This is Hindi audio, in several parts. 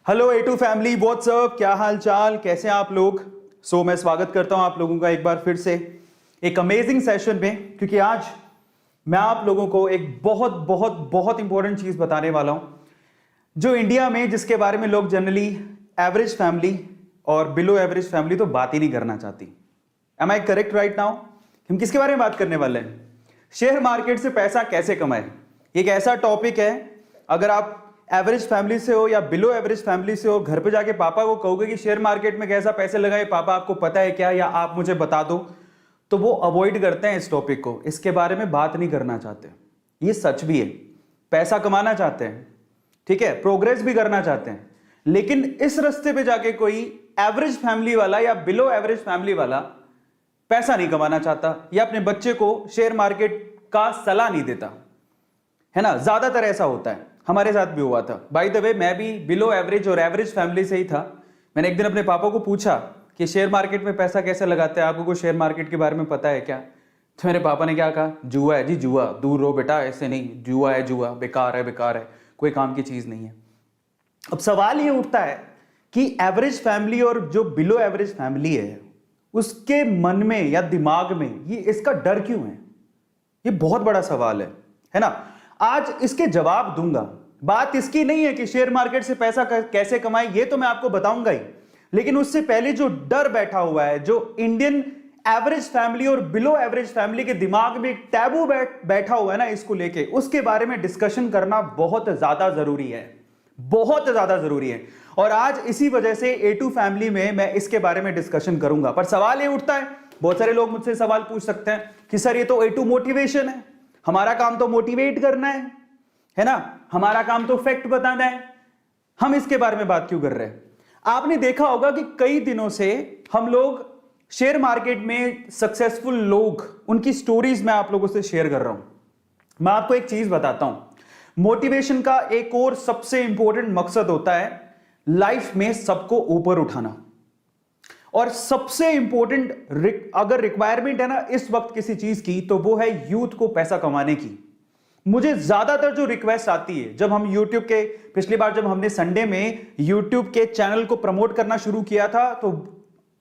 हेलो A2 फैमिली, व्हाट्सअप, क्या हाल चाल, कैसे हैं आप लोग। मैं स्वागत करता हूं आप लोगों का एक बार फिर से एक अमेजिंग सेशन में, क्योंकि आज मैं आप लोगों को एक बहुत बहुत बहुत इंपॉर्टेंट चीज बताने वाला हूं जो इंडिया में, जिसके बारे में लोग जनरली एवरेज फैमिली और बिलो एवरेज फैमिली तो बात ही नहीं करना चाहती। Am I correct right now? हम किसके बारे में बात करने वाले हैं? शेयर मार्केट से पैसा कैसे कमाए। एक ऐसा टॉपिक है, अगर आप एवरेज फैमिली से हो या बिलो एवरेज फैमिली से हो, घर पे जाके पापा को कहोगे कि शेयर मार्केट में कैसा पैसे लगाए, पापा आपको पता है क्या, या आप मुझे बता दो, तो वो अवॉइड करते हैं इस टॉपिक को, इसके बारे में बात नहीं करना चाहते। ये सच भी है, पैसा कमाना चाहते हैं, ठीक है, प्रोग्रेस भी करना चाहते हैं, लेकिन इस रास्ते पे जाके कोई एवरेज फैमिली वाला या बिलो एवरेज फैमिली वाला पैसा नहीं कमाना चाहता या अपने बच्चे को शेयर मार्केट का सलाह नहीं देता, है ना। ज्यादातर ऐसा होता है, हमारे साथ भी हुआ था। बाय द वे, मैं भी बिलो एवरेज और एवरेज फैमिली से ही था। मैंने एक दिन अपने पापा को पूछा कि शेयर मार्केट में पैसा कैसे लगाते हैं, आपको शेयर मार्केट के बारे में पता है क्या। तो मेरे पापा ने क्या कहा, जुआ है जी जुआ, दूर रहो बेटा, ऐसे नहीं, जुआ है जुआ, बेकार है बेकार है, कोई काम की चीज नहीं है। अब सवाल ये उठता है कि एवरेज फैमिली और जो बिलो एवरेज फैमिली है, उसके मन में या दिमाग में ये इसका डर क्यों है? ये बहुत बड़ा सवाल है ना। आज इसके जवाब दूंगा। बात इसकी नहीं है कि शेयर मार्केट से पैसा कैसे कमाए, ये तो मैं आपको बताऊंगा ही, लेकिन उससे पहले जो डर बैठा हुआ है, जो इंडियन एवरेज फैमिली और बिलो एवरेज फैमिली के दिमाग में एक टैबू बैठा हुआ है ना, इसको लेके, उसके बारे में डिस्कशन करना बहुत ज्यादा जरूरी है, बहुत ज्यादा जरूरी है। और आज इसी वजह से A2 फैमिली में मैं इसके बारे में डिस्कशन करूंगा। पर सवाल ये उठता है, बहुत सारे लोग मुझसे सवाल पूछ सकते हैं कि सर ये तो A2 मोटिवेशन है, हमारा काम तो मोटिवेट करना है ना, हमारा काम तो फैक्ट बताना है, हम इसके बारे में बात क्यों कर रहे हैं। आपने देखा होगा कि कई दिनों से हम लोग शेयर मार्केट में सक्सेसफुल लोग, उनकी स्टोरीज मैं आप लोगों से शेयर कर रहा हूं। मैं आपको एक चीज बताता हूं, मोटिवेशन का एक और सबसे इंपॉर्टेंट मकसद होता है लाइफ में सबको ऊपर उठाना। और सबसे इंपॉर्टेंट अगर रिक्वायरमेंट है ना इस वक्त किसी चीज की, तो वो है यूथ को पैसा कमाने की। मुझे ज्यादातर जो रिक्वेस्ट आती है, जब हम YouTube के, पिछली बार जब हमने संडे में YouTube के चैनल को प्रमोट करना शुरू किया था, तो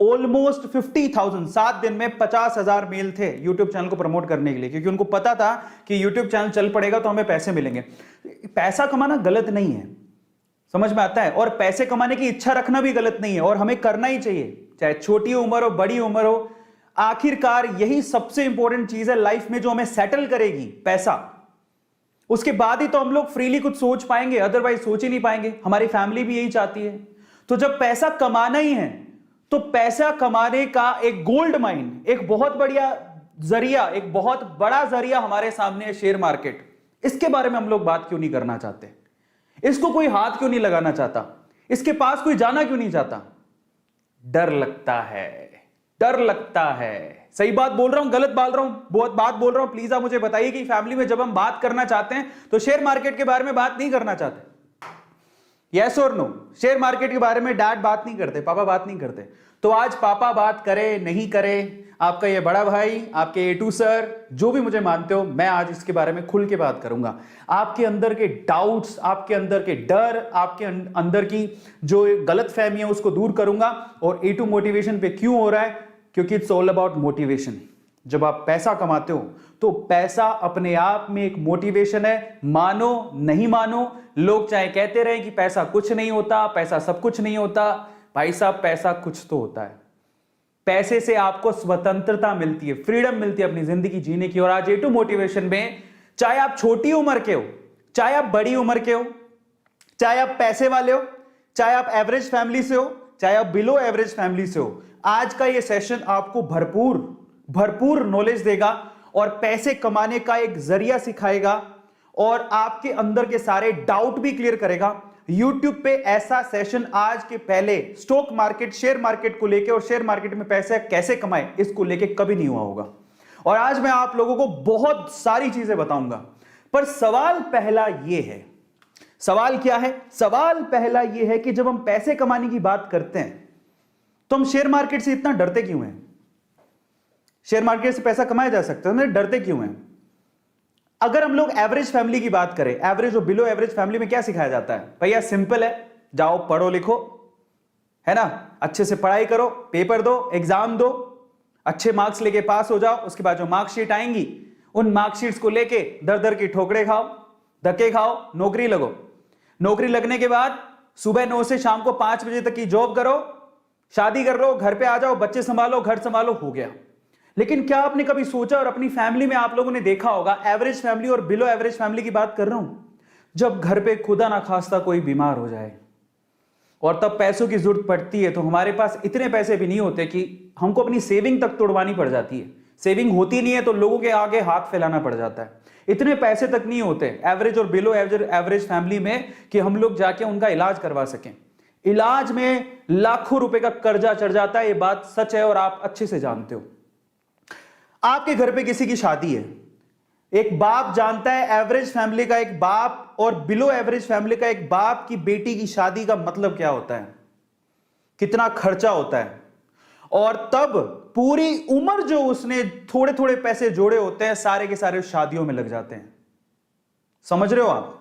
ऑलमोस्ट 50,000, 7 दिन में 50,000 मेल थे YouTube चैनल को प्रमोट करने के लिए, क्योंकि उनको पता था कि YouTube चैनल चल पड़ेगा तो हमें पैसे मिलेंगे। पैसा कमाना गलत नहीं है, समझ में आता है, और पैसे कमाने की इच्छा रखना भी गलत नहीं है, और हमें करना ही चाहिए, चाहे छोटी उम्र हो बड़ी उम्र हो। आखिरकार यही सबसे इंपॉर्टेंट चीज है लाइफ में जो हमें सेटल करेगी, पैसा। उसके बाद ही तो हम लोग फ्रीली कुछ सोच पाएंगे, अदरवाइज सोच ही नहीं पाएंगे। हमारी फैमिली भी यही चाहती है। तो जब पैसा कमाना ही है, तो पैसा कमाने का एक गोल्ड माइन, एक बहुत बढ़िया जरिया, एक बहुत बड़ा जरिया हमारे सामने है शेयर मार्केट। इसके बारे में हम लोग बात क्यों नहीं करना चाहते? इसको कोई हाथ क्यों नहीं लगाना चाहता? इसके पास कोई जाना क्यों नहीं चाहता? डर लगता है, डर लगता है। सही बात बोल रहा हूं, गलत बोल रहा हूं, बहुत बात बोल रहा हूं? प्लीज आप मुझे बताइए कि फैमिली में जब हम बात करना चाहते हैं तो शेयर मार्केट के बारे में बात नहीं करना चाहते, यस और नो? शेयर मार्केट के बारे में डैड बात नहीं करते, पापा बात नहीं करते। तो आज पापा बात करे नहीं करे, आपका ये बड़ा भाई, आपके A2 सर, जो भी मुझे मानते हो, मैं आज इसके बारे में खुल के बात करूंगा। आपके अंदर के डाउट्स, आपके अंदर के डर, आपके अंदर की जो गलत फहमी है उसको दूर करूंगा। और A2 मोटिवेशन पे क्यों हो रहा है? क्योंकि इट्स ऑल अबाउट मोटिवेशन। जब आप पैसा कमाते हो तो पैसा अपने आप में एक मोटिवेशन है। मानो नहीं मानो, लोग चाहे कहते रहे कि पैसा कुछ नहीं होता, पैसा सब कुछ नहीं होता, भाई साहब पैसा कुछ तो होता है। पैसे से आपको स्वतंत्रता मिलती है, फ्रीडम मिलती है अपनी जिंदगी जीने की। और आज A2 मोटिवेशन में, चाहे आप छोटी उम्र के हो, चाहे आप बड़ी उम्र के हो, चाहे आप पैसे वाले हो, चाहे आप एवरेज फैमिली से हो, चाहे आप बिलो एवरेज फैमिली से हो, आज का ये सेशन आपको भरपूर भरपूर नॉलेज देगा और पैसे कमाने का एक जरिया सिखाएगा और आपके अंदर के सारे डाउट भी क्लियर करेगा। YouTube पे ऐसा सेशन आज के पहले स्टॉक मार्केट, शेयर मार्केट को लेके और शेयर मार्केट में पैसे कैसे कमाएं इसको लेके कभी नहीं हुआ होगा। और आज मैं आप लोगों को बहुत सारी चीजें बताऊंगा। पर सवाल पहला यह है, सवाल क्या है? सवाल पहला यह है कि जब हम पैसे कमाने की बात करते हैं तो हम शेयर मार्केट से इतना डरते क्यों हैं? शेयर मार्केट से पैसा कमाया जा सकता है, हम डरते क्यों हैं? अगर हम लोग एवरेज फैमिली की बात करें, एवरेज और बिलो एवरेज फैमिली में क्या सिखाया जाता है? भैया सिंपल है, जाओ पढ़ो लिखो, है ना, अच्छे से पढ़ाई करो, पेपर दो, एग्जाम दो, अच्छे मार्क्स लेके पास हो जाओ। उसके बाद जो मार्कशीट आएंगी उन मार्कशीट्स को लेके दर दर की ठोकरे खाओ, धक्के खाओ, नौकरी लगो। नौकरी लगने के बाद सुबह 9 से शाम को 5 बजे तक की जॉब करो, शादी कर लो, घर पे आ जाओ, बच्चे संभालो, घर संभालो, हो गया। लेकिन क्या आपने कभी सोचा, और अपनी फैमिली में आप लोगों ने देखा होगा, एवरेज फैमिली और बिलो एवरेज फैमिली की बात कर रहा हूं, जब घर पे खुदा ना खास्ता कोई बीमार हो जाए और तब पैसों की जरूरत पड़ती है, तो हमारे पास इतने पैसे भी नहीं होते कि हमको अपनी सेविंग तक तोड़वानी पड़ जाती है। सेविंग होती नहीं है तो लोगों के आगे हाथ फैलाना पड़ जाता है। इतने पैसे तक नहीं होते एवरेज और बिलो एवरेज फैमिली में कि हम लोग जाके उनका इलाज करवा सकें। इलाज में लाखों रुपए का कर्जा चढ़ जाता है, ये बात सच है और आप अच्छे से जानते हो। आपके घर पे किसी की शादी है, एक बाप जानता है एवरेज फैमिली का एक बाप और बिलो एवरेज फैमिली का एक बाप की बेटी की शादी का मतलब क्या होता है, कितना खर्चा होता है, और तब पूरी उम्र जो उसने थोड़े थोड़े पैसे जोड़े होते हैं सारे के सारे शादियों में लग जाते हैं। समझ रहे हो आप?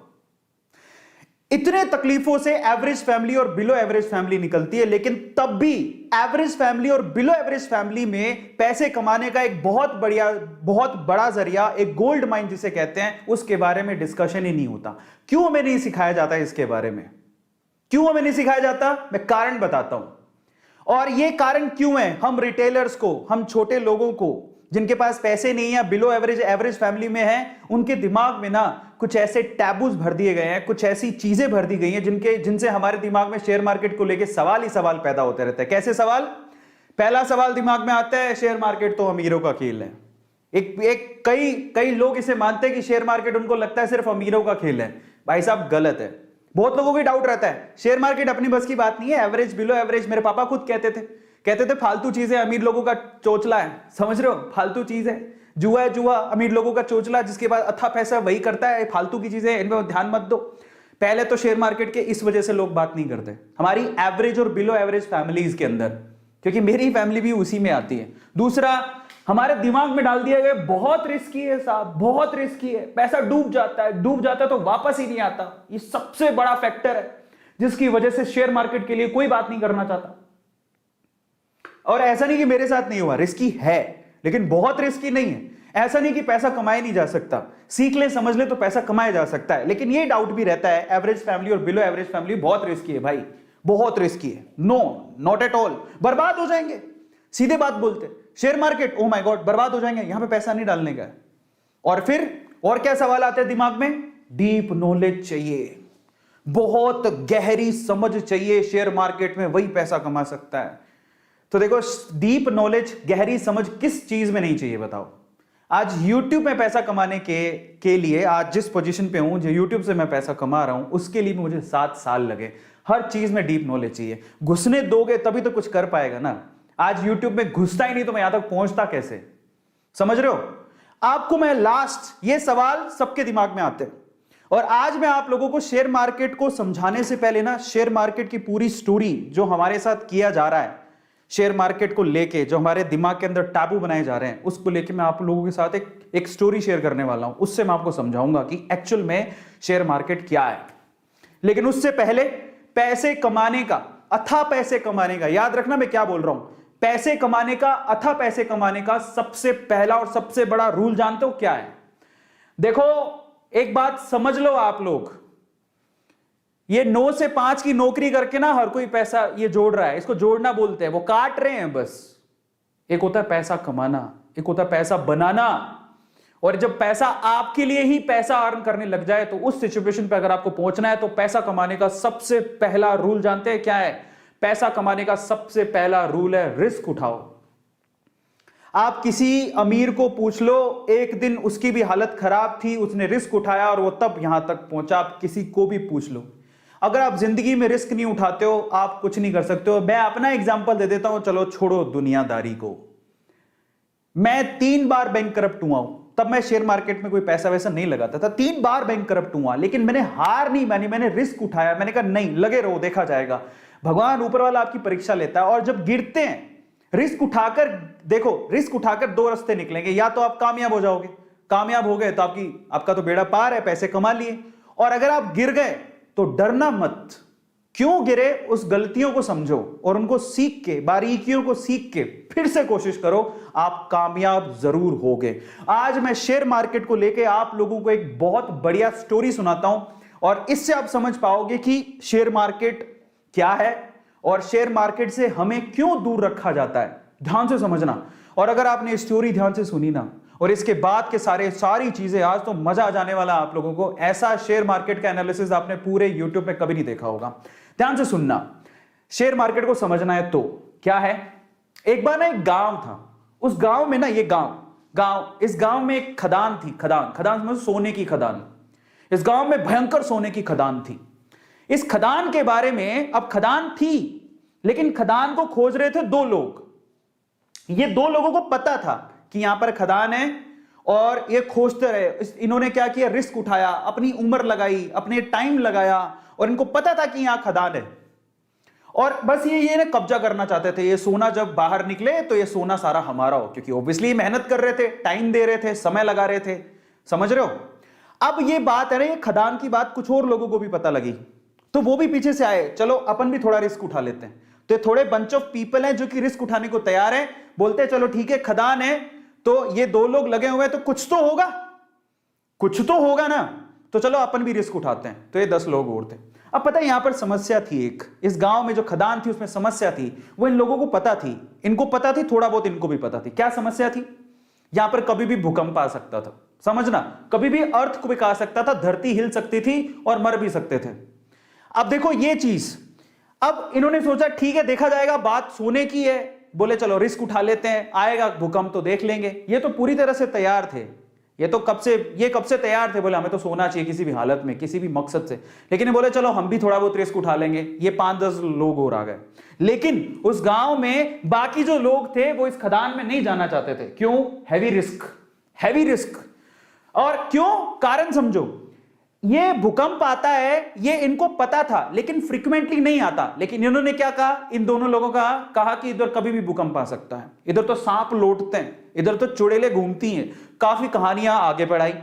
इतने तकलीफों से एवरेज फैमिली और बिलो एवरेज फैमिली निकलती है, लेकिन तब भी एवरेज फैमिली और बिलो एवरेज फैमिली में पैसे कमाने का एक बहुत बड़ा जरिया, एक गोल्ड माइन जिसे कहते हैं, उसके बारे में डिस्कशन ही नहीं होता। क्यों हमें नहीं सिखाया जाता इसके बारे में? क्यों हमें नहीं सिखाया जाता? मैं कारण बताता हूं। और यह कारण क्यों है, हम रिटेलर्स को, हम छोटे लोगों को जिनके पास पैसे नहीं है, बिलो एवरेज फैमिली में है, उनके दिमाग में ना कुछ ऐसे टैबूज भर दिए गए हैं, कुछ ऐसी चीजें भर दी गई हैं जिनसे हमारे दिमाग में शेयर मार्केट को लेके सवाल ही सवाल पैदा होते रहते हैं। कैसे सवाल? पहला सवाल दिमाग में आता है, शेयर मार्केट तो अमीरों का खेल है। कई लोग इसे मानते हैं कि शेयर मार्केट, उनको लगता है सिर्फ अमीरों का खेल है। भाई साहब गलत है। बहुत लोगों को डाउट रहता है शेयर मार्केट अपनी बस की बात नहीं है, एवरेज बिलो एवरेज, मेरे पापा खुद कहते थे फालतू चीजें अमीर लोगों का चोचला है। समझ रहे हो? फालतू चीज है, जुआ है, जुआ अमीर लोगों का चोचला, जिसके पास अच्छा पैसा वही करता है, फालतू की चीजें इनमें ध्यान मत दो। पहले तो शेयर मार्केट के इस वजह से लोग बात नहीं करते हमारी एवरेज और बिलो एवरेज फैमिलीज के अंदर, क्योंकि मेरी फैमिली भी उसी में आती है। दूसरा, हमारे दिमाग में डाल दिया गया बहुत रिस्की है साहब, बहुत रिस्की है, पैसा डूब जाता है तो वापस ही नहीं आता। ये सबसे बड़ा फैक्टर है जिसकी वजह से शेयर मार्केट के लिए कोई बात नहीं करना चाहता। और ऐसा नहीं कि मेरे साथ नहीं हुआ, रिस्की है लेकिन बहुत रिस्की नहीं है। ऐसा नहीं कि पैसा कमाया नहीं जा सकता, सीख ले समझ ले तो पैसा कमाया जा सकता है। लेकिन ये डाउट भी रहता है एवरेज फैमिली और बिलो एवरेज फैमिली बहुत रिस्की है भाई, बहुत रिस्की है। नो, नॉट एट ऑल, बर्बाद हो जाएंगे। सीधे बात बोलते, share market oh my God बर्बाद हो जाएंगे, यहां पे पैसा नहीं डालने का। और फिर और क्या सवाल आते हैं दिमाग में? डीप नॉलेज चाहिए, बहुत गहरी समझ चाहिए, शेयर मार्केट में वही पैसा कमा सकता है। तो देखो, डीप नॉलेज, गहरी समझ किस चीज में नहीं चाहिए बताओ? आज YouTube में पैसा कमाने के लिए, आज जिस पोजीशन पे हूं, जो YouTube से मैं पैसा कमा रहा हूं, उसके लिए मुझे 7 साल लगे। हर चीज में डीप नॉलेज चाहिए, घुसने दोगे तभी तो कुछ कर पाएगा ना। आज YouTube में घुसता ही नहीं तो मैं यहां तक पहुंचता कैसे? समझ रहे हो? आपको मैं लास्ट, ये सवाल सबके दिमाग में आते हैं, और आज मैं आप लोगों को शेयर मार्केट को समझाने से पहले ना, शेयर मार्केट की पूरी स्टोरी जो हमारे साथ किया जा रहा है, शेयर मार्केट को लेके जो हमारे दिमाग के अंदर टाबू बनाए जा रहे हैं, उसको लेके मैं आप लोगों के साथ एक स्टोरी शेयर करने वाला हूं। उससे मैं आपको समझाऊंगा कि एक्चुअल में शेयर मार्केट क्या है। लेकिन उससे पहले पैसे कमाने का, अथाह पैसे कमाने का, याद रखना मैं क्या बोल रहा हूं, पैसे कमाने का, अथाह पैसे कमाने का सबसे पहला और सबसे बड़ा रूल जानते हो क्या है? देखो, एक बात समझ लो आप लोग, ये 9 से 5 की नौकरी करके ना हर कोई पैसा ये जोड़ रहा है, इसको जोड़ना बोलते हैं, वो काट रहे हैं बस। एक होता है पैसा कमाना, एक होता है पैसा बनाना। और जब पैसा आपके लिए ही पैसा अर्न करने लग जाए, तो उस सिचुएशन पे अगर आपको पहुंचना है, तो पैसा कमाने का सबसे पहला रूल जानते हैं क्या है? पैसा कमाने का सबसे पहला रूल है रिस्क उठाओ। आप किसी अमीर को पूछ लो, एक दिन उसकी भी हालत खराब थी, उसने रिस्क उठाया और वो तब यहां तक पहुंचा। आप किसी को भी पूछ लो, अगर आप जिंदगी में रिस्क नहीं उठाते हो, आप कुछ नहीं कर सकते हो। मैं अपना एग्जांपल दे देता हूं, चलो छोड़ो दुनियादारी को। मैं 3 बार बैंक करप्ट हुआ हूं, तब मैं शेयर मार्केट में कोई पैसा वैसा नहीं लगाता था। 3 बार बैंक करप्ट हुआ, लेकिन मैंने हार नहीं मानी, मैंने रिस्क उठाया। मैंने कहा नहीं, लगे रहो, देखा जाएगा। भगवान ऊपर वाला आपकी परीक्षा लेता है, और जब गिरते हैं, रिस्क उठाकर देखो, रिस्क उठाकर 2 रास्ते निकलेंगे। या तो आप कामयाब हो जाओगे, कामयाब हो गए तो आपका तो बेड़ा पार है, पैसे कमा लिए। और अगर आप गिर गए तो डरना मत, क्यों गिरे उस गलतियों को समझो और उनको सीख के, बारीकियों को सीख के फिर से कोशिश करो, आप कामयाब जरूर होगे। आज मैं शेयर मार्केट को लेके आप लोगों को एक बहुत बढ़िया स्टोरी सुनाता हूं और इससे आप समझ पाओगे कि शेयर मार्केट क्या है और शेयर मार्केट से हमें क्यों दूर रखा जाता है। ध्यान से समझना, और अगर आपने स्टोरी ध्यान से सुनी ना और इसके बाद के सारी चीजें, आज तो मजा आ जाने वाला आप लोगों को। ऐसा शेयर मार्केट का एनालिसिस आपने पूरे यूट्यूब में कभी नहीं देखा होगा। ध्यान से सुनना, शेयर मार्केट को समझना है तो क्या है। एक बार ना एक गांव था, उस गांव में ना, ये इस गांव में एक खदान थी। खदान समझो, सोने की खदान। इस गांव में भयंकर सोने की खदान थी। इस खदान के बारे में, अब खदान थी लेकिन खदान को खोज रहे थे दो लोग। ये दो लोगों को पता था कि यहां पर खदान है और ये खोजते रहे। इन्होंने क्या किया, रिस्क उठाया, अपनी उम्र लगाई, अपने टाइम लगाया और इनको पता था कि यहां खदान है और बस ये ना कब्जा करना चाहते थे। ये सोना जब बाहर निकले तो ये सोना सारा हमारा हो, क्योंकि ऑब्वियसली मेहनत कर रहे थे, टाइम दे रहे थे, समय लगा रहे थे। समझ रहे हो। अब ये बात है ना, ये खदान की बात कुछ और लोगों को भी पता लगी तो वो भी पीछे से आए, चलो अपन भी थोड़ा रिस्क उठा लेते हैं। तो थोड़े बंच ऑफ पीपल हैं जो कि रिस्क उठाने को तैयार हैं, बोलते हैं चलो ठीक है, खदान है तो ये दो लोग लगे हुए हैं तो कुछ तो होगा ना, तो चलो अपन भी रिस्क उठाते हैं। तो ये 10 लोग और थे। अब पता है यहां पर समस्या थी एक, इस गांव में जो खदान थी उसमें समस्या थी, वो इन लोगों को पता थी, इनको पता थी, थोड़ा बहुत इनको भी पता थी। क्या समस्या थी, यहां पर कभी भी भूकंप आ सकता था। समझना, कभी भी अर्थक्वेक आ सकता था, धरती हिल सकती थी और मर भी सकते थे। अब देखो ये चीज, अब इन्होंने सोचा ठीक है देखा जाएगा, बात सोने की है, बोले चलो रिस्क उठा लेते हैं, आएगा भूकंप तो देख लेंगे। ये तो पूरी तरह से तैयार थे, ये कब से तैयार थे, बोले हमें तो सोना चाहिए किसी भी हालत में, किसी भी मकसद से। लेकिन ये बोले चलो हम भी थोड़ा बहुत रिस्क उठा लेंगे। ये 5-10 लोग और आ गए, लेकिन उस गांव में बाकी जो लोग थे वो इस खदान में नहीं जाना चाहते थे। क्यों, हैवी रिस्क। और क्यों, कारण समझो। ये भूकंप आता है ये इनको पता था लेकिन फ्रीक्वेंटली नहीं आता। लेकिन इन्होंने क्या कहा, इन दोनों लोगों का कहा कि इधर कभी भी भूकंप आ सकता है, इधर तो सांप लौटते हैं, इधर तो चुड़ैलें घूमती हैं। काफी कहानियां आगे बढ़ाई,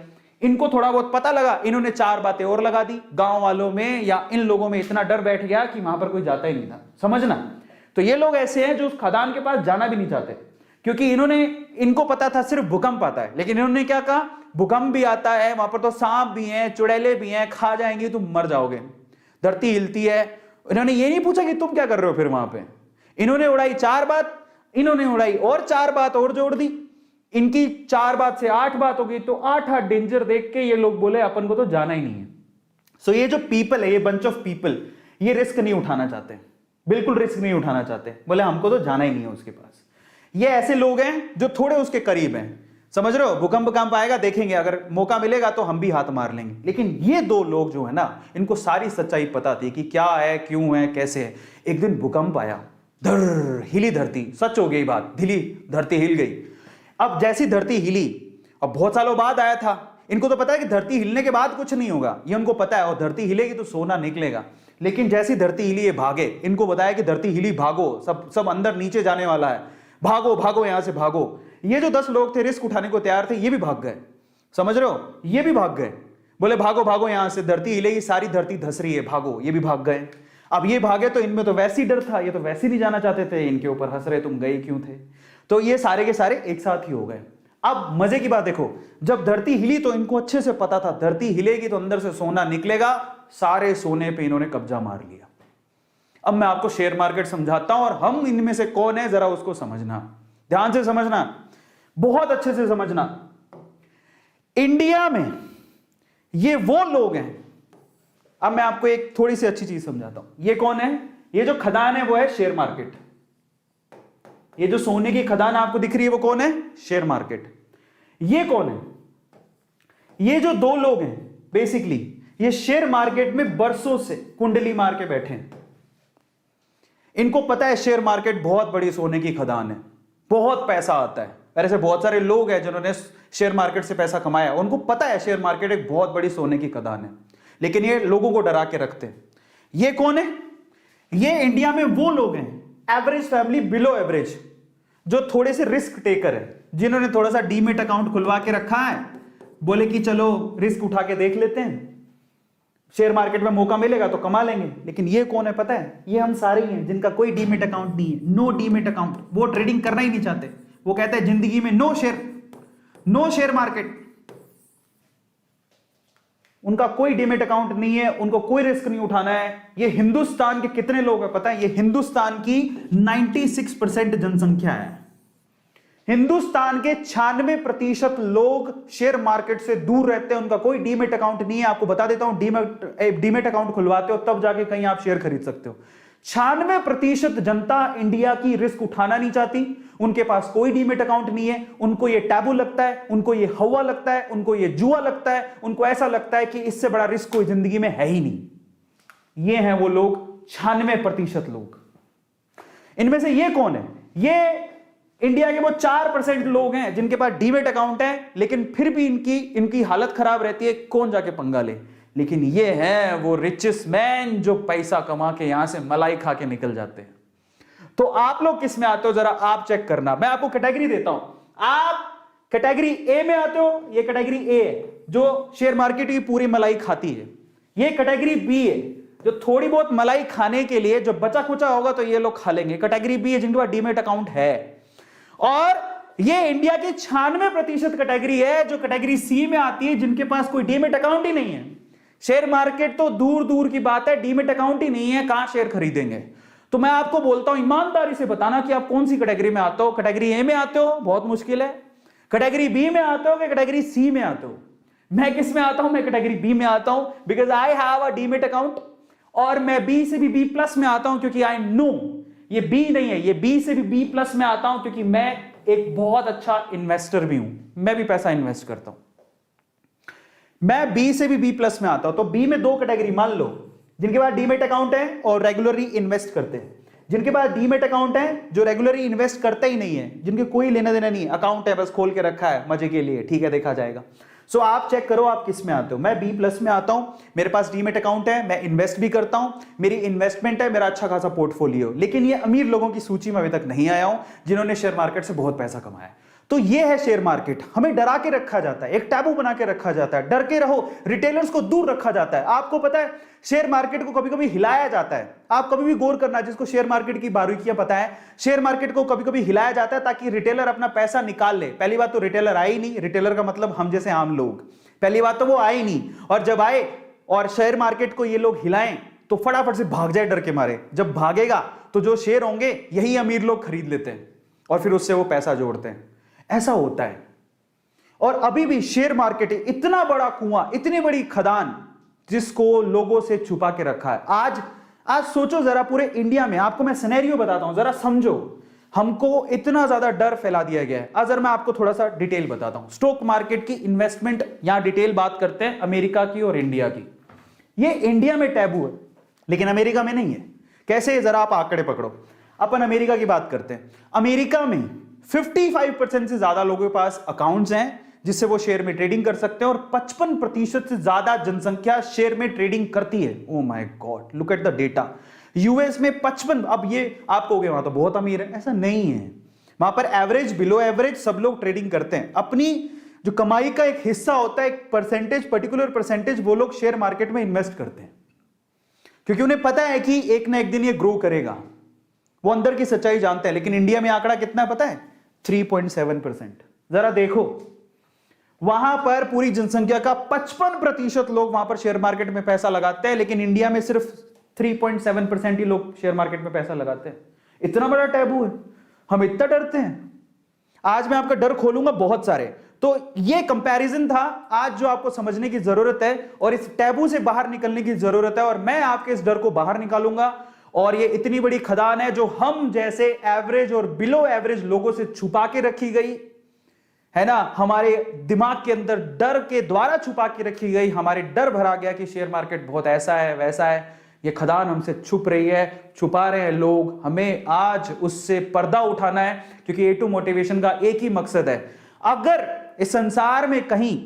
इनको थोड़ा बहुत पता लगा, इन्होंने 4 बातें और लगा दी। गांव वालों में या इन लोगों में इतना डर बैठ गया कि वहां पर कोई जाता ही नहीं था। समझना, तो ये लोग ऐसे हैं जो उस खदान के पास जाना भी नहीं चाहते, क्योंकि इनको पता था सिर्फ भूकंप आता है। लेकिन इन्होंने क्या कहा, भूकंप भी आता है, वहां पर तो सांप भी हैं, चुड़ैलें भी हैं, खा जाएंगी, तुम मर जाओगे, धरती हिलती है। इन्होंने ये नहीं पूछा कि तुम क्या कर रहे हो फिर वहां पे। इन्होंने उड़ाई 4 बात, इन्होंने उड़ाई और 4 बात और जोड़ दी। इनकी 4 बात से 8 बात हो गई, तो 8 डेंजर देख के ये लोग बोले अपन को तो जाना ही नहीं है। सो ये जो पीपल है, ये बंच ऑफ पीपल, ये रिस्क नहीं उठाना चाहते, बिल्कुल रिस्क नहीं उठाना चाहते। बोले हमको तो जाना ही नहीं है उसके पास। ये ऐसे लोग हैं जो थोड़े उसके करीब हैं। समझ रहे हो, भूकंप आएगा देखेंगे, अगर मौका मिलेगा तो हम भी हाथ मार लेंगे। लेकिन ये 2 लोग जो है ना, इनको सारी सच्चाई पता थी कि क्या है, क्यों है, कैसे है। एक दिन भूकंप आया, हिली धरती, सच हो गई बात, धरती हिल गई। अब जैसी धरती हिली, अब बहुत सालों बाद आया था, इनको तो पता है कि धरती हिलने के बाद कुछ नहीं होगा, ये उनको पता है, और धरती हिलेगी तो सोना निकलेगा। लेकिन जैसी धरती हिली ये भागे, इनको बताया कि धरती हिली, भागो, सब अंदर नीचे जाने वाला है, भागो यहां से भागो। ये जो 10 लोग थे रिस्क उठाने को तैयार थे, ये भी भाग गए। समझ रहे हो, ये भी भाग गए, बोले भागो यहां से, धरती हिलेगी, सारी धरती धस रही है, भागो। ये भी भाग गए। अब ये भागे तो इनमें तो वैसी डर था, ये तो वैसे नहीं जाना चाहते थे, इनके ऊपर हंस रहे तुम गए क्यों थे। तो ये सारे के सारे एक साथ ही हो गए। अब मजे की बात देखो, जब धरती हिली तो इनको अच्छे से पता था धरती हिलेगी तो अंदर से सोना निकलेगा। सारे सोने पे इन्होंने कब्जा मार लिया। अब मैं आपको शेयर मार्केट समझाता हूं और हम इनमें से कौन है जरा उसको समझना, ध्यान से समझना, बहुत अच्छे से समझना। इंडिया में ये वो लोग हैं, अब मैं आपको एक थोड़ी सी अच्छी चीज समझाता हूं। ये कौन है, ये जो खदान है वो है शेयर मार्केट। ये जो सोने की खदान आपको दिख रही है वो कौन है, शेयर मार्केट। ये कौन है, ये जो 2 लोग हैं बेसिकली ये शेयर मार्केट में बरसों से कुंडली मार के बैठे हैं। इनको पता है शेयर मार्केट बहुत बड़ी सोने की खदान है, बहुत पैसा आता है। ऐसे बहुत सारे लोग हैं जिन्होंने शेयर मार्केट से पैसा कमाया, उनको पता है शेयर मार्केट एक बहुत बड़ी सोने की खदान है, लेकिन ये लोगों को डरा के रखते हैं। ये कौन है, ये इंडिया में वो लोग हैं, एवरेज फैमिली, बिलो एवरेज, जो थोड़े से रिस्क टेकर है, जिन्होंने थोड़ा सा डीमेट अकाउंट खुलवा के रखा है, बोले कि चलो रिस्क उठा के देख लेते हैं। शेयर मार्केट में मौका मिलेगा तो कमा लेंगे। लेकिन ये कौन है पता है? ये हम सारे ही हैं जिनका कोई डीमेट अकाउंट नहीं है, नो डीमेट अकाउंट। वो ट्रेडिंग करना ही नहीं चाहते, वो कहते हैं जिंदगी में नो शेयर मार्केट। उनका कोई डीमेट अकाउंट नहीं है, उनको कोई रिस्क नहीं उठाना है। ये हिंदुस्तान के कितने लोग हैं पता है? ये हिंदुस्तान की 96% जनसंख्या है। हिंदुस्तान के 96% लोग शेयर मार्केट से दूर रहते हैं, उनका कोई डीमेट अकाउंट नहीं है। आपको बता देता हूं, डीमेट अकाउंट खुलवाते हो तब जाके कहीं आप शेयर खरीद सकते हो। 96% जनता इंडिया की रिस्क उठाना नहीं चाहती, उनके पास कोई डीमेट अकाउंट नहीं है। उनको ये टैबू लगता है, उनको ये हवा लगता है, उनको ये जुआ लगता है, उनको ऐसा लगता है कि इससे बड़ा रिस्क कोई जिंदगी में है ही नहीं। ये हैं वो लोग, 96% लोग। इनमें से ये कौन है? ये इंडिया के वो 4% लोग हैं जिनके पास डीमेट अकाउंट है, लेकिन फिर भी इनकी हालत खराब रहती है, कौन जाके पंगा ले। लेकिन ये हैं वो रिचेस्ट मैन जो पैसा कमा के यहां से मलाई खा के निकल जाते हैं। तो आप लोग किस में आते हो जरा आप चेक करना। मैं आपको कैटेगरी देता हूं, आप कैटेगरी ए में आते हो। ये कैटेगरी ए है जो शेयर मार्केट की पूरी मलाई खाती है। ये कैटेगरी बी है जो थोड़ी बहुत मलाई खाने के लिए जो बचा खुचा होगा तो ये लोग खा लेंगे। कैटेगरी बी है जिनके पास डीमेट अकाउंट है। और ये इंडिया की 96% कैटेगरी है जो कैटेगरी सी में आती है, जिनके पास कोई डीमेट अकाउंट ही नहीं है। शेयर मार्केट तो दूर दूर की बात है, डीमेट अकाउंट ही नहीं है, कहां शेयर खरीदेंगे। तो मैं आपको बोलता हूं, ईमानदारी से बताना कि आप कौन सी कैटेगरी में आते हो। कैटेगरी ए में आते हो, बहुत मुश्किल है। कैटेगरी बी में आते हो कि कैटेगरी सी में आते हो? मैं किस में आता हूं? मैं कैटेगरी बी में आता हूं, because I have a demat account. और मैं बी से भी बी प्लस में आता हूं क्योंकि आई नो ये बी नहीं है, ये बी से भी बी प्लस में आता हूं क्योंकि मैं एक बहुत अच्छा इन्वेस्टर भी हूं। मैं भी पैसा इन्वेस्ट करता हूं। मैं बी से भी बी प्लस में आता हूं। तो बी में दो कैटेगरी मान लो, जिनके पास डीमेट अकाउंट है और रेगुलरली इन्वेस्ट करते हैं। जिनके पास डीमेट अकाउंट है जो रेगुलरली इन्वेस्ट करते ही नहीं है, जिनके कोई लेना देना नहीं है, अकाउंट है बस खोल के रखा है मजे के लिए, ठीक है देखा जाएगा। सो आप चेक करो आप किस में आते हो। मैं बी प्लस में आता हूं, मेरे पास डीमेट अकाउंट है, मैं इन्वेस्ट भी करता हूं, मेरी इन्वेस्टमेंट है, मेरा अच्छा खासा पोर्टफोलियो। लेकिन ये अमीर लोगों की सूची में अभी तक नहीं आया हूं जिन्होंने शेयर मार्केट से बहुत पैसा कमाया। तो ये है शेयर मार्केट। हमें डरा के रखा जाता है, एक टैबू बना के रखा जाता है, डर के रहो, रिटेलर्स को दूर रखा जाता है। आपको पता है शेयर मार्केट को कभी कभी हिलाया जाता है। आप कभी भी गौर करना, जिसको शेयर मार्केट की बारीकियां पता है, शेयर मार्केट को कभी कभी हिलाया जाता है ताकि रिटेलर अपना पैसा निकाल ले। पहली बात तो रिटेलर आए ही नहीं, रिटेलर का मतलब हम जैसे आम लोग, पहली बात तो वो आए ही नहीं। और जब आए और शेयर मार्केट को ये लोग हिलाएं तो फटाफट से भाग जाए डर के मारे। जब भागेगा तो जो शेयर होंगे यही अमीर लोग खरीद लेते हैं और फिर उससे वो पैसा जोड़ते हैं। ऐसा होता है। और अभी भी शेयर मार्केट इतना बड़ा कुआं, इतनी बड़ी खदान जिसको लोगों से छुपा के रखा है। आज सोचो जरा, पूरे इंडिया में, आपको मैं सिनेरियो बताता हूं जरा समझो, हमको इतना ज्यादा डर फैला दिया गया है। अगर मैं आपको थोड़ा सा डिटेल बताता हूं, स्टॉक मार्केट की इन्वेस्टमेंट, यहां डिटेल बात करते हैं अमेरिका की और इंडिया की। ये इंडिया में टैबू है लेकिन अमेरिका में नहीं है। कैसे? जरा आप आंकड़े पकड़ो। अपन अमेरिका की बात करते हैं। अमेरिका में 55% से ज्यादा लोगों के पास अकाउंट्स हैं जिससे वो शेयर में ट्रेडिंग कर सकते हैं और 55% से ज्यादा जनसंख्या शेयर में ट्रेडिंग करती है। Oh my God, look at the data. US में 55, अब ये आप कहोगे वहां तो बहुत अमीर है, ऐसा नहीं है। वहां पर एवरेज, बिलो एवरेज सब लोग ट्रेडिंग करते हैं। अपनी जो कमाई का एक हिस्सा होता है, एक परसेंटेज, पर्टिकुलर परसेंटेज, वो लोग शेयर मार्केट में इन्वेस्ट करते हैं क्योंकि उन्हें पता है कि एक ना एक दिन ये ग्रो करेगा। वो अंदर की सच्चाई जानते हैं। लेकिन इंडिया में आंकड़ा कितना है पता है? 3.7%। जरा देखो, वहां पर पूरी जनसंख्या का 55% लोग वहां पर शेयर मार्केट में पैसा लगाते हैं, लेकिन इंडिया में सिर्फ 3.7% ही लोग शेयर मार्केट में पैसा लगाते हैं। इतना बड़ा टैबू है, हम इतना डरते हैं। आज मैं आपका डर खोलूंगा बहुत सारे। तो ये कंपैरिजन था आज जो आपको समझने की जरूरत है और इस टैबू से बाहर निकलने की जरूरत है, और मैं आपके इस डर को बाहर निकालूंगा। और ये इतनी बड़ी खदान है जो हम जैसे एवरेज और बिलो एवरेज लोगों से छुपा के रखी गई है ना, हमारे दिमाग के अंदर डर के द्वारा छुपा के रखी गई। हमारे डर भरा गया कि शेयर मार्केट बहुत ऐसा है वैसा है। ये खदान हमसे छुप रही है, छुपा रहे हैं लोग। हमें आज उससे पर्दा उठाना है क्योंकि A2 मोटिवेशन का एक ही मकसद है। अगर इस संसार में कहीं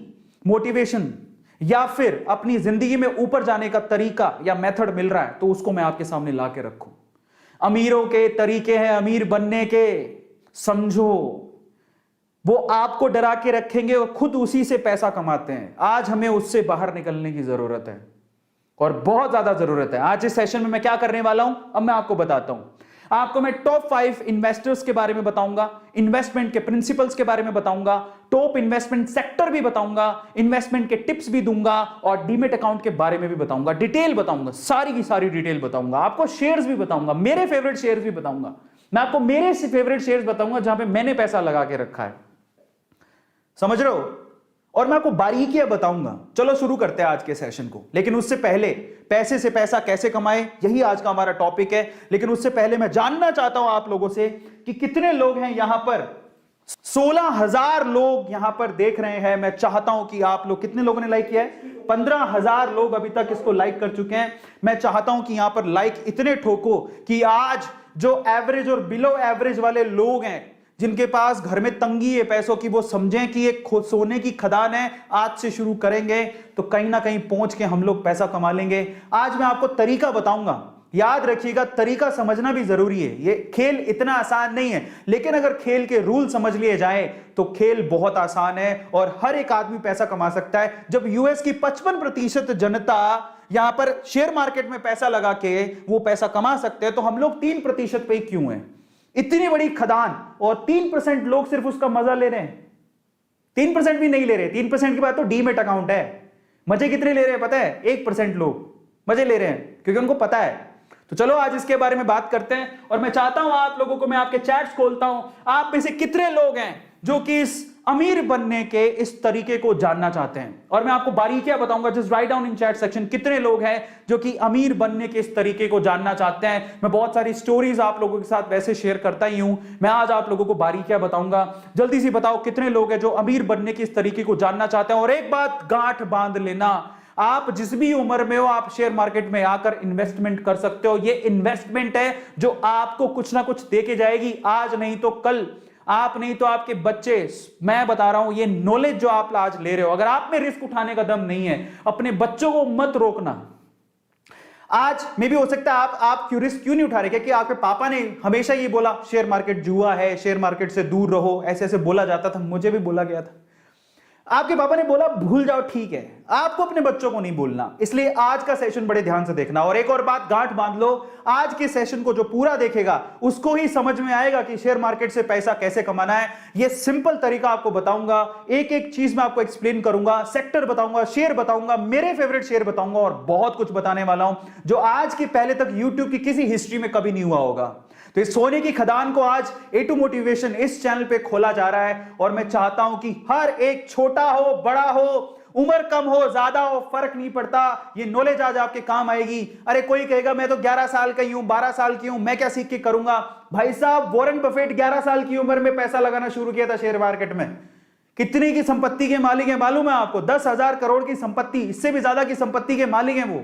मोटिवेशन या फिर अपनी जिंदगी में ऊपर जाने का तरीका या मेथड मिल रहा है तो उसको मैं आपके सामने ला के रखूं। अमीरों के तरीके हैं अमीर बनने के, समझो। वो आपको डरा के रखेंगे और खुद उसी से पैसा कमाते हैं। आज हमें उससे बाहर निकलने की जरूरत है और बहुत ज्यादा जरूरत है। आज इस सेशन में मैं क्या करने वाला हूं, अब मैं आपको बताता हूं। आपको मैं टॉप 5 इन्वेस्टर्स के बारे में बताऊंगा, इन्वेस्टमेंट के प्रिंसिपल्स के बारे में बताऊंगा, टॉप इन्वेस्टमेंट सेक्टर भी बताऊंगा, इन्वेस्टमेंट के टिप्स भी दूंगा और डीमेट अकाउंट के बारे में भी बताऊंगा, डिटेल बताऊंगा, सारी की सारी डिटेल बताऊंगा। आपको शेयर्स भी बताऊंगा, मेरे फेवरेट शेयर्स भी बताऊंगा। मैं आपको मेरे फेवरेट शेयर्स बताऊंगा जहां पे मैंने पैसा लगा के रखा है, समझ रहे हो? और मैं आपको बारीकियां बताऊंगा। चलो शुरू करते हैं आज के सेशन को, लेकिन उससे पहले पैसे से पैसा कैसे कमाए, यही आज का हमारा टॉपिक है। लेकिन उससे पहले मैं जानना चाहता हूं आप लोगों से कि कितने लोग हैं यहां पर। 16,000 लोग यहां पर देख रहे हैं। मैं चाहता हूं कि आप लोग, कितने लोगों ने लाइक किया है? 15,000 लोग अभी तक इसको लाइक कर चुके हैं। मैं चाहता हूं कि यहां पर लाइक इतने ठोको कि आज जो एवरेज और बिलो एवरेज वाले लोग हैं, जिनके पास घर में तंगी है पैसों की, वो समझें कि एक सोने की खदान है। आज से शुरू करेंगे तो कहीं ना कहीं पहुंच के हम लोग पैसा कमा लेंगे। आज मैं आपको तरीका बताऊंगा, याद रखिएगा, तरीका समझना भी जरूरी है। ये खेल इतना आसान नहीं है, लेकिन अगर खेल के रूल समझ लिए जाए तो खेल बहुत आसान है और हर एक आदमी पैसा कमा सकता है। जब यूएस की 55% जनता यहां पर शेयर मार्केट में पैसा लगा के वो पैसा कमा सकते हैं, तो हम लोग 3% पे क्यों हैं? इतनी बड़ी खदान और 3% लोग सिर्फ उसका मजा ले रहे हैं। 3% भी नहीं ले रहे। 3% की बात तो डीमेट अकाउंट है। मजे कितने ले रहे हैं पता है? 1% लोग मजे ले रहे हैं क्योंकि उनको पता है। तो चलो आज इसके बारे में बात करते हैं। और मैं चाहता हूं आप लोगों को, मैं आपके चैट्स खोलता हूं, आप में से कितने लोग हैं जो कि इस अमीर बनने के इस तरीके को जानना चाहते हैं। और मैं आपको बारीकियां बताऊंगा। Just write down in chat section कितने लोग हैं जो कि अमीर बनने के इस तरीके को जानना चाहते हैं। मैं बहुत सारी स्टोरीज आप लोगों के साथ वैसे शेयर करता ही हूं। मैं आज आप लोगों को बारीकियां बताऊंगा। जल्दी से बताओ कितने लोग हैं जो अमीर बनने के इस तरीके को जानना चाहते हैं। और एक बात गांठ बांध लेना, आप जिस भी उम्र में हो आप शेयर मार्केट में आकर इन्वेस्टमेंट कर सकते हो। ये इन्वेस्टमेंट है जो आपको कुछ ना कुछ दे के जाएगी, आज नहीं तो कल, आप नहीं तो आपके बच्चे। मैं बता रहा हूं, ये नॉलेज जो आप आज ले रहे हो, अगर आप में रिस्क उठाने का दम नहीं है, अपने बच्चों को मत रोकना। आज मे भी हो सकता है आप क्यों रिस्क क्यों नहीं उठा रहे? कि आपके पापा ने हमेशा ये बोला शेयर मार्केट जुआ है, शेयर मार्केट से दूर रहो, ऐसे ऐसे बोला जाता था, मुझे भी बोला गया था। आपके पापा ने बोला भूल जाओ, ठीक है, आपको अपने बच्चों को नहीं भूलना। इसलिए आज का सेशन बड़े ध्यान से देखना। और एक और बात गांठ बांध लो, आज के सेशन को जो पूरा देखेगा उसको ही समझ में आएगा कि शेयर मार्केट से पैसा कैसे कमाना है। यह सिंपल तरीका आपको बताऊंगा, एक एक चीज मैं आपको एक्सप्लेन करूंगा, सेक्टर बताऊंगा, शेयर बताऊंगा, मेरे फेवरेट शेयर बताऊंगा और बहुत कुछ बताने वाला हूं जो आज के पहले तक यूट्यूब की किसी हिस्ट्री में कभी नहीं हुआ होगा। तो इस सोने की खदान को आज A2 मोटिवेशन इस चैनल पे खोला जा रहा है और मैं चाहता हूं कि हर एक, छोटा हो बड़ा हो, उम्र कम हो ज्यादा हो, फर्क नहीं पड़ता, ये नॉलेज आज आपके काम आएगी। अरे कोई कहेगा मैं तो 11 साल का ही हूं, 12 साल की हूं, मैं क्या सीख के करूंगा? भाई साहब, वॉरेन बफेट 11 साल की उम्र में पैसा लगाना शुरू किया था शेयर मार्केट में। कितनी की संपत्ति के मालिक है मालूम है आपको? 10,000 करोड़ की संपत्ति, इससे भी ज्यादा की संपत्ति के मालिक है वो।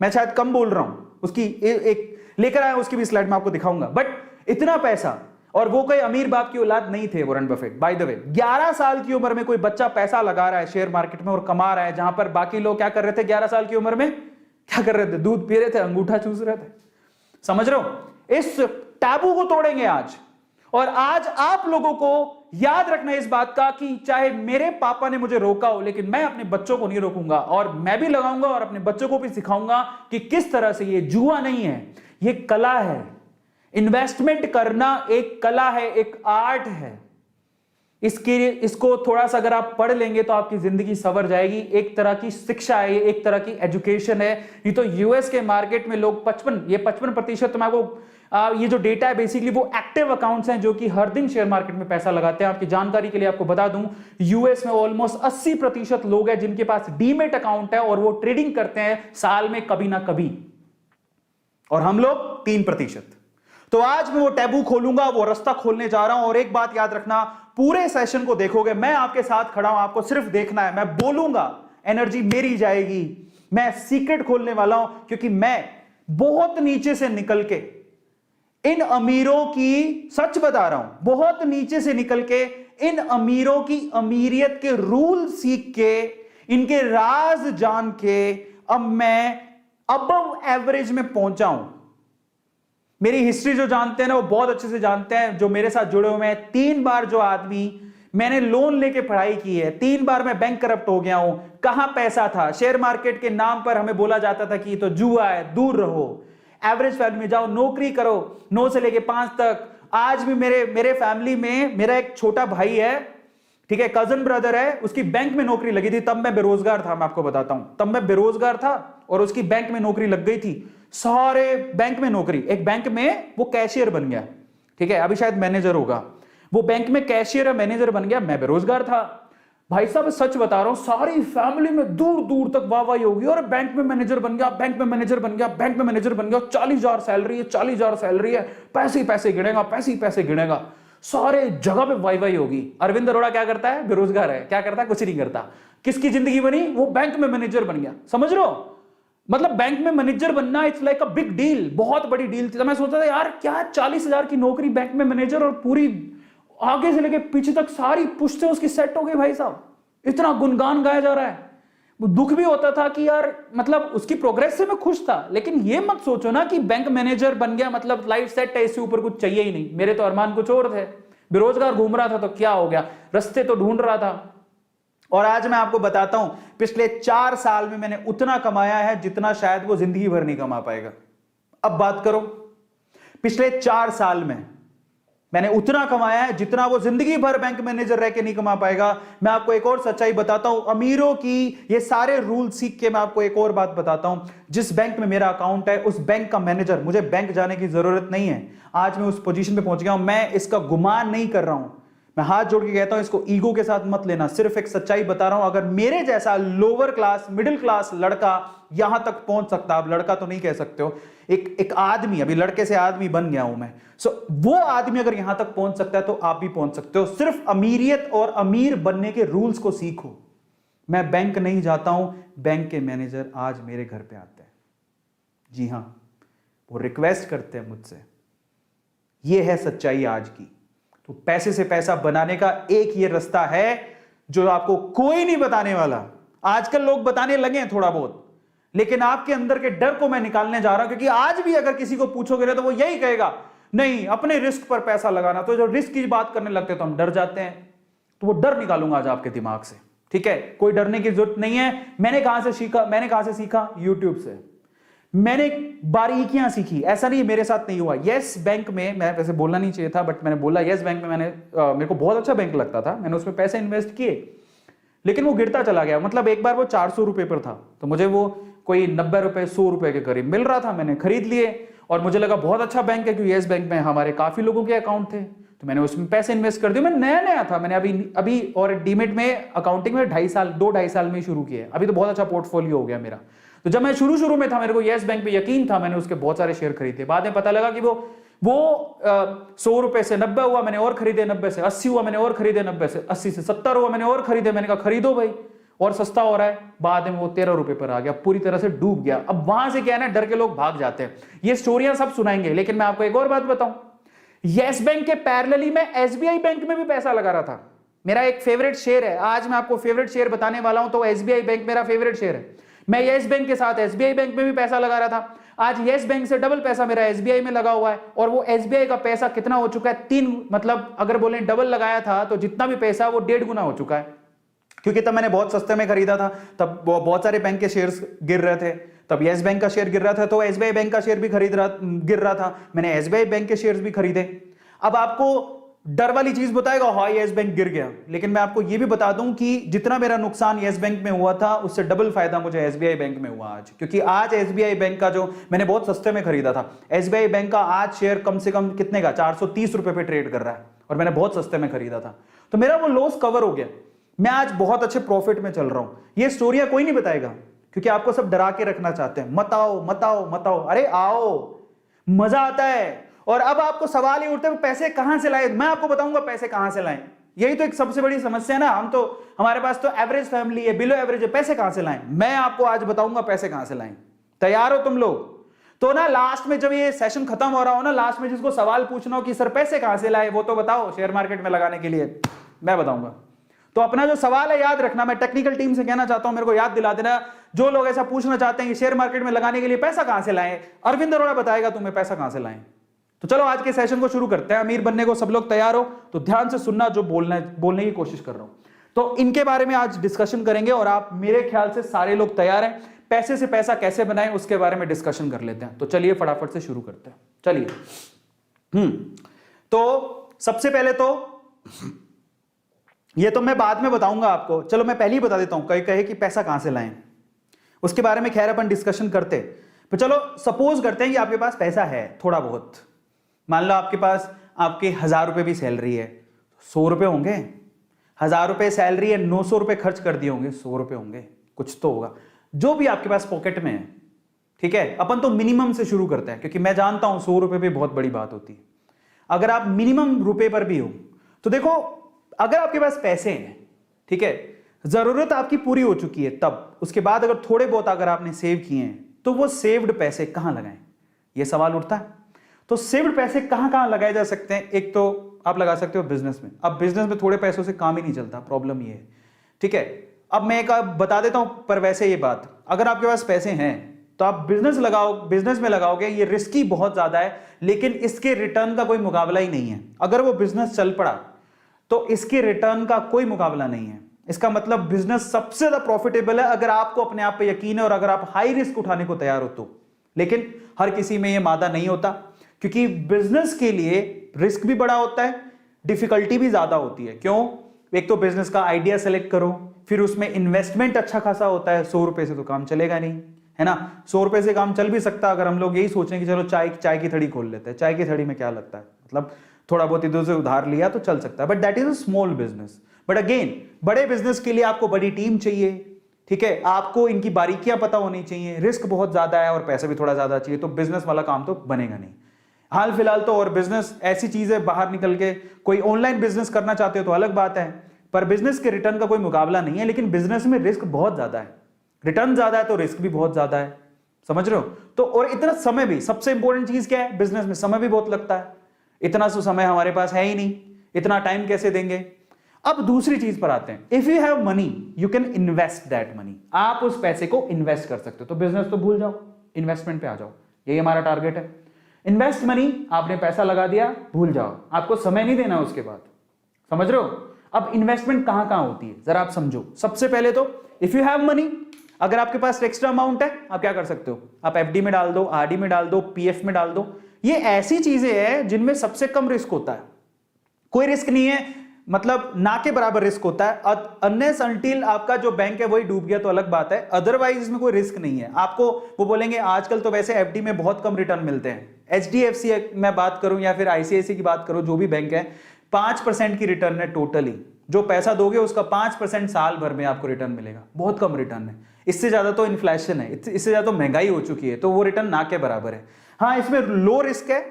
मैं शायद कम बोल रहा हूं, उसकी एक लेकर आया, उसकी भी स्लाइड में आपको दिखाऊंगा। बट इतना पैसा, और वो कोई अमीर बाप की औलाद नहीं थे Warren Buffett. By the way, 11 साल की उम्र में कोई बच्चा पैसा लगा रहा है शेयर मार्केट में और कमा रहा है, जहां पर बाकी लोग क्या कर रहे थे 11 साल की उम्र में? क्या कर रहे थे? दूध पी रहे थे, अंगूठा चूस रहे थे। समझ रहे हो? इस टैबू को तोड़ेंगे आज। और आज आप लोगों को याद रखना इस बात का कि चाहे मेरे पापा ने मुझे रोका हो, लेकिन मैं अपने बच्चों को नहीं रोकूंगा और मैं भी लगाऊंगा और अपने बच्चों को भी सिखाऊंगा कि किस तरह से ये जुआ नहीं है, ये कला है। इन्वेस्टमेंट करना एक कला है, एक आर्ट है। इसको थोड़ा सा अगर आप पढ़ लेंगे तो आपकी जिंदगी संवर जाएगी। एक तरह की शिक्षा है, एक तरह की एजुकेशन है। ये तो यूएस के मार्केट में लोग 55% मैं आपको ये जो डेटा है बेसिकली वो एक्टिव अकाउंट्स हैं जो कि हर दिन शेयर मार्केट में पैसा लगाते हैं। आपकी जानकारी के लिए आपको बता दूं, यूएस में ऑलमोस्ट 80% लोग हैं जिनके पास डीमेट अकाउंट है और वो ट्रेडिंग करते हैं साल में कभी ना कभी, और हम लोग 3%। तो आज मैं वो टैबू खोलूंगा, वो रास्ता खोलने जा रहा हूं। और एक बात याद रखना, पूरे सेशन को देखोगे, मैं आपके साथ खड़ा हूं, आपको सिर्फ देखना है। मैं बोलूंगा, एनर्जी मेरी जाएगी, मैं सीक्रेट खोलने वाला हूं, क्योंकि मैं बहुत नीचे से निकल के इन अमीरों की, सच बता रहा हूं, बहुत नीचे से निकल के इन अमीरों की अमीरियत के रूल सीख के, इनके राज जान के अब मैं अबव एवरेज में पहुंचा हूं। मेरी हिस्ट्री जो जानते हैं ना वो बहुत अच्छे से जानते हैं, जो मेरे साथ जुड़े हुए हैं। 3 बार जो आदमी मैंने लोन लेके पढ़ाई की है, 3 बार मैं बैंक करप्ट हो गया हूं। कहां पैसा था? शेयर मार्केट के नाम पर हमें बोला जाता था कि ये तो जुआ है, दूर रहो। एवरेज फैमिली में जाओ, नौकरी करो 9 से लेके 5 तक। आज भी मेरे फैमिली में मेरा एक छोटा भाई है, ठीक है, कजन ब्रदर है, उसकी बैंक में नौकरी लगी थी। तब मैं बेरोजगार था, मैं आपको बताता हूं, तब मैं बेरोजगार था और उसकी बैंक में नौकरी लग गई थी। सारे बैंक में नौकरी, एक बैंक में वो कैशियर बन गया, ठीक है, अभी शायद मैनेजर होगा। वो बैंक में कैशियर है, मैनेजर बन गया, मैं बेरोजगार था। भाई साहब सच बता रहा हूं, सारी फैमिली में दूर दूर तक वाहवाही होगी, और बैंक में मैनेजर बन गया, बैंक में मैनेजर बन गया, बैंक में मैनेजर बन गया, 40,000 सैलरी है, 40,000 सैलरी है, पैसे ही पैसे गिनेगा, पैसे ही पैसे गिनेगा, सारे जगह पे वाहवाही होगी। अरविंद अरोड़ा क्या करता है? बेरोजगार है, क्या करता है? कुछ नहीं करता। किसकी जिंदगी बनी? वो बैंक में मैनेजर बन गया। समझ रहे हो? मतलब बैंक में मैनेजर बनना it's like a big deal, बहुत बड़ी डील थी। तो मैं सोचता था यार क्या 40,000 की नौकरी, बैंक में मैनेजर, और पूरी आगे से लेके पीछे तक सारी पुश्तें उसकी सेट हो गई। भाई साहब इतना गुणगान गाया जा रहा है। वो दुख भी होता था कि यार मतलब उसकी प्रोग्रेस से मैं खुश था, लेकिन ये मत सोचो ना कि बैंक मैनेजर बन गया मतलब लाइफ सेट है, इससे ऊपर कुछ चाहिए ही नहीं। मेरे तो अरमान कुछ और थे। बेरोजगार घूम रहा था तो क्या हो गया, रास्ते तो ढूंढ रहा था। और आज मैं आपको बताता हूं, पिछले 4 साल में मैंने उतना कमाया है जितना शायद वो जिंदगी भर नहीं कमा पाएगा। अब बात करो, पिछले 4 साल में मैंने उतना कमाया है जितना वो जिंदगी भर बैंक मैनेजर रह के नहीं कमा पाएगा। मैं आपको एक और सच्चाई बताता हूं, अमीरों की ये सारे रूल सीख के मैं आपको एक और बात बताता हूं। जिस बैंक में मेरा अकाउंट है उस बैंक का मैनेजर, मुझे बैंक जाने की जरूरत नहीं है। आज मैं उस पोजीशन पे पहुंच गया हूं। मैं इसका गुमान नहीं कर रहा हूं, मैं हाथ जोड़ के कहता हूं, इसको ईगो के साथ मत लेना, सिर्फ एक सच्चाई बता रहा हूं। अगर मेरे जैसा लोअर क्लास मिडिल क्लास लड़का यहां तक पहुंच सकता, आप लड़का तो नहीं कह सकते हो, एक आदमी, अभी लड़के से आदमी बन गया हूं मैं, वो आदमी अगर यहां तक पहुंच सकता है तो आप भी पहुंच सकते हो। सिर्फ अमीरियत और अमीर बनने के रूल्स को सीखो। मैं बैंक नहीं जाता हूं, बैंक के मैनेजर आज मेरे घर पे आते हैं। जी हां, वो रिक्वेस्ट करते हैं मुझसे। यह है सच्चाई आज की। तो पैसे से पैसा बनाने का एक ये रास्ता है जो आपको कोई नहीं बताने वाला। आजकल लोग बताने लगे हैं थोड़ा बहुत, लेकिन आपके अंदर के डर को मैं निकालने जा रहा हूं, क्योंकि आज भी अगर किसी को पूछोगे ना तो वो यही कहेगा, नहीं अपने रिस्क पर पैसा लगाना। तो जब रिस्क की बात करने लगते हैं तो हम डर जाते हैं। तो वो डर निकालूंगा आज आपके दिमाग से, ठीक है? कोई डरने की जरूरत नहीं है। मैंने कहां से सीखा? यूट्यूब से। मैंने बारीकियां सीखी। ऐसा नहीं मेरे साथ नहीं हुआ। यस बैंक में, मैं वैसे बोलना नहीं चाहिए था बट मैंने बोला, यस बैंक में मेरे को बहुत अच्छा बैंक लगता था, मैंने उसमें पैसे इन्वेस्ट किए, लेकिन वो गिरता चला गया। मतलब एक बार वो 400 रुपए पर था तो मुझे वो कोई 90 रुपए 100 रुपए के करीब मिल रहा था, मैंने खरीद लिए और मुझे लगा बहुत अच्छा बैंक है, क्योंकि यस बैंक में हमारे काफी लोगों के अकाउंट थे, तो मैंने उसमें पैसे इन्वेस्ट कर दिए। मैं नया था, मैंने अभी और डीमेट में अकाउंटिंग में 2.5 साल में शुरू किया। अभी तो बहुत अच्छा पोर्टफोलियो हो गया मेरा। तो जब मैं शुरू में था, मेरे को यस बैंक पे यकीन था, मैंने उसके बहुत सारे शेयर खरीदे। बाद में पता लगा कि वो 100 रुपए से 90 हुआ, मैंने और खरीदे, 90 से 80 हुआ, मैंने और खरीदे, 90 से 80 से 70 हुआ, मैंने और खरीदे। मैंने कहा खरीदो भाई, और सस्ता हो रहा है। बाद में वो 13 रुपए पर आ गया, पूरी तरह से डूब गया। अब वहां से क्या है ना, डर के लोग भाग जाते हैं। ये स्टोरियां सब सुनाएंगे, लेकिन मैं आपको एक और बात बताऊं, यस बैंक के पैरेलली में एसबीआई बैंक में भी पैसा लगा रहा था। मेरा एक फेवरेट शेयर है, आज मैं आपको फेवरेट शेयर बताने वाला हूं, तो एसबीआई बैंक मेरा फेवरेट शेयर है। मैं यस बैंक के साथ एसबीआई बैंक में भी पैसा लगा रहा था। आज यस बैंक से डबल पैसा मेरा एसबीआई में लगा हुआ है, और वो एसबीआई का पैसा कितना हो चुका है, 3, मतलब अगर बोले डबल लगाया था तो जितना भी पैसा वो 1.5 गुना हो चुका है। क्योंकि तब मैंने बहुत सस्ते में खरीदा था, तब बहुत सारे बैंक के शेयर्स गिर रहे थे, तब यस बैंक का शेयर गिर रहा था, तो एसबीआई बैंक का शेयर भी गिर रहा था, मैंने एसबीआई बैंक के शेयर्स भी खरीदे। अब आपको डर वाली चीज बताएगा, हाँ यस बैंक गिर गया, लेकिन मैं आपको यह भी बता दूं कि जितना मेरा नुकसान यस बैंक में हुआ था, उससे डबल फायदा मुझे एसबीआई बैंक में हुआ आज। क्योंकि आज एसबीआई बैंक का, जो मैंने बहुत सस्ते में खरीदा था, एसबीआई बैंक का आज शेयर कम से कम कितने का, 430 रुपए पे ट्रेड कर रहा है, और मैंने बहुत सस्ते में खरीदा था, तो मेरा वो लॉस कवर हो गया। मैं आज बहुत अच्छे प्रॉफिट में चल रहा हूं। ये स्टोरियां कोई नहीं बताएगा, क्योंकि आपको सब डरा के रखना चाहते हैं, मत आओ मत आओ मत आओ। अरे आओ, मजा आता है। और अब आपको सवाल ही उठते हैं पैसे कहां से लाए। मैं आपको बताऊंगा पैसे कहां से लाएं। यही तो एक सबसे बड़ी समस्या है ना, हमारे पास तो एवरेज फैमिली है, बिलो एवरेज है, पैसे कहां से लाएं। मैं आपको आज बताऊंगा पैसे कहां से लाएं। तैयार हो तुम लोग? तो ना लास्ट में जब ये सेशन खत्म हो रहा हो ना, लास्ट में जिसको सवाल पूछना हो कि सर पैसे कहां से लाए, वो तो बताओ शेयर मार्केट में लगाने के लिए, मैं बताऊंगा। तो अपना जो सवाल है याद रखना। मैं टेक्निकल टीम से कहना चाहता हूं, मेरे को याद दिला देना, जो लोग ऐसा पूछना चाहते हैं कि शेयर मार्केट में लगाने के लिए पैसा कहां से लाएं, अरविंद अरोड़ा बताएगा तुम्हें पैसा कहां से लाएं। तो तो चलो आज के सेशन को शुरू करते हैं। अमीर बनने को सब लोग तैयार हो तो ध्यान से सुनना जो बोलने की कोशिश कर रहा हूं। तो इनके बारे में आज डिस्कशन करेंगे और आप मेरे ख्याल से सारे लोग तैयार हैं। पैसे से पैसा कैसे बनाएं उसके बारे में डिस्कशन कर लेते हैं। तो चलिए फटाफट से शुरू करते हैं। चलिए तो सबसे पहले तो ये तो मैं बाद में बताऊंगा आपको, चलो मैं पहले ही बता देता हूं। कहे कि पैसा कहां से लाएं, उसके बारे में खैर अपन डिस्कशन करते। तो चलो सपोज करते हैं कि आपके पास पैसा है थोड़ा बहुत, मान लो आपके पास आपके 1000 रुपए भी सैलरी है, 100 रुपए होंगे। 1000 रुपए सैलरी है, 900 रुपए खर्च कर दिए होंगे, 100 रुपए होंगे, कुछ तो होगा जो भी आपके पास पॉकेट में है। ठीक है, अपन तो मिनिमम से शुरू करते हैं क्योंकि मैं जानता हूं 100 रुपए भी बहुत बड़ी बात होती है। अगर आप मिनिमम रुपए पर भी हो तो देखो, अगर आपके पास पैसे हैं, ठीक है, जरूरत आपकी पूरी हो चुकी है, तब उसके बाद अगर थोड़े बहुत अगर आपने सेव किए हैं तो वो सेव्ड पैसे कहां लगाएं, ये सवाल उठता है। तो सेव्ड पैसे कहां कहां लगाए जा सकते हैं? एक तो आप लगा सकते हो बिजनेस में। अब बिजनेस में थोड़े पैसों से काम ही नहीं चलता, प्रॉब्लम ये है। ठीक है, अब मैं एक बता देता हूं, पर वैसे ये बात, अगर आपके पास पैसे हैं तो आप बिजनेस में लगाओगे, ये रिस्की बहुत ज्यादा है, लेकिन इसके रिटर्न का कोई मुकाबला ही नहीं है। अगर वो बिजनेस चल पड़ा तो इसके रिटर्न का कोई मुकाबला नहीं है। इसका मतलब बिजनेस सबसे ज्यादा प्रॉफिटेबल है अगर आपको अपने आप पे यकीन है और अगर आप हाई रिस्क उठाने को तैयार हो तो। लेकिन हर किसी में यह मादा नहीं होता, क्योंकि बिजनेस के लिए रिस्क भी बड़ा होता है, डिफिकल्टी भी ज्यादा होती है। क्यों? एक तो बिजनेस का आइडिया सेलेक्ट करो, फिर उसमें इन्वेस्टमेंट अच्छा खासा होता है। 100 रुपए से तो काम चलेगा नहीं, है ना। 100 रुपए से काम चल भी सकता अगर हम लोग यही सोचें कि चलो चाय की थड़ी खोल लेते हैं। चाय की थड़ी में क्या लगता है, मतलब थोड़ा बहुत इधर से उधार लिया तो चल सकता है, but that is a small business. But again, बड़े बिजनेस के लिए आपको बड़ी टीम चाहिए। ठीक है, आपको इनकी बारीकियां पता होनी चाहिए, रिस्क बहुत ज्यादा है और पैसा भी थोड़ा ज्यादा चाहिए, तो बिजनेस वाला काम तो बनेगा नहीं। हाल फिलहाल तो और बिजनेस ऐसी चीज है, बाहर निकल के कोई ऑनलाइन बिजनेस करना चाहते हो तो अलग बात है, पर बिजनेस के रिटर्न का कोई मुकाबला नहीं है। लेकिन बिजनेस में रिस्क बहुत ज्यादा है, रिटर्न ज्यादा है तो रिस्क भी बहुत ज्यादा है, समझ रहे हो। तो और इतना समय भी, सबसे इंपॉर्टेंट चीज क्या है, बिजनेस में समय भी बहुत लगता है। इतना सो समय हमारे पास है ही नहीं, इतना टाइम कैसे देंगे। अब दूसरी चीज पर आते हैं, if you have money you can invest that money. आप उस पैसे को इन्वेस्ट कर सकते हो। तो बिजनेस तो भूल जाओ, इन्वेस्टमेंट पे आ जाओ, यही हमारा टारगेट है। इन्वेस्ट मनी, आपने पैसा लगा दिया, भूल जाओ, आपको समय नहीं देना उसके बाद, समझ रहे हो। अब इन्वेस्टमेंट कहां कहां होती है जरा आप समझो। सबसे पहले तो इफ यू हैव मनी, अगर आपके पास एक्स्ट्रा अमाउंट है, आप क्या कर सकते हो, आप एफडी में डाल दो, आरडी में डाल दो, पीएफ में डाल दो। ये ऐसी चीजें हैं जिनमें सबसे कम रिस्क होता है, कोई रिस्क नहीं है, मतलब ना के बराबर रिस्क होता है। अनलेस अनटिल आपका जो बैंक है वही डूब गया तो अलग बात है, अदरवाइज इसमें कोई रिस्क नहीं है। आपको वो बोलेंगे आजकल तो वैसे एफडी में बहुत कम रिटर्न मिलते हैं, एचडीएफसी मैं बात करूं या फिर आईसीआईसी की बात करूं, जो भी बैंक है, 5% की रिटर्न है टोटली। जो पैसा दोगे उसका 5% साल भर में आपको रिटर्न मिलेगा, बहुत कम रिटर्न है। इससे ज्यादा तो इन्फ्लेशन है, इससे ज्यादा तो महंगाई हो चुकी है, तो वो रिटर्न ना के बराबर है। हाँ, इसमें लो रिस्क है,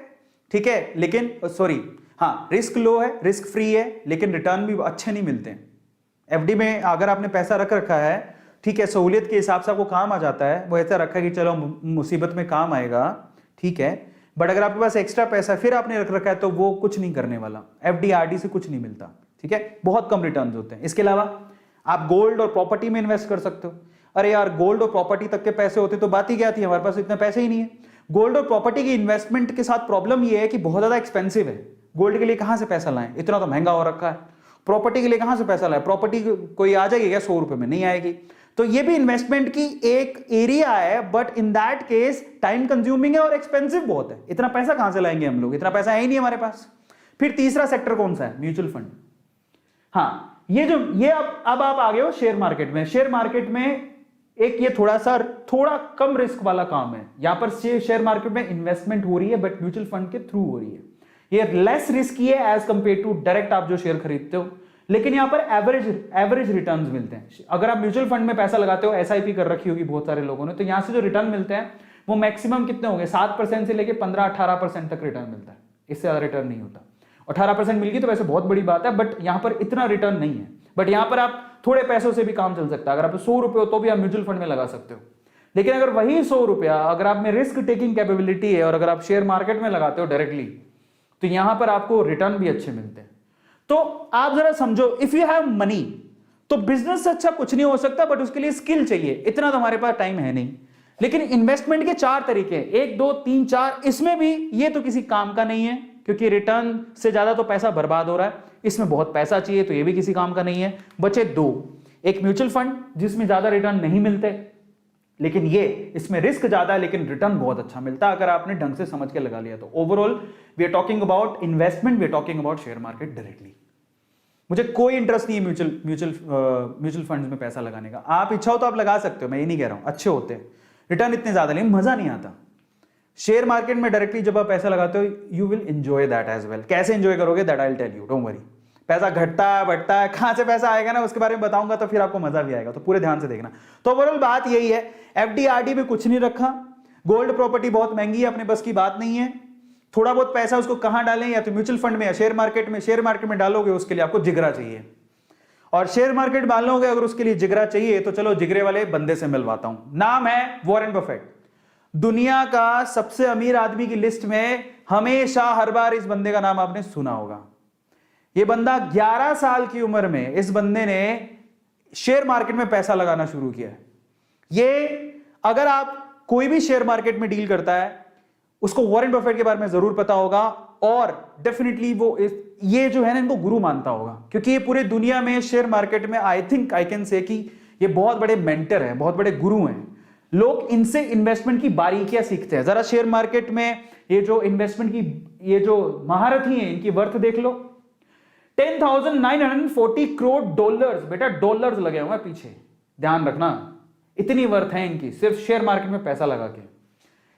ठीक है, लेकिन सॉरी, हाँ रिस्क लो है, रिस्क फ्री है, लेकिन रिटर्न भी अच्छे नहीं मिलते हैं। एफडी में अगर आपने पैसा रख रखा है, ठीक है, सहूलियत के हिसाब से आपको काम आ जाता है, वो ऐसा रखा है कि चलो मुसीबत में काम आएगा, ठीक है, बट अगर आपके पास एक्स्ट्रा पैसा फिर आपने रख रखा है तो वो कुछ नहीं करने वाला, एफडी आरडी से कुछ नहीं मिलता, ठीक है, बहुत कम रिटर्न होते हैं। इसके अलावा आप गोल्ड और प्रॉपर्टी में इन्वेस्ट कर सकते हो। अरे यार, गोल्ड और प्रॉपर्टी तक के पैसे होते तो बात ही क्या थी, हमारे पास इतने पैसे ही नहीं है। गोल्ड और प्रॉपर्टी की इन्वेस्टमेंट के साथ प्रॉब्लम ये है कि बहुत ज्यादा एक्सपेंसिव है। गोल्ड के लिए कहां से पैसा लाएं, इतना तो महंगा हो रखा है। प्रॉपर्टी के लिए कहां से पैसा लाएं, प्रॉपर्टी कोई आ जाएगी क्या 100 रुपए में, नहीं आएगी। तो ये भी इन्वेस्टमेंट की एक एरिया है, but in that case time consuming है और एक्सपेंसिव बहुत है। इतना पैसा कहां से लाएंगे हम लोग, इतना पैसा है ही नहीं हमारे पास। फिर तीसरा सेक्टर कौन सा है, म्यूचुअल फंड। हाँ, ये अब आप आ गए हो शेयर मार्केट में। शेयर मार्केट में एक ये थोड़ा कम रिस्क वाला काम है। यहां पर शेयर मार्केट में इन्वेस्टमेंट हो रही है बट म्यूचुअल फंड के थ्रू हो रही है। ये लेस रिस्की है एज कंपेयर टू डायरेक्ट आप जो शेयर खरीदते हो, लेकिन यहां पर एवरेज रिटर्न्स मिलते हैं। अगर आप म्यूचुअल फंड में पैसा लगाते हो, एसआईपी कर रखी होगी बहुत सारे लोगों ने, तो यहां से जो रिटर्न मिलते हैं वो मैक्सिमम कितने होंगे, 7% से लेकर 15-18% तक रिटर्न मिलता है, इससे ज्यादा रिटर्न नहीं होता। 18% मिल गई तो वैसे बहुत बड़ी बात है, बट यहां पर इतना रिटर्न नहीं है। बट यहां पर आप थोड़े पैसों से भी काम चल सकता है। अगर आप 100 रुपए हो तो भी आप म्यूचुअल फंड में लगा सकते हो। लेकिन अगर वही 100 रुपया अगर आप में रिस्क टेकिंग कैपेबिलिटी है और अगर आप शेयर मार्केट में लगाते हो डायरेक्टली, तो यहां पर आपको रिटर्न भी अच्छे मिलते हैं। तो आप जरा समझो, इफ यू हैव मनी तो बिजनेस से अच्छा कुछ नहीं हो सकता, बट उसके लिए स्किल चाहिए। इतना तो हमारे पास टाइम है नहीं, लेकिन इन्वेस्टमेंट के 4 तरीके, 1 2 3 4, इसमें भी ये तो किसी काम का नहीं है क्योंकि रिटर्न से ज्यादा तो पैसा बर्बाद हो रहा है, इसमें बहुत पैसा चाहिए तो ये भी किसी काम का नहीं है। बचे 2, एक म्यूचुअल फंड जिसमें ज्यादा रिटर्न नहीं मिलते, लेकिन ये इसमें रिस्क ज्यादा है लेकिन रिटर्न बहुत अच्छा मिलता है अगर आपने ढंग से समझ के लगा लिया तो। Overall we are talking about investment, we are talking about share market directly. मुझे कोई इंटरेस्ट नहीं है म्यूचुअल फंड्स में पैसा लगाने का। आप इच्छा हो तो आप लगा सकते हो, मैं ये नहीं कह रहा हूं, अच्छे होते हैं, रिटर्न इतने ज्यादा नहीं, मजा नहीं आता। शेयर मार्केट में डायरेक्टली जब आप पैसा लगाते हो you will enjoy that as well. कैसे एंजॉय करोगे that I will tell you, don't worry. पैसा घटता है बढ़ता है, कहां से पैसा आएगा ना उसके बारे में बताऊंगा तो फिर आपको मजा भी आएगा, तो पूरे ध्यान से देखना। तो ओवरऑल बात यही है, एफडी आरडी में कुछ नहीं रखा, गोल्ड प्रॉपर्टी बहुत महंगी है, अपने बस की बात नहीं है। थोड़ा बहुत पैसा उसको कहां डालें, या तो म्यूचुअल फंड में या शेयर मार्केट में। शेयर मार्केट में डालोगे उसके लिए आपको जिगरा चाहिए, और शेयर मार्केट डालोगे अगर उसके लिए जिगरा चाहिए तो चलो जिगरे वाले बंदे से मिलवाता हूं। नाम है वॉरेन बफेट। दुनिया का सबसे अमीर आदमी की लिस्ट में हमेशा हर बार इस बंदे का नाम आपने सुना होगा। ये बंदा 11 साल की उम्र में इस बंदे ने शेयर मार्केट में पैसा लगाना शुरू किया है। ये अगर आप कोई भी शेयर मार्केट में डील करता है उसको वॉरेन बफेट के बारे में जरूर पता होगा, और डेफिनेटली वो ये जो है ना इनको गुरु मानता होगा, क्योंकि ये पूरे दुनिया में शेयर मार्केट में I think I can say कि ये बहुत बड़े मेंटर हैं, बहुत बड़े गुरु हैं। लोग इनसे इन्वेस्टमेंट की बारीकियां सीखते हैं। जरा शेयर मार्केट में ये जो इन्वेस्टमेंट की ये जो महारथी हैं इनकी वर्थ देख लो, 10,940 करोड़ डॉलर्स, बेटा डॉलर्स लगे हुए हैं पीछे, ध्यान रखना, इतनी वर्थ है इनकी सिर्फ शेयर मार्केट में पैसा लगा के।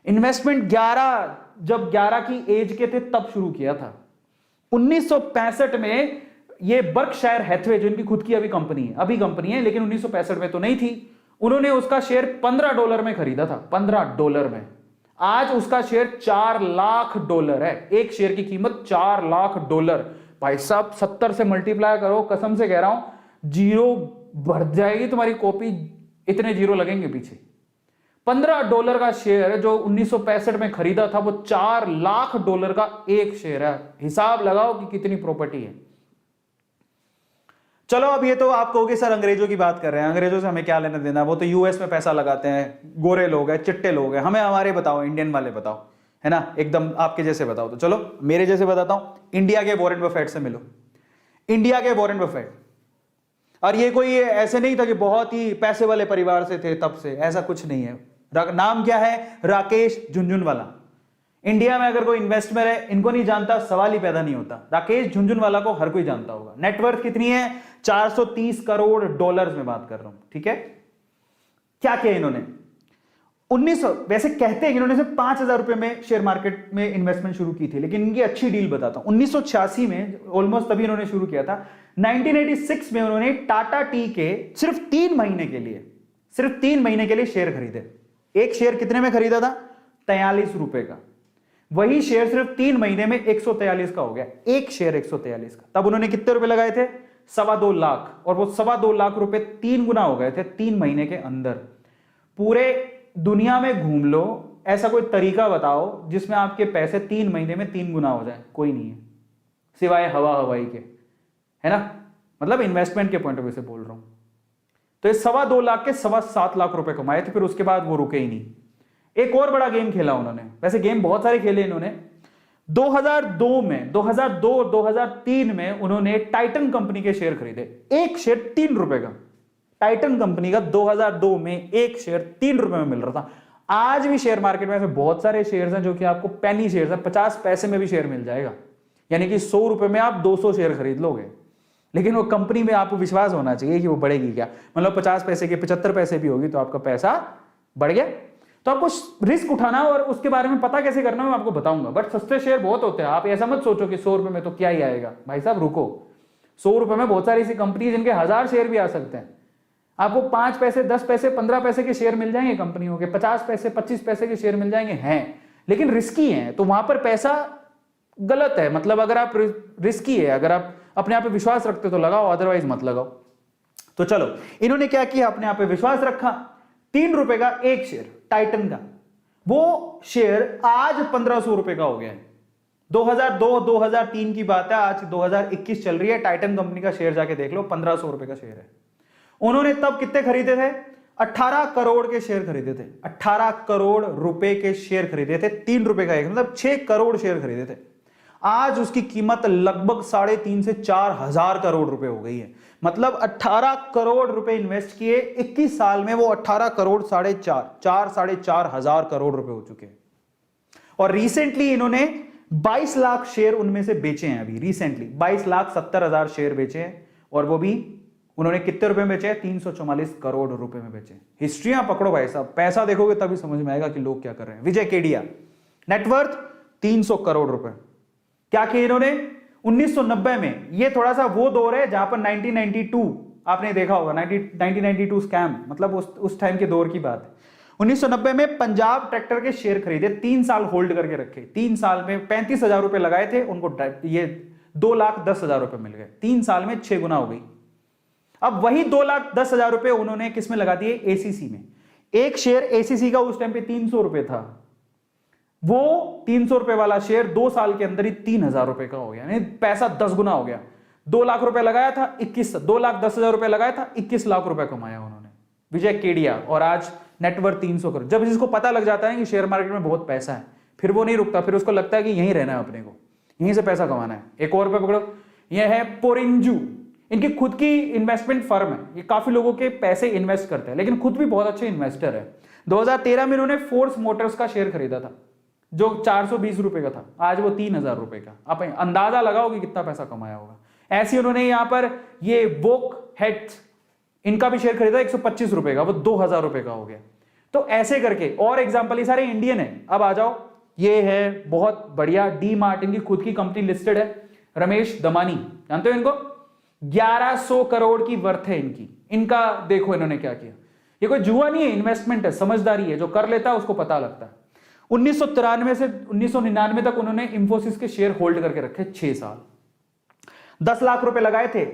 इन्वेस्टमेंट 11 की एज के थे तब शुरू किया था। 1965 में ये बर्कशायर हैथवे, जो इनकी खुद की अभी कंपनी है लेकिन 1965 में तो नहीं थी, उन्होंने उसका शेयर $15 में खरीदा था, $15 में। आज उसका शेयर $4 लाख है, एक शेयर की कीमत $4 लाख। भाई साहब 70 से मल्टीप्लाई करो, कसम से कह रहा हूं जीरो भर जाएगी तुम्हारी कॉपी, इतने जीरो लगेंगे पीछे। $15 का शेयर जो 1965 में खरीदा था वो $4 लाख का एक शेयर है। हिसाब लगाओ कि कितनी प्रॉपर्टी है। चलो अब ये तो आप कहोगे सर अंग्रेजों की बात कर रहे हैं, अंग्रेजों से हमें क्या लेना देना, वो तो यूएस में पैसा लगाते हैं, गोरे लोग हैं, चिट्टे लोग हैं, हमें हमारे बताओ, इंडियन वाले बताओ, है ना, एकदम आपके जैसे बताओ। तो चलो मेरे जैसे बताता हूं, इंडिया के वॉरेन बफेट से मिलो, इंडिया के वॉरेन बफेट। और ये कोई ऐसे नहीं था कि बहुत ही पैसे वाले परिवार से थे तब से, ऐसा कुछ नहीं है। नाम क्या है, राकेश झुनझुनवाला। इंडिया में अगर कोई इन्वेस्टर है इनको नहीं जानता सवाल ही पैदा नहीं होता। राकेश झुनझुनवाला को हर कोई जानता होगा। नेटवर्थ कितनी है, 430 करोड़ डॉलर्स में बात कर रहा हूं, ठीक है। क्या किया इन्होंने, 1900, वैसे कहते हैं कि इन्होंने सिर्फ 5,000 रुपए में शेयर मार्केट में इन्वेस्टमेंट शुरू की थी, लेकिन इनकी अच्छी डील बताता हूं। 1986 में ऑलमोस्ट तभी इन्होंने शुरू किया था। 1986 में उन्होंने टाटा टी के सिर्फ 3 महीने के लिए शेयर खरीदे। एक शेयर कितने में खरीदा था, 43 रुपए का। वही शेयर सिर्फ 3 महीने में 143 का हो गया, एक शेयर 143 का। तब उन्होंने कितने रुपए लगाए थे, 2.25 लाख, और वो 2.25 लाख रुपए 3 गुना हो गए थे 3 महीने के अंदर। पूरे दुनिया में घूम लो, ऐसा कोई तरीका बताओ जिसमें आपके पैसे 3 महीने में 3 गुना हो जाए, कोई नहीं है सिवाय हवाई के, है ना, मतलब इन्वेस्टमेंट के पॉइंट ऑफ व्यू से बोल रहा हूं। तो ये 2.25 लाख के 7.25 लाख रुपए कमाए थे, फिर उसके बाद वो रुके ही नहीं। एक और बड़ा गेम खेला उन्होंने, वैसे गेम बहुत सारे खेले इन्होंने। 2002 में, 2002 और 2003 में उन्होंने टाइटन कंपनी के शेयर खरीदे, एक शेयर 3 रुपए का। टाइटन कंपनी का 2002 में एक शेयर 3 रुपए में मिल रहा था। आज भी शेयर मार्केट में ऐसे बहुत सारे शेयर्स हैं जो कि आपको पेनी शेयर्स है, 50 पैसे में भी शेयर मिल जाएगा, यानी कि 100 रुपए में आप 200 शेयर खरीद लोगे। लेकिन वो कंपनी में आपको विश्वास होना चाहिए कि वो बढ़ेगी क्या, मतलब 50 पैसे के 75 पैसे भी होगी तो आपका पैसा बढ़ गया। तो आपको रिस्क उठाना और उसके बारे में पता कैसे करना मैं आपको बताऊंगा। बट सस्ते शेयर बहुत होते हैं, आप ऐसा मत सोचो कि 100 रुपए में तो क्या ही आएगा। भाई साहब रुको, 100 रुपए में बहुत सारी ऐसी कंपनी जिनके 1000 शेयर भी आ सकते हैं। आपको 5 पैसे, 10 पैसे, 15 पैसे के शेयर मिल जाएंगे कंपनियों के, 50 पैसे, 25 पैसे के शेयर मिल जाएंगे, हैं लेकिन रिस्की हैं, तो वहां पर पैसा गलत है। मतलब अगर आप रिस्की है, अगर आप अपने आप पे विश्वास रखते तो लगाओ, अदरवाइज मत लगाओ। तो चलो इन्होंने क्या किया, अपने आप पे विश्वास रखा, 3 रुपए का एक शेयर टाइटन का, वो शेयर आज 1500 रुपए का हो गया है। 2002-2003 की बात है, आज 2021 चल रही है। टाइटन कंपनी का शेयर जाके देख लो, 1500 रुपए का शेयर है। उन्होंने तब कितने खरीदे थे, 18 करोड़ के शेयर खरीदे थे, 18 करोड़ रुपए के शेयर खरीदे थे, 3 रुपए का एक, मतलब 6 करोड़ शेयर खरीदे थे। आज उसकी कीमत लगभग 3.5 से 4 हजार करोड़ रुपए हो गई है। मतलब 18 करोड़ रुपए इन्वेस्ट किए, 21 साल में वो 18 करोड़ 4.5 हजार करोड़ रुपए हो चुके हैं। और रिसेंटली इन्होंने 22 लाख शेयर उनमें से बेचे हैं। अभी रिसेंटली 22,70,000 शेयर बेचे हैं, और वो भी उन्होंने कितने रुपए में बेचे हैं? 344 करोड़ रुपए में बेचे। हिस्ट्रियां पकड़ो भाई साहब, पैसा देखोगे तभी समझ में आएगा कि लोग क्या कर रहे हैं। विजय केडिया नेटवर्थ 300 करोड़ रुपए। क्या किया इन्होंने? 1990 में, ये थोड़ा सा वो दौर है जहां पर 1992 आपने देखा होगा, 1992 स्कैम, मतलब उस टाइम के दौर की बात है। 1990 में पंजाब ट्रैक्टर के शेयर खरीदे, 3 साल होल्ड करके रखे, 3 साल में 35,000 रुपए लगाए थे उनको, ये 2,10,000 रुपए मिल गए, 3 साल में 6 गुना हो गई। अब वही 2,10,000 रुपए उन्होंने किस में लगा दिए? एसीसी में। एक शेयर एसीसी का उस टाइम पे 300 रुपए था, वो 300 रुपए वाला शेयर 2 साल के अंदर ही 3,000 रुपए का हो गया, यानी पैसा 10 गुना हो गया। 2 लाख रुपए लगाया था, 2,10,000 रुपए लगाया था, 21 लाख रुपए कमाया उन्होंने, विजय केडिया। और आज नेटवर्थ 300 करोड़। जब जिसको पता लग जाता है कि शेयर मार्केट में बहुत पैसा है, फिर वो नहीं रुकता, फिर उसको लगता है कि यहीं रहना है, अपने को यहीं से पैसा कमाना है। एक और पे पकड़ो, यह है पोरिंजू, इनकी खुद की इन्वेस्टमेंट फर्म है, ये काफी लोगों के पैसे इन्वेस्ट करते हैं, लेकिन खुद भी बहुत अच्छे इन्वेस्टर है। 2013 में इन्होंने फोर्स मोटर्स का शेयर खरीदा था, जो 420 रुपए का था, आज वो 3,000 रुपए का। आप अंदाजा लगाओ कि कितना पैसा कमाया होगा। ऐसे उन्होंने यहां पर ये वोक हेड्स, इनका भी शेयर खरीदा 125 रुपए का, वो 2,000 रुपए का हो गया। तो ऐसे करके और एग्जांपल, ये सारे इंडियन है। अब आ जाओ, ये है बहुत बढ़िया, डी मार्ट, इनकी खुद की कंपनी लिस्टेड है, रमेश दमानी, जानते हो इनको? 1100 करोड़ की वर्थ है इनकी। इनका देखो इन्होंने क्या किया, ये कोई जुआ नहीं है, इन्वेस्टमेंट है, समझदारी है, जो कर लेता है उसको पता लगता है। 1993 से 1999 तक उन्होंने इंफोसिस के शेयर होल्ड करके रखे, 6 साल, 10 लाख रुपए लगाए थे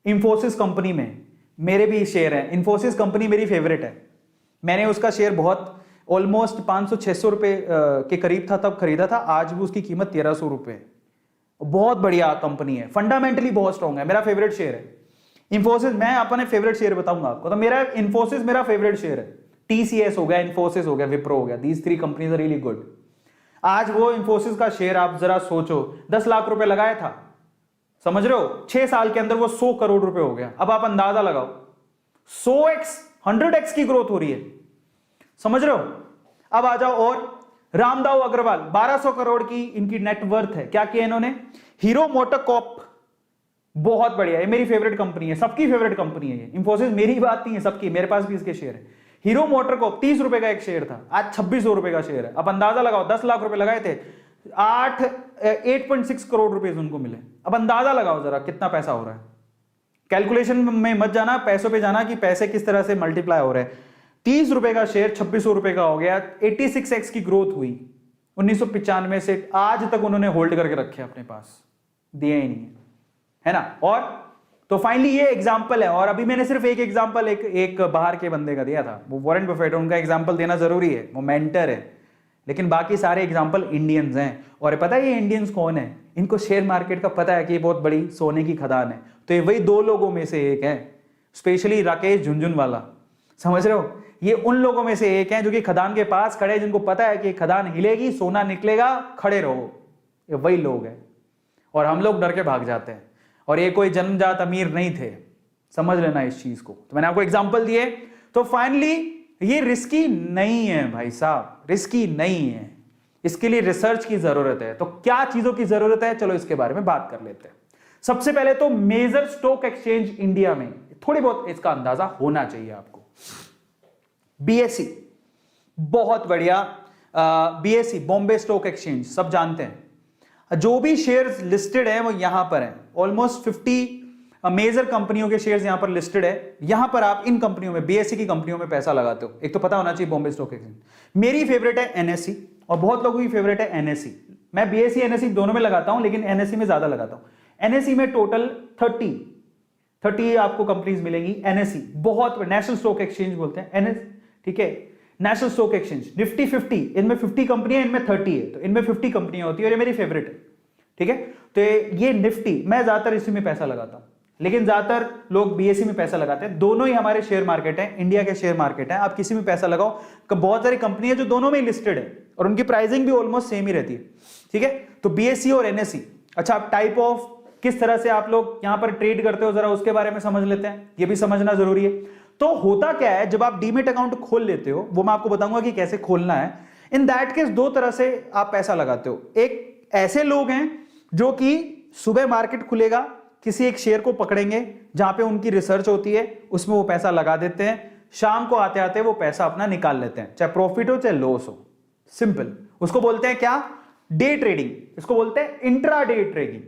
इंफोसिस कंपनी में। मेरे भी शेयर है, इंफोसिस कंपनी मेरी फेवरेट है, मैंने उसका शेयर बहुत ऑलमोस्ट 500-600 रुपए के करीब था तब खरीदा था, आज भी उसकी कीमत 1,300 रुपए। बहुत बढ़िया कंपनी है, फंडामेंटली बहुत स्ट्रॉन्ग है, मेरा फेवरेट शेयर है इंफोसिस। मैं अपने फेवरेट शेयर बताऊंगा आपको, तो मेरा इंफोसिस मेरा फेवरेट शेयर है। टीसीएस हो गया, इंफोसिस हो गया, विप्रो हो गया, these 3 companies are really good. आज वो इंफोसिस का शेयर आप जरा सोचो, 10 लाख रुपए लगाया था, समझ रहे हो, 6 साल के अंदर वो 100 करोड़ रुपए हो गया। अब आप अंदाजा लगाओ, 100x 100x की ग्रोथ हो रही है, समझ रहे हो। अब आ जाओ, और रामदाव अग्रवाल 1200 करोड़ की इनकी नेटवर्थ है। क्या किया इन्होंने? हीरो मोटोकॉर्प, बहुत बढ़िया, ये मेरी फेवरेट कंपनी है, सबकी फेवरेट कंपनी है ये। इंफोसिस मेरी बात नहीं है, सबकी, मेरे पास भी इसके शेयर है। हीरो मोटोकॉर्प 30 रुपए का एक शेयर था, आज 2600 रुपए का शेयर है। अब अंदाजा लगाओ, 10 लाख रुपए लगाए थे, 8.6 करोड़ रुपए उनको मिले। अब अंदाजा लगाओ जरा कितना पैसा हो रहा है। कैलकुलेशन में मत जाना, पैसों पे जाना कि पैसे किस तरह से मल्टीप्लाई हो रहे हैं। 30 रुपए का शेयर 2600 रुपए का हो गया, 86x की ग्रोथ हुई 1995 से आज तक उन्होंने होल्ड करके रखे अपने पास, दिए ही नहीं है ना। और तो फाइनली ये एग्जांपल है, और अभी मैंने सिर्फ एक एग्जांपल एक बाहर के बंदे का दिया था, वो वॉरेन बफेट, उनका एग्जांपल देना जरूरी है, वो मेंटर है, लेकिन बाकी सारे एग्जांपल इंडियंस हैं। और पता है ये इंडियंस कौन है? इनको शेयर मार्केट का पता है कि ये बहुत बड़ी सोने की खदान है, तो ये वही 2 लोगों में से एक है, स्पेशली राकेश झुनझुनवाला, समझ रहे हो। ये उन लोगों में से एक है जो कि खदान के पास खड़े, जिनको पता है कि खदान हिलेगी, सोना निकलेगा, खड़े रहो, ये वही लोग हैं। और हम लोग डर के भाग जाते हैं, और ये कोई जन्मजात अमीर नहीं थे, समझ लेना इस चीज को। तो मैंने आपको एग्जांपल दिए। तो फाइनली ये रिस्की नहीं है भाई साहब, रिस्की नहीं है, इसके लिए रिसर्च की जरूरत है। तो क्या चीजों की जरूरत है, चलो इसके बारे में बात कर लेते हैं। सबसे पहले तो मेजर स्टॉक एक्सचेंज इंडिया में थोड़ी बहुत इसका अंदाजा होना चाहिए आपको। बीएसई, बहुत बढ़िया, बीएसई बॉम्बे स्टॉक एक्सचेंज, सब जानते हैं। जो भी शेयर्स लिस्टेड है वो यहां पर है, ऑलमोस्ट 50 मेजर कंपनियों के शेयर्स यहां पर लिस्टेड है। यहां पर आप इन कंपनियों में, बीएसई की कंपनियों में पैसा लगाते हो। एक तो पता होना चाहिए बॉम्बे स्टॉक एक्सचेंज। मेरी फेवरेट है एनएससी, और बहुत लोगों की फेवरेट है एनएससी। मैं बीएसई एनएससी दोनों में लगाता हूं, लेकिन एनएससी में ज्यादा लगाता हूं। एनएससी में टोटल 30 आपको कंपनीज मिलेंगी। एनएससी बहुत, नेशनल स्टॉक एक्सचेंज बोलते हैं एनएस, ठीक है, नेशनल स्टॉक एक्सचेंज। निफ्टी 50, इनमें 50 कंपनियां, इनमें 30 है, तो इनमें 50 कंपनियां होती है, और ये मेरी फेवरेट है, ठीक है। तो ये निफ्टी, मैं ज्यादातर इसी में पैसा लगाता हूं। लेकिन ज्यादातर लोग बीएसई में पैसा लगाते हैं। दोनों ही हमारे शेयर मार्केट है, इंडिया के शेयर मार्केट है, आप किसी में पैसा लगाओ। बहुत सारी कंपनी है जो दोनों में लिस्टेड है और उनकी प्राइसिंग भी ऑलमोस्ट सेम ही रहती है, ठीक है। तो बीएसई और एनएसई। अच्छा, आप टाइप ऑफ किस तरह से आप लोग यहां पर ट्रेड करते हो जरा उसके बारे में समझ लेते हैं, ये भी समझना जरूरी है। तो होता क्या है, जब आप डीमेट अकाउंट खोल लेते हो, वो मैं आपको बताऊंगा कि कैसे खोलना है। इन दैट केस दो तरह से आप पैसा लगाते हो। एक ऐसे लोग हैं जो कि सुबह मार्केट खुलेगा, किसी एक शेयर को पकड़ेंगे जहां पे उनकी रिसर्च होती है, उसमें वो पैसा लगा देते हैं, शाम को आते आते वो पैसा अपना निकाल लेते हैं, चाहे प्रॉफिट हो चाहे लॉस हो। सिंपल। उसको बोलते हैं क्या? Day trading. इसको बोलते हैं इंट्रा डे ट्रेडिंग।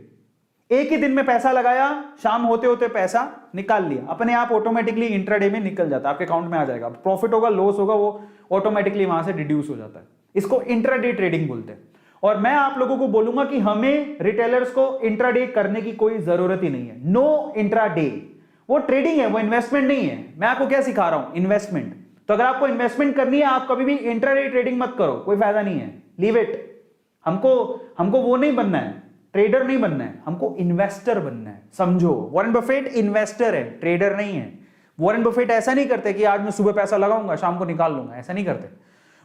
एक ही दिन में पैसा लगाया, शाम होते होते पैसा निकाल लिया, अपने आप ऑटोमेटिकली इंट्राडे में निकल जाता है, आपके अकाउंट में आ जाएगा। प्रॉफिट होगा लॉस होगा वो ऑटोमेटिकली वहां से डिड्यूस हो जाता है। इसको इंट्राडे ट्रेडिंग बोलते हैं। और मैं आप लोगों को बोलूंगा कि हमें रिटेलर्स को इंट्राडे करने की कोई जरूरत ही नहीं है। नो इंट्राडे, वो ट्रेडिंग है, वो इन्वेस्टमेंट नहीं है। मैं आपको क्या सिखा रहा हूं? इन्वेस्टमेंट। तो अगर आपको इन्वेस्टमेंट करनी है, आप कभी भी इंट्राडे ट्रेडिंग मत करो, कोई फायदा नहीं है, लीव इट। हमको वो नहीं बनना है, ट्रेडर नहीं बनना है, हमको इन्वेस्टर बनना है, समझो। वॉरेन बफेट इन्वेस्टर है, ट्रेडर नहीं है। वॉरेन बफेट ऐसा नहीं करते कि आज मैं सुबह पैसा लगाऊंगा शाम को निकाल लूंगा, ऐसा नहीं करते।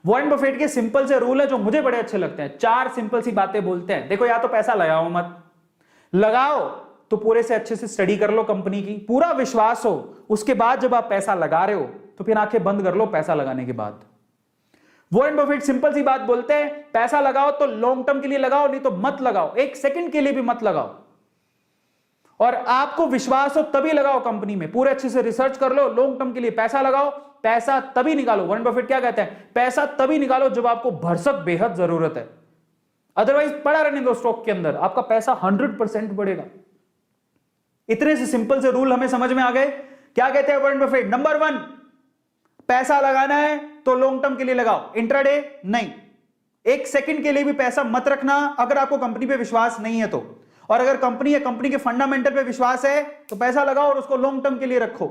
वॉरेन बफेट के सिंपल से रूल है जो मुझे बड़े अच्छे लगते हैं। 4 सिंपल सी बातें बोलते हैं। देखो, या तो पैसा लगाओ मत, लगाओ तो पूरे से अच्छे से स्टडी कर लो कंपनी की, पूरा विश्वास हो, उसके बाद जब आप पैसा लगा रहे हो तो फिर आंखें बंद कर लो पैसा लगाने के बाद। वॉरेन बफेट सिंपल सी बात बोलते हैं, पैसा लगाओ तो लॉन्ग टर्म के लिए लगाओ, नहीं तो मत लगाओ, एक सेकंड के लिए भी मत लगाओ। और आपको विश्वास हो तभी लगाओ कंपनी में, पूरे अच्छे से रिसर्च कर लो, लॉन्ग टर्म के लिए पैसा लगाओ, पैसा तभी निकालो। वॉरेन बफेट क्या कहते हैं? पैसा तभी निकालो जब आपको भरसक बेहद जरूरत है, अदरवाइज पड़ा रहने दो स्टॉक के अंदर, आपका पैसा 100% बढ़ेगा। इतने से सिंपल से रूल हमें समझ में आ गए। क्या कहते हैं वॉरेन बफेट? नंबर 1, पैसा लगाना है तो लॉन्ग टर्म के लिए लगाओ, इंट्राडे नहीं। एक सेकंड के लिए भी पैसा मत रखना अगर आपको कंपनी पे विश्वास नहीं है तो। और अगर कंपनी या कंपनी के फंडामेंटल पे विश्वास है तो पैसा लगाओ और उसको लॉन्ग टर्म के लिए रखो।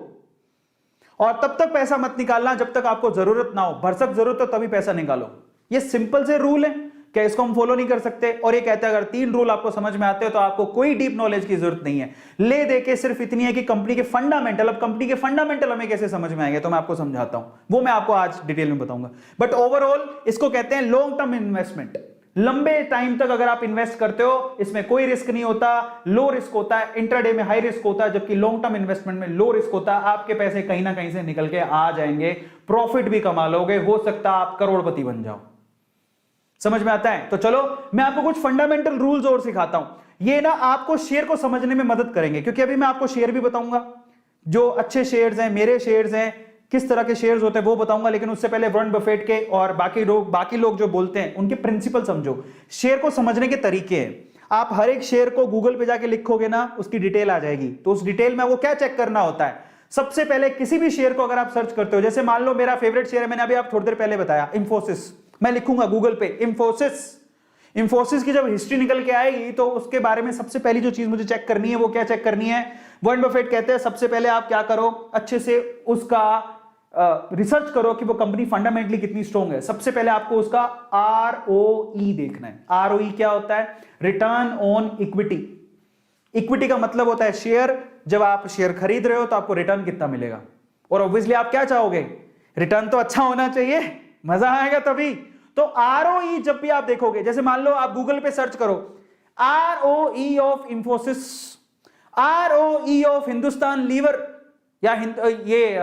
और तब तक पैसा मत निकालना जब तक आपको जरूरत ना हो, भरसक जरूरत हो तभी पैसा निकालो। ये सिंपल से रूल है, क्या इसको हम फॉलो नहीं कर सकते? और ये कहते हैं अगर 3 रूल आपको समझ में आते हो तो आपको कोई डीप नॉलेज की जरूरत नहीं है। ले दे के सिर्फ इतनी है कि कंपनी के फंडामेंटल, अब कंपनी के फंडामेंटल हमें कैसे समझ में आएंगे तो मैं आपको समझाता हूं, वो मैं आपको आज डिटेल में बताऊंगा। बट ओवरऑल इसको कहते हैं लॉन्ग टर्म इन्वेस्टमेंट। लंबे टाइम तक अगर आप इन्वेस्ट करते हो, इसमें कोई रिस्क नहीं होता, लो रिस्क होता है। इंट्राडे में हाई रिस्क होता है, जबकि लॉन्ग टर्म इन्वेस्टमेंट में लो रिस्क होता है। आपके पैसे कहीं ना कहीं से निकल के आ जाएंगे, प्रॉफिट भी कमा लोगे, हो सकता है आप करोड़पति बन जाओ। समझ में आता है? तो चलो मैं आपको कुछ फंडामेंटल रूल्स और सिखाता हूं, ये ना आपको शेयर को समझने में मदद करेंगे। क्योंकि अभी मैं आपको शेयर भी बताऊंगा, जो अच्छे शेयर्स हैं, मेरे शेयर्स हैं, किस तरह के शेयर्स होते हैं वो बताऊंगा। लेकिन उससे पहले वॉरेन बफेट के और बाकी लोग जो बोलते हैं उनके प्रिंसिपल समझो। शेयर को समझने के तरीके हैं। आप हर एक शेयर को गूगल पे जाके लिखोगे ना, उसकी डिटेल आ जाएगी। तो उस डिटेल में वो क्या चेक करना होता है? सबसे पहले किसी भी शेयर को अगर आप सर्च करते हो, जैसे मान लो मेरा फेवरेट शेयर है, मैंने अभी आप थोड़ी देर पहले बताया, इंफोसिस। मैं लिखूंगा गूगल पे इंफोसिस की जब हिस्ट्री निकल के आएगी तो उसके बारे में सबसे पहली जो चीज मुझे चेक करनी है वो क्या चेक करनी है? वॉरेन बफेट कहते हैं सबसे पहले आप क्या करो, अच्छे से उसका रिसर्च करो कि वो कंपनी फंडामेंटली कितनी स्ट्रॉन्ग है। सबसे पहले आपको उसका ROE देखना है। ROE क्या होता है? Return on equity. इक्विटी का मतलब होता है शेयर। जब आप शेयर खरीद रहे हो तो आपको रिटर्न कितना मिलेगा, और ऑब्वियसली आप क्या चाहोगे? रिटर्न तो अच्छा होना चाहिए, मजा आएगा तभी। तो ROE जब भी आप देखोगे, जैसे मान लो आप गूगल पे सर्च करो ROE of Infosys, ROE of Hindustan Lever, या ये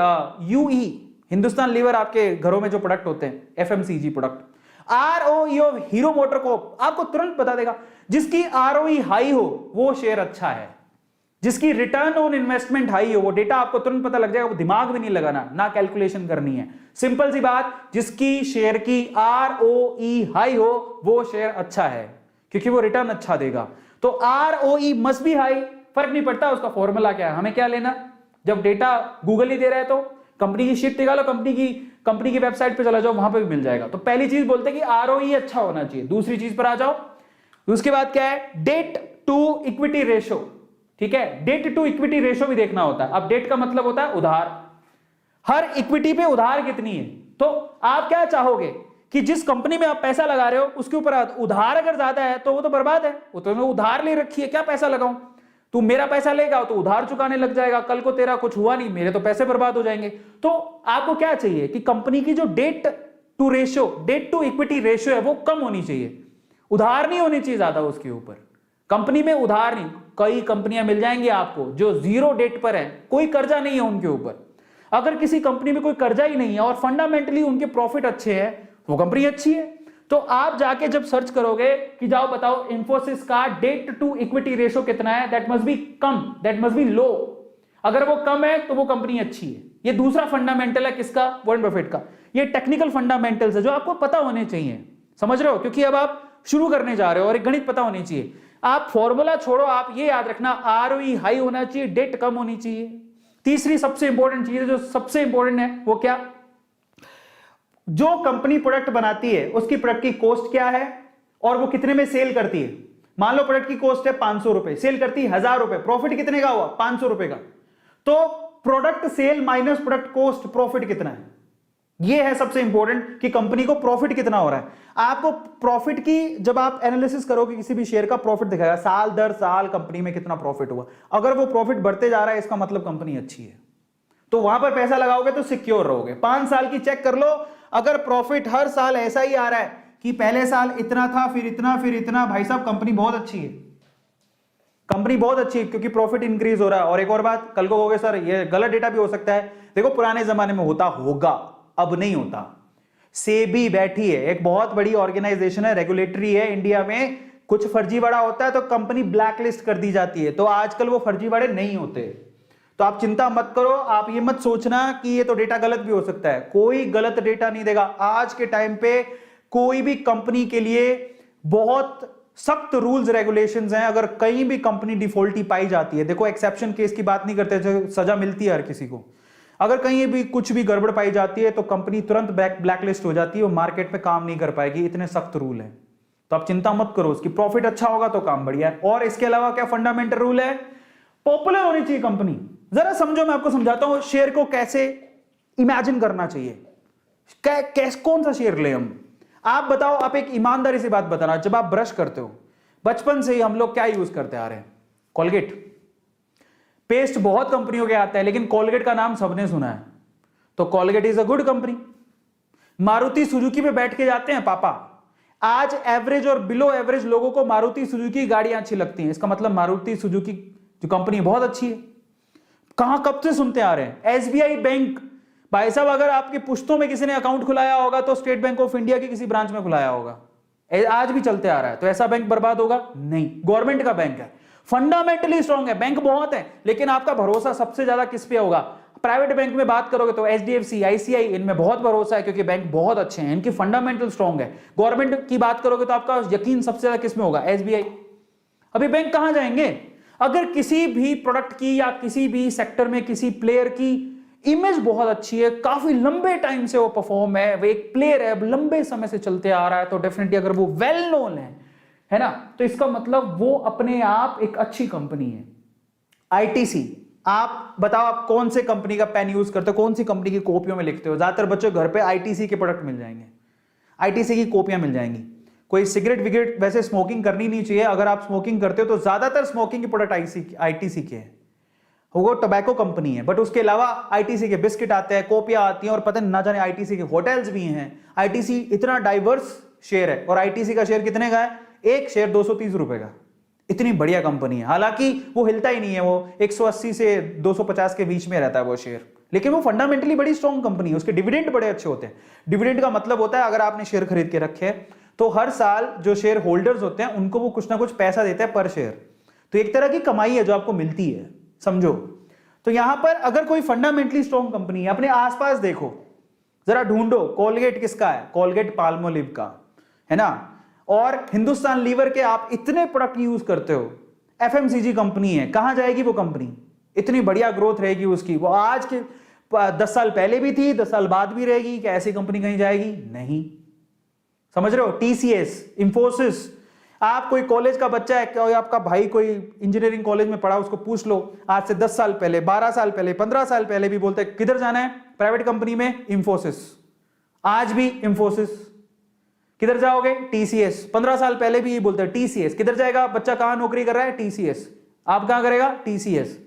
UE, हिंदुस्तान लीवर आपके घरों में जो प्रोडक्ट होते हैं FMCG product, ROE of Hero MotoCorp, आपको तुरंत बता देगा। जिसकी ROE हाई हो वो शेयर अच्छा है, जिसकी रिटर्न ऑन इन्वेस्टमेंट हाई हो, वो डेटा आपको तुरंत पता लग जाएगा, वो दिमाग भी नहीं लगाना, ना कैलकुलेशन करनी है, सिंपल सी बात। जिसकी शेयर की ROE हाई हो वो शेयर अच्छा है, क्योंकि वो रिटर्न अच्छा देगा। तो ROE मस्ट बी हाई, फर्क नहीं पड़ता उसका फॉर्मूला क्या है, हमें क्या लेना। जब डेटा गूगल ही दे रहा है तो कंपनी की शीट निकालो, कंपनी की वेबसाइट पे चला जाओ, वहां पे भी मिल जाएगा। तो पहली चीज बोलते हैं कि ROE अच्छा होना चाहिए। दूसरी चीज पर आ जाओ, उसके बाद क्या है? Debt to equity ratio. ठीक है, डेट टू इक्विटी रेशो भी देखना होता है। अब डेट का मतलब होता है उधार, हर इक्विटी पे उधार कितनी है। तो आप क्या चाहोगे कि जिस कंपनी में आप पैसा लगा रहे हो उसके ऊपर उधार अगर ज्यादा है तो वो तो बर्बाद है, वो तो मैं उधार ले रखी है, क्या पैसा लगाऊं। तू मेरा पैसा लेगा तो उधार चुकाने लग जाएगा, कल को तेरा कुछ हुआ नहीं, मेरे तो पैसे बर्बाद हो जाएंगे। तो आपको क्या चाहिए कि कंपनी की जो डेट टू इक्विटी रेशियो है वो कम होनी चाहिए, उधार नहीं होनी चाहिए ज्यादा उसके ऊपर। कंपनी में उधार नहीं, कई कंपनियां मिल जाएंगी आपको जो जीरो डेट पर है, कोई कर्जा नहीं है उनके ऊपर। अगर किसी कंपनी में कोई कर्जा ही नहीं है और फंडामेंटली उनके प्रॉफिट अच्छे हैं, वो कंपनी अच्छी है। तो आप जाके जब सर्च करोगे कि जाओ बताओ इन्फोसिस का डेट टू इक्विटी रेशियो कितना है, दैट मस्ट बी कम, दैट मस्ट बी लो। अगर वो कम है तो वो कंपनी अच्छी है। ये दूसरा फंडामेंटल है किसका, वॉरेन बफेट का। ये टेक्निकल फंडामेंटल्स है जो आपको पता होने चाहिए, समझ रहे हो, क्योंकि अब आप शुरू करने जा रहे हो और एक गणित पता होनी चाहिए। आप फॉर्मूला छोड़ो, आप ये याद रखना आरओई हाई होना चाहिए, डेट कम होनी चाहिए। तीसरी सबसे इंपॉर्टेंट चीज है, जो सबसे इंपॉर्टेंट है वो क्या, जो कंपनी प्रोडक्ट बनाती है उसकी प्रोडक्ट की कॉस्ट क्या है और वो कितने में सेल करती है। मान लो प्रोडक्ट की कॉस्ट है 500 रुपए, सेल करती है 1000 रुपए, प्रॉफिट कितने का हुआ, 500 रुपए का। तो product sale minus product cost, profit कितना है, ये है सबसे इंपॉर्टेंट कि कंपनी को प्रॉफिट कितना हो रहा है। आपको प्रॉफिट की जब आप एनालिसिस करोगे किसी भी शेयर का, प्रॉफिट दिखाएगा साल दर साल कंपनी में कितना प्रॉफिट हुआ। अगर वो प्रॉफिट बढ़ते जा रहा है इसका मतलब कंपनी अच्छी है, तो वहां पर पैसा लगाओगे तो सिक्योर रहोगे। 5 साल की चेक कर लो, अगर प्रॉफिट हर साल ऐसा ही आ रहा है कि पहले साल इतना था फिर इतना फिर इतना, भाई साहब कंपनी बहुत अच्छी है, कंपनी बहुत अच्छी है, क्योंकि प्रॉफिट इंक्रीज हो रहा है। और एक और बात, कल को कहोगे सर ये गलत डेटा भी हो सकता है, देखो पुराने जमाने में होता होगा, अब नहीं होता। सेबी बैठी है, एक बहुत बड़ी ऑर्गेनाइजेशन है, रेगुलेटरी है इंडिया में, कुछ फर्जीवाड़ा होता है तो कंपनी ब्लैकलिस्ट कर दी जाती है। तो आजकल वो फर्जीवाड़े नहीं होते, तो आप चिंता मत करो। आप ये मत सोचना कि ये तो डेटा गलत भी हो सकता है, कोई गलत डेटा नहीं देगा। आज के टाइम पे कोई भी कंपनी के लिए बहुत सख्त रूल्स रेगुलेशंस हैं। अगर कहीं भी कंपनी डिफॉल्टी पाई जाती है, देखो एक्सेप्शन केस की बात नहीं करते, जो सजा मिलती है हर किसी को, अगर कहीं भी कुछ भी गड़बड़ पाई जाती है तो कंपनी तुरंत ब्लैकलिस्ट हो जाती है, वो मार्केट में काम नहीं कर पाएगी, इतने सख्त रूल है। तो आप चिंता मत करो, उसकी प्रॉफिट अच्छा होगा तो काम बढ़िया है। और इसके अलावा क्या फंडामेंटल रूल है, पॉपुलर होनी चाहिए कंपनी। जरा समझो, मैं आपको समझाता हूं शेयर को कैसे इमेजिन करना चाहिए, कौन सा शेयर ले हम। आप बताओ, आप एक ईमानदारी से बात बताना, जब आप ब्रश करते हो बचपन से ही हम लोग क्या यूज करते आ रहे हैं, कोलगेट। पेस्ट बहुत कंपनियों के आता है, लेकिन कोलगेट का नाम सबने सुना है, तो Colgate is a good company. Maruti Suzuki पे बैठ के जाते हैं पापा, आज एवरेज और बिलो एवरेज लोगों को मारुति सुजुकी गाड़ियां अच्छी लगती हैं, इसका मतलब मारुति सुजुकी जो कंपनी बहुत अच्छी है। कहां कब से सुनते आ रहे हैं, एसबीआई बैंक, भाई साहब अगर आपके पुश्तों में किसी ने अकाउंट खुलाया होगा तो स्टेट बैंक ऑफ इंडिया के किसी ब्रांच में खुलाया होगा, आज भी चलते आ रहा है। तो ऐसा बैंक बर्बाद होगा नहीं, गवर्नमेंट का बैंक है, फंडामेंटली स्ट्रांग है, बैंक बहुत है, लेकिन आपका भरोसा सबसे ज्यादा किस पे होगा। प्राइवेट बैंक में बात करोगे तो एचडीएफसी, आईसीआई, इनमें बहुत भरोसा है क्योंकि बैंक बहुत अच्छे हैं, इनकी फंडामेंटल स्ट्रांग है। गवर्नमेंट की बात करोगे तो आपका यकीन सबसे ज्यादा किस में होगा, एसबीआई। अभी बैंक कहां जाएंगे, अगर किसी भी प्रोडक्ट की या किसी भी सेक्टर में किसी प्लेयर की इमेज बहुत अच्छी है, काफी लंबे टाइम से वो परफॉर्म है, वो एक प्लेयर है, लंबे समय से चलते आ रहा है, तो डेफिनेटली अगर वो वेल नोन है ना, तो इसका मतलब वो अपने आप एक अच्छी कंपनी है। आईटीसी, आप बताओ आप कौन से कंपनी का पेन यूज करते हो, कौन सी कंपनी की कॉपियों में लिखते हो। ज्यादातर बच्चों घर पे आईटीसी के प्रोडक्ट मिल जाएंगे, आईटीसी की कॉपियां मिल जाएंगी। कोई सिगरेट विगरेट, वैसे स्मोकिंग करनी नहीं चाहिए, अगर आप स्मोकिंग करते हो तो ज्यादातर स्मोकिंग के प्रोडक्ट आईटीसी के हैं, वो टोबैको कंपनी है। बट उसके अलावा आईटीसी के बिस्किट आते हैं, कॉपियां आती हैं, और पता ना जाने आईटीसी के होटल्स भी हैं। आईटीसी इतना डाइवर्स शेयर है, और आईटीसी का शेयर कितने का है, एक शेयर 230 रुपए का। इतनी बढ़िया कंपनी है, हालांकि वो हिलता ही नहीं है, वो 180 से 250 के बीच में रहता है वो शेयर, लेकिन वो फंडामेंटली बड़ी स्ट्रॉन्ग कंपनी है। उसके डिविडेंड बड़े अच्छे होते हैं। डिविडेंड का मतलब होता है अगर आपने शेयर खरीद के रखे हैं तो हर साल जो शेयर होल्डर्स होते हैं उनको वो कुछ ना कुछ पैसा देते हैं पर शेयर, तो एक तरह की कमाई है जो आपको मिलती है, समझो। तो यहां पर अगर कोई फंडामेंटली स्ट्रॉन्ग कंपनी है, अपने आसपास देखो, जरा ढूंढो, कोलगेट किसका है, कोलगेट पाल्मोलिव का है ना, और हिंदुस्तान लीवर के आप इतने प्रोडक्ट यूज करते हो, एफएमसीजी कंपनी है, कहां जाएगी वो कंपनी, इतनी बढ़िया ग्रोथ रहेगी उसकी, वो आज के 10 साल पहले भी थी, 10 साल बाद भी रहेगी, क्या ऐसी कंपनी कहीं जाएगी, नहीं, समझ रहे हो। टीसीएस, इंफोसिस, आप कोई कॉलेज का बच्चा है, कोई आपका भाई कोई इंजीनियरिंग कॉलेज में पढ़ा, उसको पूछ लो आज से 10 साल पहले, 12 साल पहले, 15 साल पहले भी बोलते किधर जाना है, प्राइवेट कंपनी में, इंफोसिस। आज भी इंफोसिस। किधर जाओगे, टीसीएस। 15 साल पहले भी ये बोलते हैं टीसीएस। किधर जाएगा बच्चा, कहां नौकरी कर रहा है, टीसीएस। आप कहां करेगा? टीसीएस।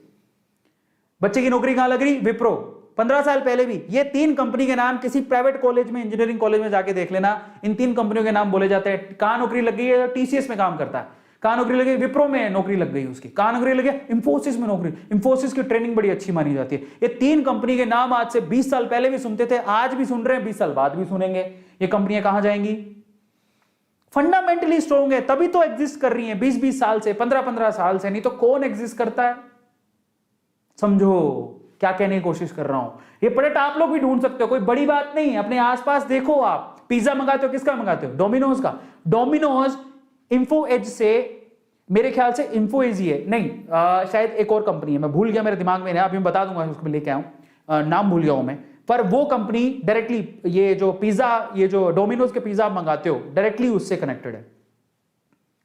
बच्चे की नौकरी कहां लग रही? विप्रो। 15 साल पहले भी ये 3 कंपनी के नाम किसी प्राइवेट कॉलेज में, इंजीनियरिंग कॉलेज में जाके देख लेना, इन 3 कंपनियों के नाम बोले जाते हैं। कहां नौकरी लग गई है? टीसीएस में काम करता है। कहां नौकरी लगी? विप्रो में नौकरी लग गई उसकी। कहां नौकरी लगी? इंफोसिस में नौकरी। इंफोसिस की ट्रेनिंग बड़ी अच्छी मानी जाती है। ये 3 कंपनी के नाम आज से 20 साल पहले भी सुनते थे, आज भी सुन रहे हैं, 20 साल बाद भी सुनेंगे। ये कंपनियां कहां जाएंगी? फंडामेंटली स्ट्रॉन्ग है, तभी तो एग्जिस्ट कर रही हैं 20-20 साल से, 15-15 साल से। नहीं तो कौन एग्जिस्ट करता है? समझो क्या कहने की कोशिश कर रहा हूं। ये प्रोडक्ट आप लोग भी ढूंढ सकते हो, कोई बड़ी बात नहीं है। अपने आसपास देखो, आप पिज्जा मंगाते हो, किसका मंगाते हो? डोमिनोज का। डोमिनोज इन्फो एज से, मेरे ख्याल से इन्फो एज ही है, नहीं शायद एक और कंपनी है, मैं भूल गया, मेरे दिमाग में नहीं, अभी मैं बता दूंगा, उसको लेके आऊं, नाम भूल गया हूं मैं। पर वो कंपनी डायरेक्टली, ये जो पिज्जा, ये जो डोमिनोज के पिज्जा आप मंगाते हो, डायरेक्टली उससे कनेक्टेड है।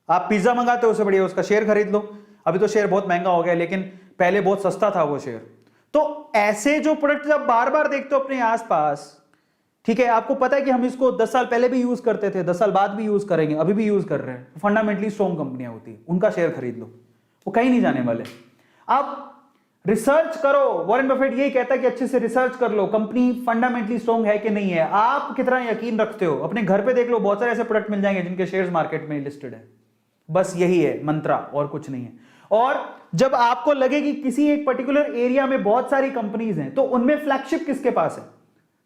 आप पिज्जा मंगाते हो, उससे बढ़िया उसका शेयर खरीद लो। अभी तो शेयर बहुत महंगा हो गया, लेकिन पहले बहुत सस्ता था वो शेयर। तो ऐसे जो प्रोडक्ट जब बार बार देखते हो अपने आसपास, ठीक है, आपको पता है कि हम इसको 10 साल पहले भी यूज करते थे, 10 साल बाद भी यूज करेंगे, अभी भी यूज कर रहे हैं, फंडामेंटली स्ट्रॉन्ग कंपनियां होती है, उनका शेयर खरीद लो, वो कहीं नहीं जाने वाले। आप रिसर्च करो, वॉरेन बफेट यही कहता है कि अच्छे से रिसर्च कर लो, कंपनी फंडामेंटली स्ट्रॉन्ग है कि नहीं है। आप कितना यकीन रखते हो? अपने घर पे देख लो, बहुत सारे ऐसे प्रोडक्ट मिल जाएंगे जिनके शेयर्स मार्केट में लिस्टेड है। बस यही है मंत्रा, और कुछ नहीं है। और जब आपको लगे कि किसी एक पर्टिकुलर एरिया में बहुत सारी कंपनीज हैं, तो उनमें फ्लैगशिप किसके पास है?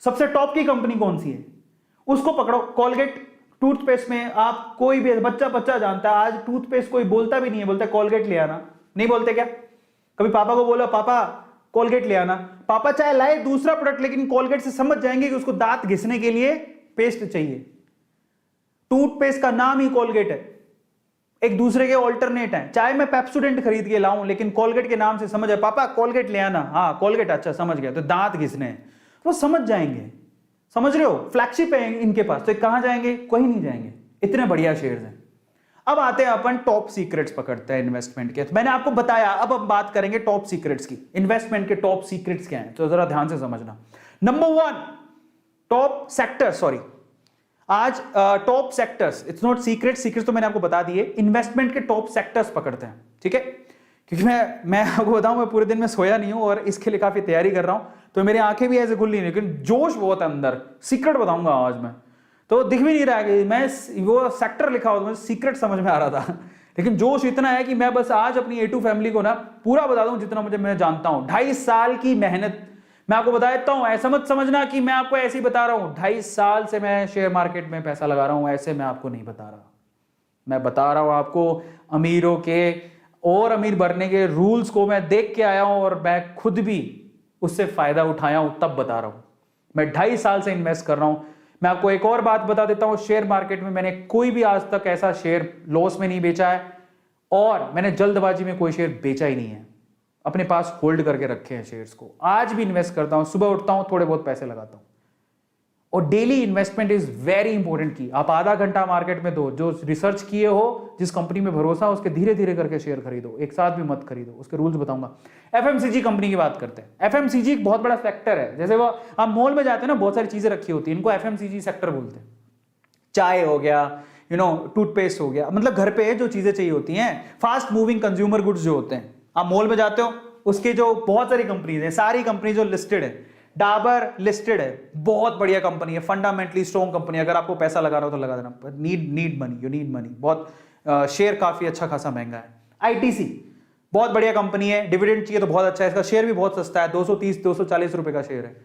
सबसे टॉप की कंपनी कौन सी है? उसको पकड़ो। कॉलगेट टूथपेस्ट में आप, कोई भी बच्चा जानता है, आज टूथपेस्ट कोई बोलता भी नहीं है, बोलता है कॉलगेट ले आना। नहीं बोलते क्या? कभी पापा को बोलो, पापा कॉलगेट ले आना, पापा चाहे लाए दूसरा प्रोडक्ट, लेकिन कॉलगेट से समझ जाएंगे कि उसको दांत घिसने के लिए पेस्ट चाहिए। टूथपेस्ट का नाम ही कॉलगेट है, एक दूसरे के ऑल्टरनेट है। चाहे मैं पेप्सोडेंट खरीद के लाऊं, लेकिन कॉलगेट के नाम से समझ आए, पापा कॉलगेट ले आना, हाँ कॉलगेट, अच्छा समझ गया, तो दांत घिसने हैं, वो समझ जाएंगे। समझ रहे हो? फ्लैगशिप है इनके पास, तो कहां जाएंगे? कहीं नहीं जाएंगे, इतने बढ़िया शेयर्स हैं। अब आते हैं अपन टॉप सीक्रेट्स पकड़ते हैं इन्वेस्टमेंट के। तो मैंने आपको बताया, अब हम बात करेंगे टॉप सीक्रेट्स की। इन्वेस्टमेंट के टॉप सीक्रेट्स क्या हैं, तो जरा ध्यान से समझना। नंबर 1, टॉप सेक्टर, सॉरी आज top sectors, it's not secret, secrets तो मैंने आपको बता दिए। इन्वेस्टमेंट के टॉप सेक्टर्स पकड़ते हैं, ठीक है? क्योंकि मैं आपको बताऊं, मैं पूरे दिन में सोया नहीं हूं और इसके लिए काफी तैयारी कर रहा हूं, तो मेरी आंखें भी ऐसे खुल नहीं, लेकिन जोश बहुत है अंदर। सीक्रेट बताऊंगा आज मैं, तो दिख भी नहीं रहा है कि मैं वो सेक्टर लिखा हो तो मुझे सीक्रेट समझ में आ रहा था, लेकिन जोश इतना है कि मैं बस आज अपनी A2 फैमिली को ना पूरा बता दूं जितना मैं जानता हूं। 2.5 साल की मेहनत मैं आपको बता देता हूं। ऐसा मत समझना कि मैं आपको ऐसे ही बता रहा हूं, 2.5 साल से मैं शेयर मार्केट में पैसा लगा रहा हूं, ऐसे मैं आपको नहीं बता रहा। मैं बता रहा हूं आपको अमीरों के और अमीर बनने के रूल्स को मैं देख के आया हूं, और मैं खुद भी उससे फायदा उठाया हूं, तब बता रहा हूं। मैं 2.5 साल से इन्वेस्ट कर रहा हूं। मैं आपको एक और बात बता देता हूं, शेयर मार्केट में मैंने कोई भी आज तक ऐसा शेयर लॉस में नहीं बेचा है, और मैंने जल्दबाजी में कोई शेयर बेचा ही नहीं है। अपने पास होल्ड करके रखे हैं शेयर्स को। आज भी इन्वेस्ट करता हूं, सुबह उठता हूं, थोड़े बहुत पैसे लगाता हूं। और daily investment is very important की। आप आधा घंटा मार्केट में दो, जो रिसर्च किए हो, जिस कंपनी में भरोसा हो, उसके धीरे धीरे करके शेयर खरीदो, एक साथ भी मत खरीदो। उसके रूल्स बताऊंगा। एफएमसीजी कंपनी की बात करते हैं। एफएमसीजी एक बहुत बड़ा सेक्टर है। जैसे वो आप मॉल में जाते हैं ना, बहुत सारी चीजें रखी होती है, इनको एफएमसीजी सेक्टर बोलते हैं। चाय हो गया, टूथपेस्ट हो गया, मतलब घर पे जो चीजें चाहिए होती हैं, फास्ट मूविंग कंज्यूमर गुड्स जो होते हैं। आप मॉल में जाते हो, उसके जो बहुत सारी कंपनीज हैं, सारी कंपनी जो लिस्टेड है, डाबर लिस्टेड है, बहुत बढ़िया कंपनी है, फंडामेंटली स्ट्रॉन्ग कंपनी। अगर आपको पैसा लगाना हो तो लगा देना, need money, you need money. बहुत शेयर काफी अच्छा खासा महंगा है। आईटीसी बहुत बढ़िया कंपनी है, डिविडेंड चाहिए तो बहुत अच्छा है, इसका शेयर भी बहुत सस्ता है, 230-240 रुपए का शेयर है।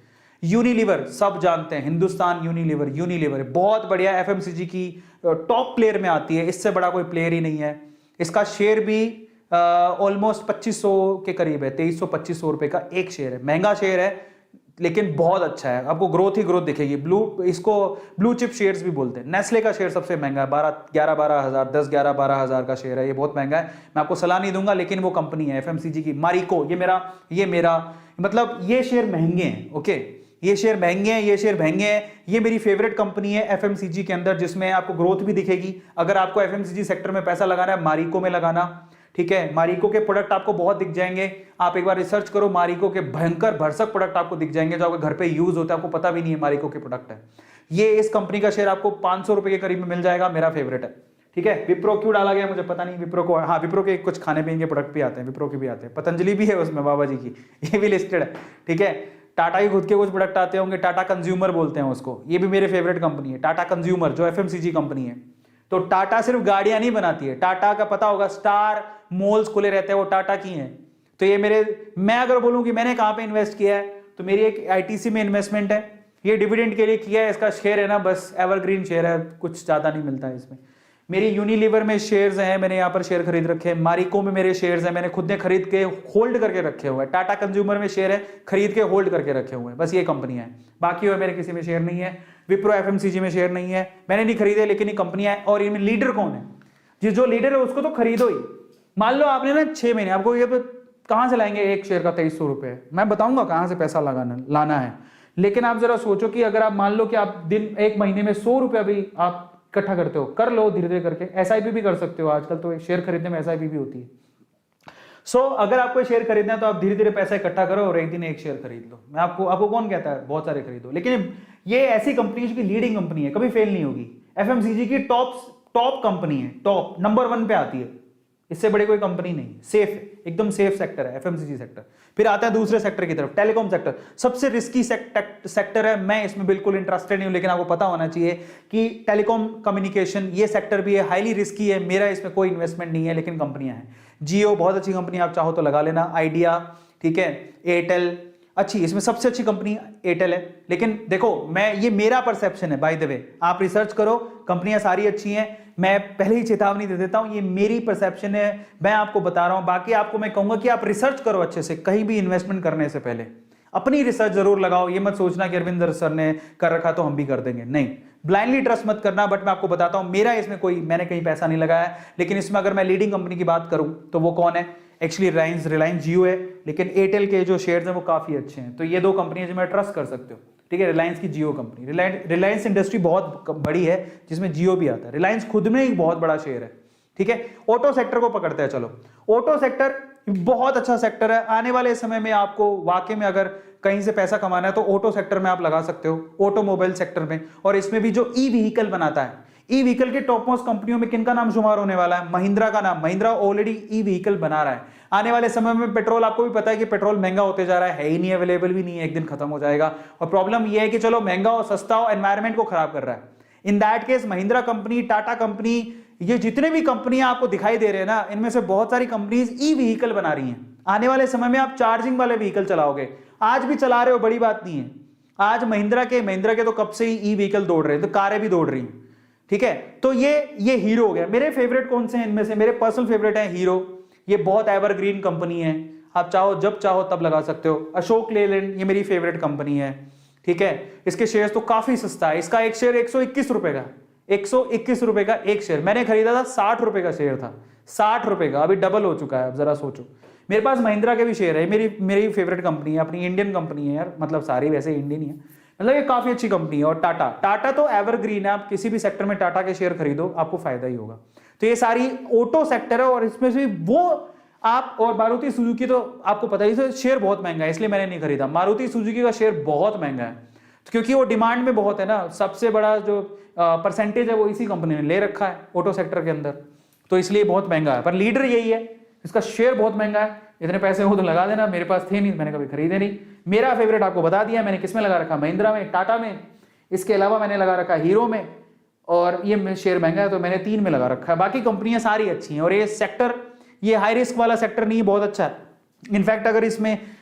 यूनिलीवर सब जानते हैं, हिंदुस्तान यूनिलीवर बहुत बढ़िया, एफएमसीजी की टॉप प्लेयर में आती है, इससे बड़ा कोई प्लेयर ही नहीं है। इसका शेयर भी ऑलमोस्ट 2500 के करीब है, 2300-2500 रुपए का एक शेयर है। महंगा शेयर है, लेकिन बहुत अच्छा है, आपको ग्रोथ ही ग्रोथ दिखेगी। इसको ब्लू चिप शेयर्स भी बोलते हैं। नेस्ले का शेयर सबसे महंगा है, 11-12 हज़ार, 10-11-12 हज़ार का शेयर है, ये बहुत महंगा है। मैं आपको सलाह नहीं दूंगा, लेकिन वो कंपनी है एफएमसीजी की। मारिको, ये मेरा मतलब ये शेयर महंगे हैं, ओके, ये शेयर महंगे हैं, ये मेरी फेवरेट कंपनी है एफएमसीजी के अंदर, जिसमें आपको ग्रोथ भी दिखेगी। अगर आपको एफएमसीजी सेक्टर में पैसा लगाना है, मारिको में लगाना, ठीक है। मारिको के प्रोडक्ट आपको बहुत दिख जाएंगे, आप एक बार रिसर्च करो, मारिको के भयंकर भरसक प्रोडक्ट आपको दिख जाएंगे, जो आपके घर पे यूज होते हैं, आपको पता भी नहीं है मारिको के प्रोडक्ट है। ये इस कंपनी का शेयर आपको 500 रुपए के करीब में मिल जाएगा, मेरा फेवरेट है, ठीक है। विप्रो क्यों डाला गया मुझे पता नहीं, विप्रो को, हाँ विप्रो के कुछ खाने पीने के प्रोडक्ट भी आते हैं, विप्रो के भी आते हैं, पतंजलि भी है उसमें, बाबा जी की, ये भी लिस्टेड है, ठीक है। टाटा की खुद के कुछ प्रोडक्ट आते होंगे, टाटा कंज्यूमर बोलते हैं उसको, ये भी मेरे फेवरेट कंपनी है, टाटा कंज्यूमर, जो एफएमसीजी कंपनी है। तो टाटा सिर्फ गाड़ियां नहीं बनाती है, टाटा का पता होगा स्टार मॉल्स खुले रहते हैं, वो टाटा की हैं। तो ये मैं अगर बोलूं कि मैंने कहां पे इन्वेस्ट किया है, तो मेरी एक आईटीसी में इन्वेस्टमेंट है, ये डिविडेंड के लिए किया है, इसका शेयर है ना बस एवरग्रीन शेयर है, कुछ ज्यादा नहीं मिलता है इसमें। मेरी यूनिलीवर में शेयर्स हैं, मैंने यहाँ पर शेयर खरीद रखे हैं, मारिको में मेरे शेयर्स हैं, मैंने खुद ने खरीद के होल्ड करके रखे हुए हैं, टाटा कंज्यूमर में शेयर है, खरीद के होल्ड करके रखे हुए हैं, बस ये कंपनियां हैं, बाकी और मेरे किसी में शेयर नहीं है। विप्रो एफएमसीजी में शेयर नहीं है, मैंने नहीं खरीदे, लेकिन ये कंपनियां हैं। और इनमें लीडर कौन है, जो लीडर है उसको तो खरीदो ही। मान लो आपने ना 6 महीने, आपको ये कहां से लाएंगे एक शेयर का 2300 रुपए, मैं बताऊंगा कहां से पैसा लाना है। लेकिन आप जरा सोचो कि अगर आप मान लो कि आप दिन 1 महीने में 100 रुपया भी आप इकट्ठा करते हो, कर लो धीरे धीरे करके, एसआईपी भी कर सकते हो, आजकल तो शेयर खरीदने में एसआईपी भी होती है। सो अगर आपको शेयर खरीदना है तो आप धीरे धीरे पैसा इकट्ठा करो और एक दिन एक शेयर खरीद लो। मैं आपको कौन कहता है बहुत सारे खरीदो, लेकिन ये ऐसी कंपनी की लीडिंग कंपनी है, कभी फेल नहीं होगी। एफएमसीजी की टॉप कंपनी है, टॉप नंबर 1 पे आती है, इससे बड़ी कोई कंपनी नहीं, सेफ है, एकदम सेफ सेक्टर है एफएमसीजी सेक्टर। फिर आता है दूसरे सेक्टर की तरफ, टेलीकॉम सेक्टर, सबसे रिस्की सेक्टर है, मैं इसमें बिल्कुल इंटरेस्टेड नहीं हूं, लेकिन आपको पता होना चाहिए कि टेलीकॉम कम्युनिकेशन ये सेक्टर भी है, हाईली रिस्की है, मेरा इसमें कोई इन्वेस्टमेंट नहीं है, लेकिन कंपनियां हैं। जियो बहुत अच्छी कंपनी, आप चाहो तो लगा लेना, आइडिया, ठीक है, एयरटेल अच्छी, इसमें सबसे अच्छी कंपनी एयरटेल है। लेकिन देखो ये मेरा परसेप्शन है, बाय द वे आप रिसर्च करो, कंपनियां सारी अच्छी हैं, मैं पहले ही चेतावनी दे देता हूं, ये मेरी परसेप्शन है, मैं आपको बता रहा हूं। बाकी आपको मैं कहूंगा कि आप रिसर्च करो अच्छे से, कहीं भी इन्वेस्टमेंट करने से पहले अपनी रिसर्च जरूर लगाओ। ये मत सोचना कि अरविंदर सर ने कर रखा तो हम भी कर देंगे, नहीं, ब्लाइंडली ट्रस्ट मत करना। बट मैं आपको बताता हूं, मेरा इसमें मैंने कहीं पैसा नहीं लगाया, लेकिन इसमें अगर मैं लीडिंग कंपनी की बात करूं तो वो कौन है, एक्चुअली रिलायंस जियो है, लेकिन एयरटेल के जो शेयर्स हैं वो काफी अच्छे हैं। तो ये 2 कंपनियां जो मैं ट्रस्ट कर सकते हो, ठीक है, रिलायंस की जियो कंपनी, रिलायंस इंडस्ट्री बहुत बड़ी है जिसमें जियो भी आता है, रिलायंस खुद में एक बहुत बड़ा शेयर है, ठीक है। ऑटो सेक्टर को पकड़ते हैं, चलो ऑटो सेक्टर बहुत अच्छा सेक्टर है, आने वाले समय में आपको वाकई में अगर कहीं से पैसा कमाना है तो ऑटो सेक्टर में आप लगा सकते हो, ऑटोमोबाइल सेक्टर में। और इसमें भी जो ई व्हीकल बनाता है, ई व्हीकल के टॉप मोस्ट कंपनियों में किनका नाम शुमार होने वाला है, महिंद्रा का नाम। महिंद्रा ऑलरेडी ई व्हीकल बना रहा है। आने वाले समय में पेट्रोल, आपको भी पता है कि पेट्रोल महंगा होते जा रहा है ही नहीं, अवेलेबल भी नहीं है, एक दिन खत्म हो जाएगा। और प्रॉब्लम यह है कि चलो महंगा और सस्ता हो, एनवायरमेंट को खराब कर रहा है। In that case Mahindra company, Tata company, ये जितने भी कंपनियां आपको दिखाई दे रहे हैं ना, इनमें से बहुत सारी कंपनीज ई व्हीकल बना रही हैं। आने वाले समय में आप चार्जिंग वाले व्हीकल चलाओगे, आज भी चला रहे हो, बड़ी बात नहीं है। आज महिंद्रा के तो कब से ही ई व्हीकल दौड़ रहे हैं, तो कारें भी दौड़ रही हैं, ठीक है। तो ये हीरो हो गया। मेरे फेवरेट कौन से हैं इनमें से, मेरे पर्सनल फेवरेट है हीरो, ये बहुत एवरग्रीन कंपनी है, आप चाहो जब चाहो तब लगा सकते हो। अशोक लेलैंड, ये मेरी फेवरेट कंपनी है, ठीक है। इसके शेयर्स तो काफी सस्ता है, इसका एक शेयर 121 रुपए का, 121 रुपए का एक शेयर। मैंने खरीदा था 60 रुपए का शेयर था, 60 रुपए का, अभी डबल हो चुका है। अब जरा सोचो, मेरे पास महिंद्रा के भी शेयर है, मेरी फेवरेट कंपनी है, अपनी इंडियन कंपनी है यार, मतलब सारी वैसे इंडियन ही है, मतलब ये काफी अच्छी कंपनी है। और टाटा तो एवरग्रीन है, आप किसी भी सेक्टर में टाटा के शेयर खरीदो आपको फायदा ही होगा। तो ये सारी ऑटो सेक्टर है, और इसमें से वो आप, और मारुति सुजुकी तो आपको पता ही है शेयर बहुत महंगा है, इसलिए मैंने नहीं खरीदा। मारुति सुजुकी का शेयर बहुत महंगा है, क्योंकि वो डिमांड में बहुत है ना, सबसे बड़ा जो परसेंटेज है वो इसी कंपनी ने ले रखा है ऑटो सेक्टर के अंदर, तो इसलिए बहुत महंगा है। पर लीडर यही है, इसका शेयर बहुत महंगा है। इतने पैसे हो तो लगा देना, मेरे पास थे नहीं, मैंने कभी खरीदे नहीं। मेरा फेवरेट आपको बता दिया मैंने, किसमें लगा रखा, महिंद्रा में, टाटा में, इसके अलावा मैंने लगा रखा हीरो में, और ये शेयर महंगा है तो मैंने 3 में लगा रखा है। बाकी कंपनियां सारी अच्छी हैं, और ये सेक्टर, ये हाई रिस्क वाला सेक्टर नहीं, बहुत अच्छा है। इनफैक्ट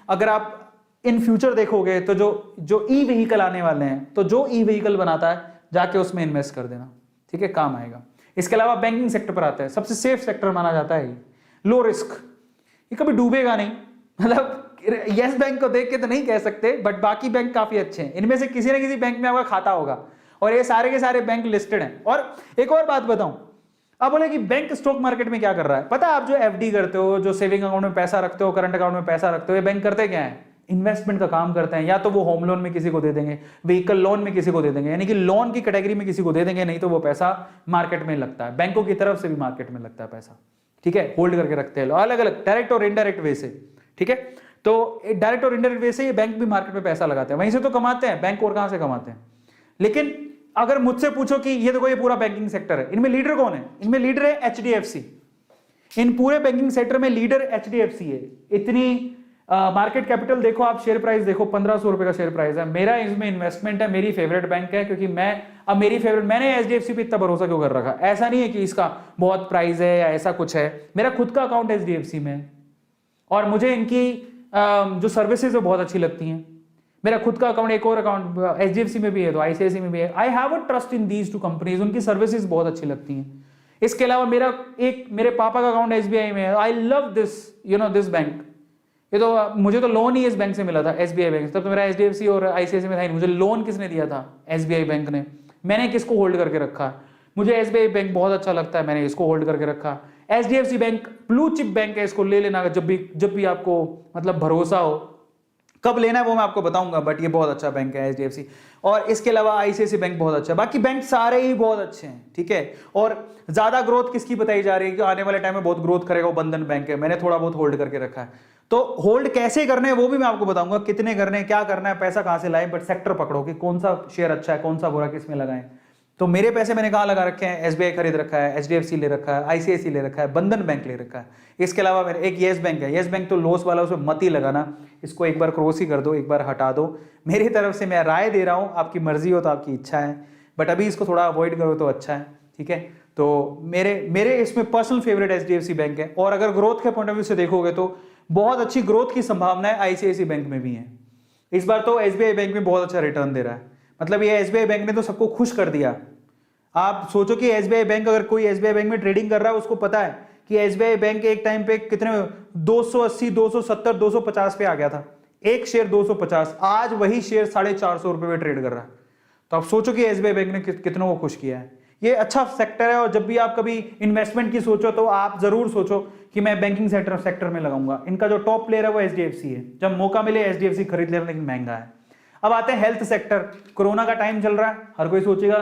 अगर आप इन फ्यूचर देखोगे तो जो ई व्हीकल आने वाले हैं, तो जो ई व्हीकल बनाता है जाके उसमें इन्वेस्ट कर देना, ठीक है, काम आएगा। इसके अलावा बैंकिंग सेक्टर पर आता है, सबसे सेफ सेक्टर माना जाता है, लो रिस्क, ये कभी डूबेगा नहीं। मतलब यस बैंक को देख के तो नहीं कह सकते, बट बाकी बैंक काफी अच्छे हैं, इनमें से किसी ना किसी बैंक में आपका खाता होगा, और ये सारे के सारे बैंक लिस्टेड हैं। और एक और बात बताऊं, अब बोले कि बैंक स्टॉक मार्केट में क्या कर रहा है, पता है, आप जो एफडी करते हो, जो सेविंग अकाउंट में पैसा रखते हो, करंट अकाउंट में पैसा रखते हो, ये बैंक करते क्या है, इन्वेस्टमेंट का काम करते हैं। या तो वो होम लोन में किसी को दे देंगे, व्हीकल लोन में किसी को दे देंगे, यानी कि लोन की कैटेगरी में किसी को दे देंगे, नहीं तो वो पैसा मार्केट में लगता है, बैंकों की तरफ से भी मार्केट में लगता है पैसा, ठीक है, होल्ड करके रखते हैं अलग अलग डायरेक्ट और इनडायरेक्ट वे से, ठीक है। तो डायरेक्ट और इनडायरेक्ट वे से ये बैंक भी मार्केट में पैसा लगाते हैं, वहीं से तो कमाते हैं बैंक, और कहां से कमाते हैं। लेकिन अगर मुझसे पूछो कि ये देखो ये पूरा बैंकिंग सेक्टर है, इनमें लीडर कौन है? इनमें लीडर है HDFC। इन पूरे बैंकिंग सेक्टर में लीडर HDFC है। इतनी मार्केट कैपिटल देखो आप, शेयर प्राइस देखो, 1500 रुपए का शेयर प्राइस है। मेरा इसमें इन्वेस्टमेंट है, मेरी फेवरेट बैंक है, क्योंकि मैंने HDFC पे इतना भरोसा क्यों कर रखा? ऐसा नहीं है कि इसका बहुत प्राइस है या ऐसा कुछ है, मेरा खुद का अकाउंट HDFC में है और मुझे इनकी जो सर्विसेज है बहुत अच्छी लगती हैं। मेरा खुद का अकाउंट, एक और अकाउंट HDFC में भी है तो ICICI में भी है। I have a trust in these two companies, उनकी सर्विसेज बहुत अच्छी लगती हैं। इसके अलावा मेरे पापा का अकाउंट SBI में है। I love this bank. ये तो मुझे तो लोन ही इस बैंक से मिला था, SBI बैंक। तब तो मेरा HDFC और ICICI में था ही नहीं। मुझे लोन किसने दिया था? SBI बैंक ने। मैंने किसको होल्ड करके रखा? मुझे SBI बैंक बहुत अच्छा लगता है, मैंने इसको होल्ड करके रखा। HDFC bank blue chip bank है, इसको ले लेना जब भी आपको मतलब भरोसा हो। कब लेना है वो मैं आपको बताऊंगा, बट ये बहुत अच्छा बैंक है HDFC। और इसके अलावा ICICI बैंक बहुत अच्छा है। बाकी बैंक सारे ही बहुत अच्छे हैं, ठीक है। और ज्यादा ग्रोथ किसकी बताई जा रही है कि आने वाले टाइम में बहुत ग्रोथ करेगा, वो बंधन बैंक है। मैंने थोड़ा बहुत होल्ड करके रखा है। तो होल्ड कैसे करने हैं वो भी मैं आपको बताऊंगा, कितने करने हैं, क्या करना है, पैसा कहां से लाएं, बट सेक्टर पकड़ो कि कौन सा शेयर अच्छा है, कौन सा बुरा, किसमें लगाएं। तो मेरे पैसे मैंने कहां लगा रखे हैं? SBI खरीद रखा है, HDFC ले रखा है, ICICI ले रखा है, बंधन बैंक ले रखा है। इसके अलावा मेरे एक येस बैंक है। येस बैंक तो लॉस वाला, उसमें मत ही लगाना, इसको एक बार क्रॉस ही कर दो, एक बार हटा दो। मेरी तरफ से मैं राय दे रहा हूं, आपकी मर्जी हो तो आपकी इच्छा है, बट अभी इसको थोड़ा अवॉइड करो तो अच्छा है, ठीक है। तो मेरे इसमें पर्सनल फेवरेट HDFC बैंक है। और अगर ग्रोथ के पॉइंट ऑफ व्यू से देखोगे तो बहुत अच्छी ग्रोथ की संभावना है ICICI बैंक में भी है। इस बार तो SBI बैंक में बहुत अच्छा रिटर्न दे रहा है। मतलब ये SBI बैंक ने तो सबको खुश कर दिया। आप सोचो कि SBI बैंक, अगर कोई SBI बैंक में ट्रेडिंग कर रहा है उसको पता है कि SBI बैंक एक टाइम पे कितने 280, 270, 250 पे आ गया था, एक शेयर 250। आज वही शेयर 450 रुपए में ट्रेड कर रहा है। तो आप सोचो कि SBI बैंक ने कितनों को खुश किया है। ये अच्छा सेक्टर है। और जब भी आप कभी इन्वेस्टमेंट की सोचो तो आप जरूर सोचो कि मैं बैंकिंग सेक्टर में लगाऊंगा। इनका जो टॉप प्लेयर है वो HDFC है। जब मौका मिले HDFC खरीद लेना, लेकिन महंगा है। अब आते हैं हेल्थ सेक्टर। कोरोना का टाइम चल रहा है, हर कोई सोचेगा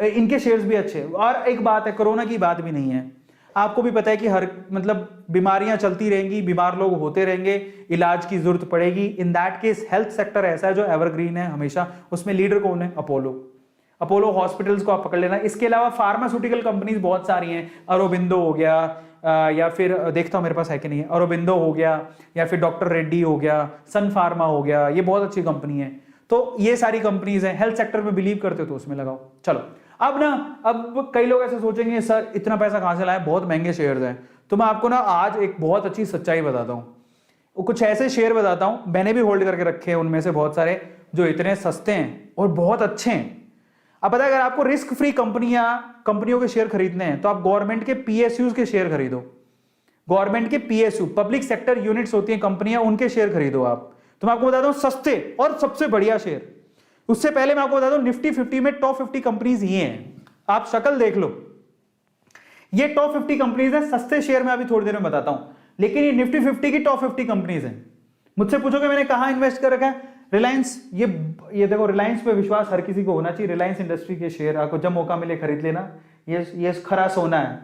इनके शेयर्स भी अच्छे। और एक बात है, कोरोना की बात भी नहीं है, आपको भी पता है कि हर मतलब बीमारियां चलती रहेंगी, बीमार लोग होते रहेंगे, इलाज की जरूरत पड़ेगी। In that case health sector ऐसा है जो एवरग्रीन है हमेशा। उसमें लीडर कौन है? अपोलो हॉस्पिटल्स को आप पकड़ लेना। इसके अलावा फार्मास्यूटिकल कंपनीज बहुत सारी हैं। अरोबिंदो हो गया, या फिर देखता हूं मेरे पास है कि नहीं है, अरोबिंदो हो गया, या फिर डॉक्टर रेड्डी हो गया, सन फार्मा हो गया, ये बहुत अच्छी कंपनी है। तो ये सारी कंपनीज हैं। हेल्थ सेक्टर में बिलीव करते हो तो उसमें लगाओ। चलो अब कई लोग ऐसे सोचेंगे सर इतना पैसा कहां से लाए, बहुत महंगे शेयर्स हैं। तो मैं आपको ना आज एक बहुत अच्छी सच्चाई बताता हूं। कुछ ऐसे शेयर बताता हूं, मैंने भी होल्ड करके रखे हैं उनमें से बहुत सारे, जो इतने सस्ते हैं और बहुत अच्छे हैं। अब पता है, अगर आपको रिस्क फ्री कंपनियों के शेयर खरीदने हैं तो आप गवर्नमेंट के PSUs के शेयर खरीदो। गवर्नमेंट के PSU, पब्लिक सेक्टर यूनिट्स होती हैं कंपनियां, उनके शेयर खरीदो आप। तो मैं आपको बताता हूं सस्ते और सबसे बढ़िया शेयर। उससे पहले मैं आपको बताता हूं निफ्टी 50 में टॉप 50 कंपनीज ये हैं। आप शक्ल देख लो, ये टॉप 50 कंपनीज हैं। सस्ते शेयर में अभी थोड़ी देर में बताता हूं, लेकिन ये निफ्टी 50 की टॉप 50 कंपनीज हैं। मुझसे पूछोगे मैंने कहां इन्वेस्ट कर रखा है? रिलायंस। ये देखो, रिलायंस पे विश्वास हर किसी को होना चाहिए। रिलायंस इंडस्ट्री के शेयर आपको जब मौका मिले खरीद लेना। ये खरा सोना है।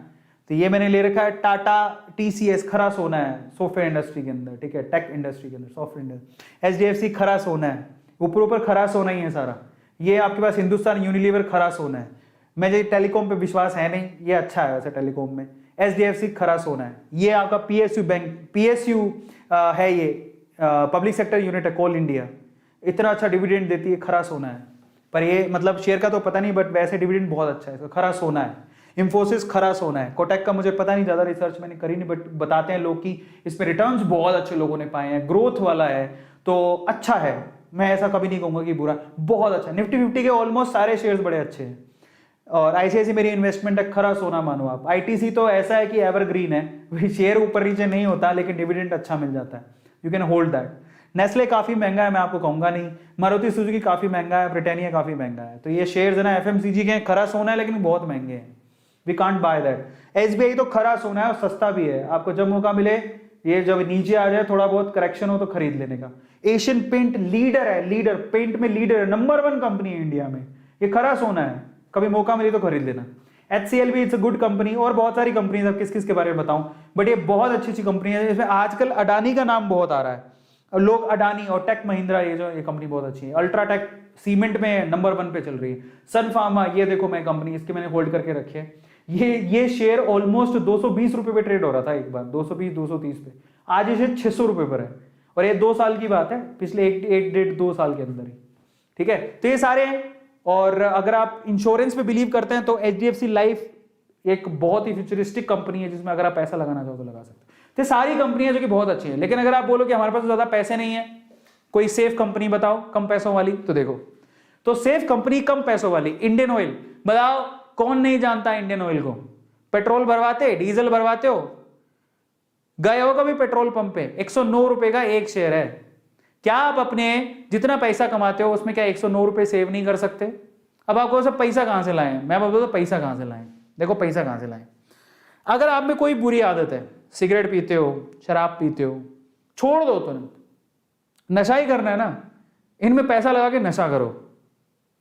तो ये मैंने ले रखा है टाटा TCS, खरा सोना है सॉफ्टवेयर इंडस्ट्री के अंदर, ठीक है, टेक इंडस्ट्री के अंदर, सॉफ्टवेयर इंडस्ट्री। HDFC खरा सोना है, ऊपर खरा सोना ही है सारा। ये आपके पास हिंदुस्तान यूनिलीवर खरा सोना है। मुझे टेलीकॉम पे विश्वास है नहीं, ये अच्छा है वैसे टेलीकॉम में। HDFC खरा सोना है। ये आपका PSU बैंक, PSU है, ये पब्लिक सेक्टर यूनिट है, कोल इंडिया। इतना अच्छा डिविडेंड देती है, खरा सोना है। पर ये मतलब शेयर का तो पता नहीं, बट वैसे डिविडेंड बहुत अच्छा है, खरा सोना है। इंफोसिस खरा सोना है। कोटक का मुझे पता नहीं, ज्यादा रिसर्च मैंने करी नहीं, बट बताते हैं लोग कि इसमें रिटर्न्स बहुत अच्छे लोगों ने पाए हैं, ग्रोथ वाला है, तो अच्छा है। मैं ऐसा कभी नहीं कहूंगा कि बुरा, बहुत अच्छा। निफ्टी 50 के ऑलमोस्ट सारे शेयर्स बड़े अच्छे हैं। और ICICI मेरी इन्वेस्टमेंट है, खरा सोना मानो आप। ITC तो ऐसा है कि एवरग्रीन है, शेयर ऊपर नीचे नहीं होता, लेकिन डिविडेंड अच्छा मिल जाता है, you can hold that. Nestle काफी महंगा है, मैं आपको कहूंगा नहीं। मारुति सुजुकी काफी महंगा है, ब्रिटानिया काफी महंगा है। तो ये शेयर्स है ना FMCG के, खरा सोना है, लेकिन बहुत महंगे हैं, we can't buy that. SBI तो खरा सोना है और सस्ता भी है। आपको जब मौका मिले, ये जब नीचे आ जाए, थोड़ा बहुत करेक्शन हो तो खरीद लेने का। एशियन पेंट लीडर है, लीडर पेंट में लीडर है, नंबर 1 कंपनी है इंडिया में। ये खरा सोना है, कभी मौका मिले तो खरीद लेना। HCL भी इट्स अ गुड कंपनी, और बहुत सारी कंपनीज, अब किस किस के बारे में बताऊं, बट ये बहुत अच्छी अच्छी कंपनी है। इसमें आजकल अडानी का नाम बहुत आ रहा है। और लोग अडानी और टेक महिंद्रा, ये कंपनी बहुत अच्छी है। अल्ट्राटेक सीमेंट में नंबर 1 पे चल रही है। सन फार्मा, ये देखो मैं कंपनी, इसके मैंने होल्ड करके रखे है। ये शेयर ऑलमोस्ट 220 रुपए पे ट्रेड हो रहा था एक बार, 220-230 पे, आज ये 600 रुपए पर है। और ये 2 साल की बात है, पिछले 1-1.5-2 साल के अंदर ही, ठीक है। तो ये सारे हैं। और अगर आप इंश्योरेंस पे बिलीव करते हैं तो HDFC लाइफ एक बहुत ही फ्यूचरिस्टिक कंपनी है, जिसमें अगर आप पैसा लगाना चाहो तो लगा सकते हो। तो सारी कंपनियां जो कि बहुत अच्छी है। लेकिन अगर आप बोलो कि हमारे पास ज्यादा पैसे नहीं है, कोई सेफ कंपनी बताओ कम पैसों वाली, तो देखो, तो सेफ कंपनी कम पैसों वाली, इंडियन ऑयल। बताओ कौन नहीं जानता इंडियन ऑयल को? पेट्रोल भरवाते, डीजल भरवाते हो, गए हो कभी पेट्रोल पंप पे? 109 रुपए का एक शेयर है। क्या आप अपने जितना पैसा कमाते हो उसमें क्या 109 रुपए सेव नहीं कर सकते? अब आपको सब पैसा कहां से लाएं? मैं बोलता हूं पैसा कहां से लाएं। देखो पैसा कहां से लाएं। अगर आप में कोई बुरी आदत है, सिगरेट पीते हो, शराब पीते हो, छोड़ दो तुरंत। नशा ही करना है ना, इनमें पैसा लगा के नशा करो।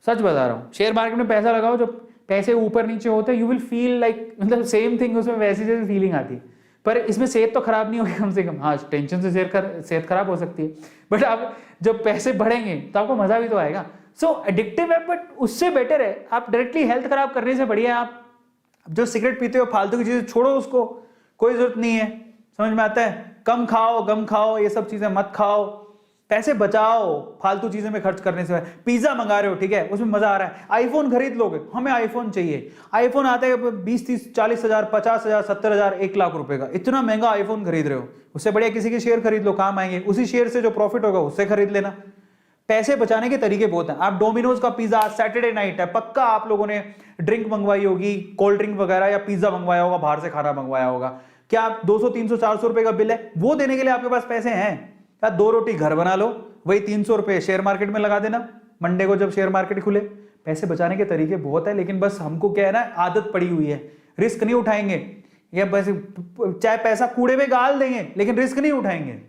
सच बता रहा हूं, शेयर मार्केट में पैसा लगाओ, जो पैसे ऊपर नीचे होते हैं, यू विल फील लाइक, मतलब सेम थिंग, उसमें वैसी जैसी फीलिंग आती है। पर इसमें सेहत तो खराब नहीं होगी कम से कम। हाँ, टेंशन से सेहत खराब हो सकती है, बट आप जब पैसे बढ़ेंगे तो आपको मजा भी तो आएगा। सो एडिक्टिव है, बट उससे बेटर है आप डायरेक्टली हेल्थ खराब करने से बढ़िया आप जो सिगरेट पीते हो, फालतू की चीजें छोड़ो, उसको कोई जरूरत नहीं है। समझ में आता है? कम खाओ, गम खाओ, ये सब चीजें मत खाओ, पैसे बचाओ फालतू चीजों में खर्च करने से। पिज्जा मंगा रहे हो, ठीक है, उसमें मजा आ रहा है, आईफोन खरीद लोगे, हमें आईफोन चाहिए। आईफोन आते हैं 20-30-40 हजार, 50 हजार, 70 हजार, 1 लाख रुपए का, इतना महंगा आईफोन खरीद रहे हो। उससे बढ़िया किसी के शेयर खरीद लो, काम आएंगे। उसी शेयर से जो प्रॉफिट होगा उससे खरीद लेना। पैसे बचाने के तरीके बहुत हैं। आप डोमिनोज का पिज्जा, सैटरडे नाइट है, पक्का आप लोगों ने ड्रिंक मंगवाई होगी, कोल्ड ड्रिंक वगैरह, या पिज्जा मंगवाया होगा, बाहर से खाना मंगवाया होगा। क्या आप 200-300-400 रुपए का बिल है, वो देने के लिए आपके पास पैसे हैं? क्या 2 रोटी घर बना लो, वही 300 रुपए शेयर मार्केट में लगा देना, मंडे को जब शेयर मार्केट खुले। पैसे बचाने के तरीके बहुत है, लेकिन बस हमको क्या है ना, आदत पड़ी हुई है, रिस्क नहीं उठाएंगे, या बस चाहे पैसा कूड़े में गाल देंगे लेकिन रिस्क नहीं उठाएंगे।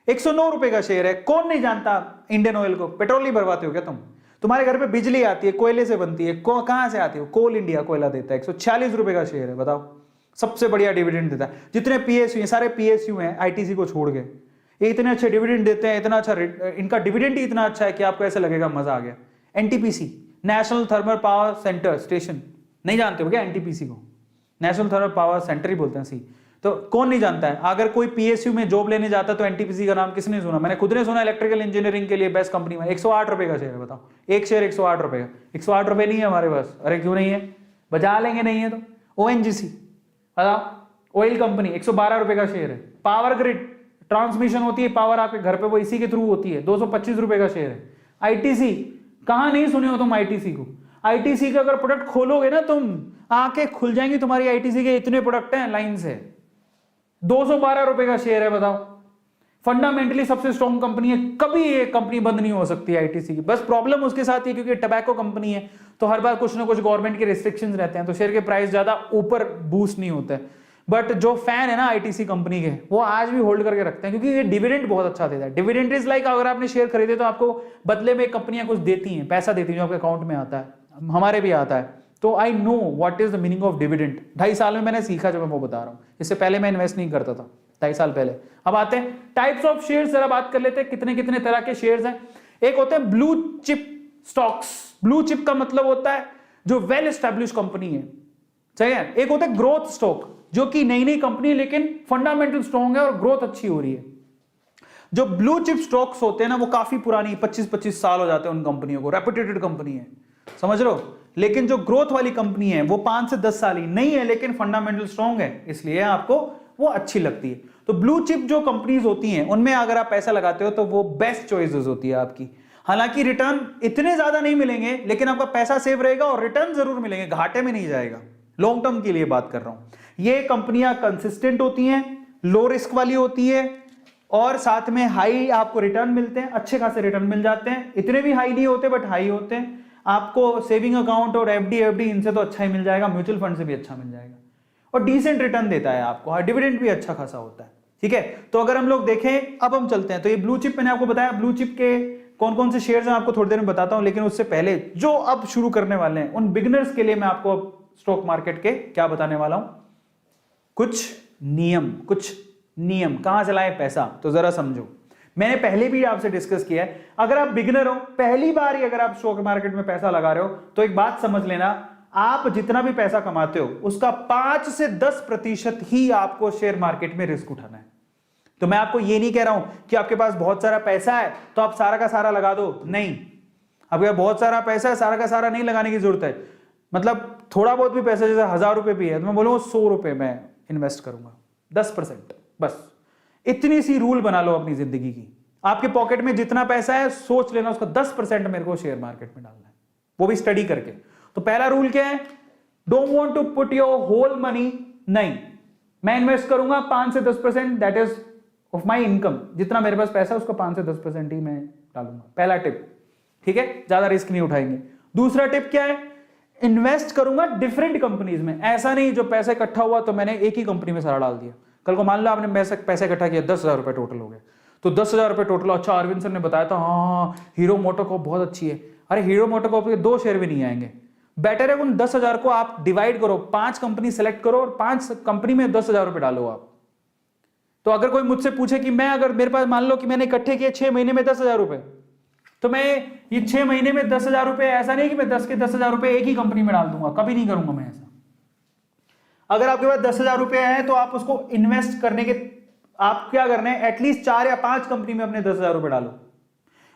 109 रुपए का शेयर है, कौन नहीं जानता इंडियन ऑयल को? पेट्रोल नहीं भरवाते हो क्या तुम? तुम्हारे घर पे बिजली आती है, कोयले से बनती है, कहां से आती है? कोल इंडिया कोयला देता है। 146 रुपए का शेयर है, बताओ, सबसे बढ़िया डिविडेंड देता है। जितने PSU हैं, सारे PSU हैं ITC को छोड़ के, ये इतने अच्छे डिविडेंड देते हैं, इतना अच्छा, इनका डिविडेंड ही इतना अच्छा है कि आपको ऐसा लगेगा मजा आ गया। NTPC, national thermal power centre station, नहीं जानते हो क्या NTPC को? नेशनल थर्मल पावर सेंटर ही बोलते हैं, सी। तो कौन नहीं जानता है? अगर कोई PSU में जॉब लेने जाता है तो NTPC का नाम किसने सुना? मैंने खुद ने सुना। इलेक्ट्रिकल इंजीनियरिंग के लिए बेस्ट कंपनी में 108 रुपए का शेयर है, बताओ, एक शेयर 108 रुपए का। 108 रुपए नहीं है हमारे पास। अरे क्यों नहीं है? बचा लेंगे, नहीं है तो। ONGC, बताओ, ऑयल कंपनी, 112 रुपए का शेयर है। पावर ग्रिड, ट्रांसमिशन होती है पावर आपके घर पे, वो इसी के थ्रू होती है, 225 रुपए का शेयर है। ITC, कहां नहीं सुने हो तुम ITC को? ITC का अगर प्रोडक्ट खोलोगे ना तुम, आंखें खुल जाएंगी तुम्हारी। ITC के इतने प्रोडक्ट हैं लाइन से। 212 रुपए का शेयर है, बताओ। फंडामेंटली सबसे स्ट्रॉन्ग कंपनी है, कभी ये कंपनी बंद नहीं हो सकती ITC की। बस प्रॉब्लम उसके साथ ही, क्योंकि टबैको कंपनी है तो हर बार कुछ ना कुछ गवर्नमेंट के रिस्ट्रिक्शंस रहते हैं, तो शेयर के प्राइस ज्यादा ऊपर बूस्ट नहीं होते। बट जो फैन है ना ITC कंपनी के, वो आज भी होल्ड करके रखते हैं, क्योंकि ये डिविडेंड बहुत अच्छा देता है। डिविडेंड इज लाइक, अगर आपने शेयर खरीदे तो आपको बदले में कंपनियां कुछ देती हैं, पैसा देती हैं जो आपके अकाउंट में आता है, हमारे भी आता है। तो I know what is the meaning of dividend. 2.5 साल में मैंने सीखा, जब मैं वो बता रहा हूं। इससे पहले मैं इन्वेस्ट नहीं करता था, 2.5 साल पहले। अब आते हैं टाइप्स ऑफ शेयर्स, जरा बात कर लेते हैं कितने कितने तरह के शेयर्स हैं। एक होते हैं blue chip stocks. Blue chip का मतलब होता है जो वेल एस्टेब्लिश कंपनी है, सही है। एक होता है ग्रोथ स्टॉक, जो कि नई नई कंपनी है लेकिन फंडामेंटल स्ट्रॉन्ग है और ग्रोथ अच्छी हो रही है। जो ब्लू चिप स्टॉक्स होते हैं ना, वो काफी पुरानी, 25-25 साल हो जाते हैं उन कंपनियों को, रेपुटेटेड कंपनी है, समझ लो। लेकिन जो ग्रोथ वाली कंपनी है वो 5 से 10 साल ही नहीं है, लेकिन फंडामेंटल स्ट्रॉन्ग है, इसलिए आपको वो अच्छी लगती है। तो ब्लू चिप जो कंपनीज होती हैं, उनमें अगर आप पैसा लगाते हो तो वो बेस्ट चॉइसेस होती है आपकी। हालांकि रिटर्न इतने ज्यादा नहीं मिलेंगे, लेकिन आपका पैसा सेव रहेगा और रिटर्न जरूर मिलेंगे, घाटे में नहीं जाएगा। लॉन्ग टर्म के लिए बात कर रहा हूं। ये कंपनियां कंसिस्टेंट होती हैं, लो रिस्क वाली होती है, और साथ में हाई आपको रिटर्न मिलते हैं, अच्छे खासे रिटर्न मिल जाते हैं। इतने भी हाई नहीं होते, बट हाई होते हैं। आपको सेविंग अकाउंट और FD इनसे तो अच्छा ही मिल जाएगा, म्यूचुअल फंड से भी अच्छा मिल जाएगा, और डिसेंट रिटर्न देता है आपको, डिविडेंड भी अच्छा खासा होता है, ठीक है। तो अगर हम लोग देखें, अब हम चलते हैं, तो ये ब्लू चिप मैंने आपको बताया, ब्लू चिप के कौन कौन से शेयर्स हैं आपको थोड़ी देर में बताता हूं। लेकिन उससे पहले जो अब शुरू करने वाले हैं, उन बिगिनर्स के लिए मैं आपको स्टॉक मार्केट के क्या बताने वाला हूं, कुछ नियम कहां से लाएं पैसा, तो जरा समझो। मैंने पहले भी आपसे डिस्कस किया है, अगर आप बिगिनर हो, पहली बार ही अगर आप स्टॉक मार्केट में पैसा लगा रहे हो, तो एक बात समझ लेना, आप जितना भी पैसा कमाते हो उसका 5 से 10% ही आपको शेयर मार्केट में रिस्क उठाना है। तो मैं आपको ये नहीं कह रहा हूं कि आपके पास बहुत सारा पैसा है तो आप सारा का सारा लगा दो, नहीं। आपके पास बहुत सारा पैसा है, सारा का सारा नहीं लगाने की जरूरत है। मतलब थोड़ा बहुत भी पैसा, जैसे 1000 रुपए भी है तो मैं बोलूंगा 100 रुपए मैं इन्वेस्ट करूंगा, 10%, बस इतनी सी रूल बना लो अपनी जिंदगी की। आपके पॉकेट में जितना पैसा है सोच लेना उसका 10% मेरे को शेयर मार्केट में डालना है, वो भी स्टडी करके। तो पहला रूल क्या है, don't want to put your whole money, नहीं, मैं इन्वेस्ट करूंगा 5 से 10%, that is of my income, जितना मेरे पास पैसा है उसका 5 से 10% ही मैं डालूंगा। पहला टिप, ठीक है, ज्यादा रिस्क नहीं उठाएंगे। दूसरा टिप क्या है, इन्वेस्ट करूंगा डिफरेंट कंपनीज में। ऐसा नहीं जो पैसा इकट्ठा हुआ तो मैंने एक ही कंपनी में सारा डाल दिया। कल को मान लो आपने पैसा इकट्ठा किया, 10,000 रुपए टोटल हो गए, तो 10,000 रुपए टोटल। अच्छा, अरविंद सर ने बताया था हाँ हीरो मोटोकॉर्प बहुत अच्छी है। अरे हीरो मोटोकॉर्प के 2 शेयर भी नहीं आएंगे। बेटर है उन 10,000 को आप डिवाइड करो, 5 कंपनी सेलेक्ट करो और 5 कंपनी में 10,000 रुपए डालो आप। तो अगर कोई मुझसे पूछे कि मैं, अगर मेरे पास मान लो कि मैंने इकट्ठे किए 6 महीने में 10,000 रुपए, तो मैं ये 6 महीने में 10,000 रुपए, ऐसा नहीं कि मैं 10 के 10,000 रुपए एक ही कंपनी में डाल दूंगा, कभी नहीं करूंगा मैं ऐसा। अगर आपके पास 10,000 रुपए है तो आप उसको इन्वेस्ट करने के, आप क्या करना है, एटलीस्ट 4 या 5 कंपनी में अपने 10,000 रुपए डालो।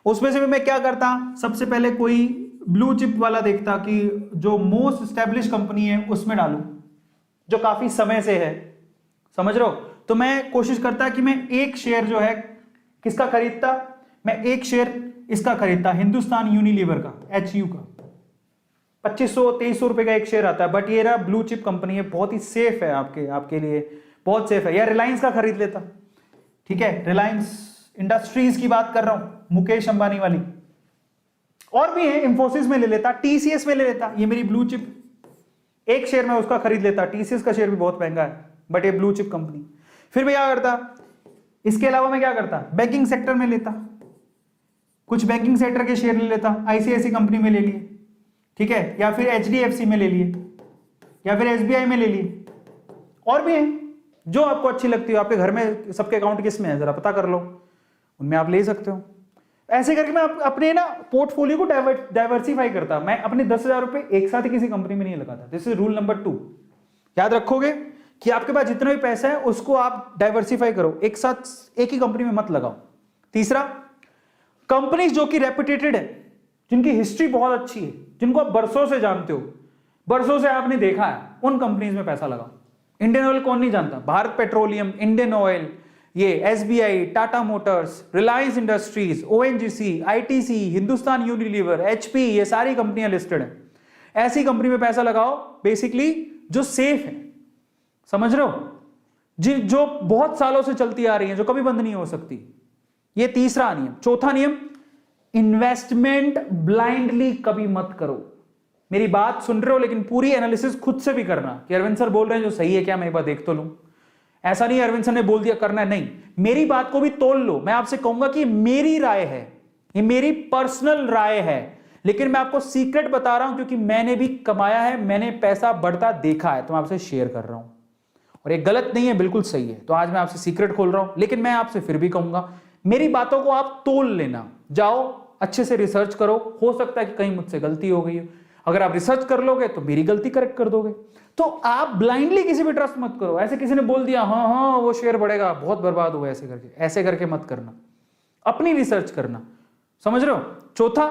उसमें से भी मैं क्या करता, सबसे पहले कोई ब्लू चिप वाला देखता कि जो मोस्ट स्टैब्लिश कंपनी है उसमें डालूं, जो काफी समय से है, समझ रहे हो। तो मैं कोशिश करता कि मैं एक शेयर जो है किसका खरीदता, मैं एक शेयर इसका खरीदता, हिंदुस्तान यूनिलीवर का, HU का। 2500-2300 रुपए का एक शेयर आता है, बट ये रहा ब्लू चिप कंपनी है, बहुत ही सेफ है आपके लिए, बहुत सेफ है। या रिलायंस का खरीद लेता, ठीक है, रिलायंस इंडस्ट्रीज की बात कर रहा हूं, मुकेश अंबानी वाली। और भी है, इंफोसिस में ले लेता, TCS में ले लेता, ये मेरी ब्लू चिप, एक शेयर में उसका खरीद लेता। TCS का शेयर भी बहुत महंगा है, बट ये ब्लू चिप कंपनी। फिर मैं क्या करता, इसके अलावा मैं क्या करता, बैंकिंग सेक्टर में लेता, कुछ बैंकिंग सेक्टर के शेयर ले लेता, ICICI कंपनी में ले लिए, ठीक है, या फिर HDFC में ले लिए, या फिर SBI में ले लिए। और भी हैं जो आपको अच्छी लगती हो, आपके घर में सबके अकाउंट किस में है जरा पता कर लो, उनमें आप ले सकते हो। ऐसे करके मैं अपने ना पोर्टफोलियो को डाइवर्सिफाई करता। मैं अपने 10,000 रुपए एक साथ ही किसी कंपनी में नहीं लगाता। This is rule number 2। याद रखोगे कि आपके पास जितना भी पैसा है उसको आप डाइवर्सिफाई करो, एक साथ एक ही कंपनी में मत लगाओ। तीसरा, कंपनीज जो कि रेपुटेटेड है, जिनकी हिस्ट्री बहुत अच्छी है, जिनको आप बरसों से जानते हो, बरसों से आपने देखा है, उन कंपनीज में पैसा लगाओ। इंडियन ऑयल कौन नहीं जानता, भारत पेट्रोलियम, इंडियन ऑयल, ये SBI, Tata Motors, Reliance industries, ONGC, ITC, Hindustan Unilever, HP, ये सारी कंपनियां लिस्टेड हैं। ऐसी कंपनी में पैसा लगाओ बेसिकली जो सेफ है, समझ रहे हो, जो बहुत सालों से चलती आ रही है, जो कभी बंद नहीं हो सकती। ये तीसरा नियम। चौथा नियम, इन्वेस्टमेंट ब्लाइंडली कभी मत करो। मेरी बात सुन रहे हो लेकिन पूरी एनालिसिस खुद से भी करना कि अरविंद सर बोल रहे हैं जो सही है क्या, मैं एक बार देख तो लूं। ऐसा नहीं अरविंद सर ने बोल दिया करना है, नहीं, मेरी बात को भी तोल लो। मैं आपसे कहूंगा कि मेरी राय है, ये मेरी पर्सनल राय है, लेकिन मैं आपको सीक्रेट बता रहा हूं क्योंकि मैंने भी कमाया है, मैंने पैसा बढ़ता देखा है, तो मैं आपसे शेयर कर रहा हूं। और ये गलत नहीं है, बिल्कुल सही है। तो आज मैं आपसे सीक्रेट खोल रहा हूं, लेकिन मैं आपसे फिर भी कहूंगा मेरी बातों को आप तोल लेना, जाओ अच्छे से रिसर्च करो। हो सकता है कि कहीं मुझसे गलती हो गई हो, अगर आप रिसर्च कर लोगे तो मेरी गलती करेक्ट कर दोगे। तो आप ब्लाइंडली किसी भी ट्रस्ट मत करो। ऐसे किसी ने बोल दिया हाँ हाँ वो शेयर बढ़ेगा, बहुत बर्बाद हुआ, ऐसे करके मत करना, अपनी रिसर्च करना, समझ रहे हो। चौथा,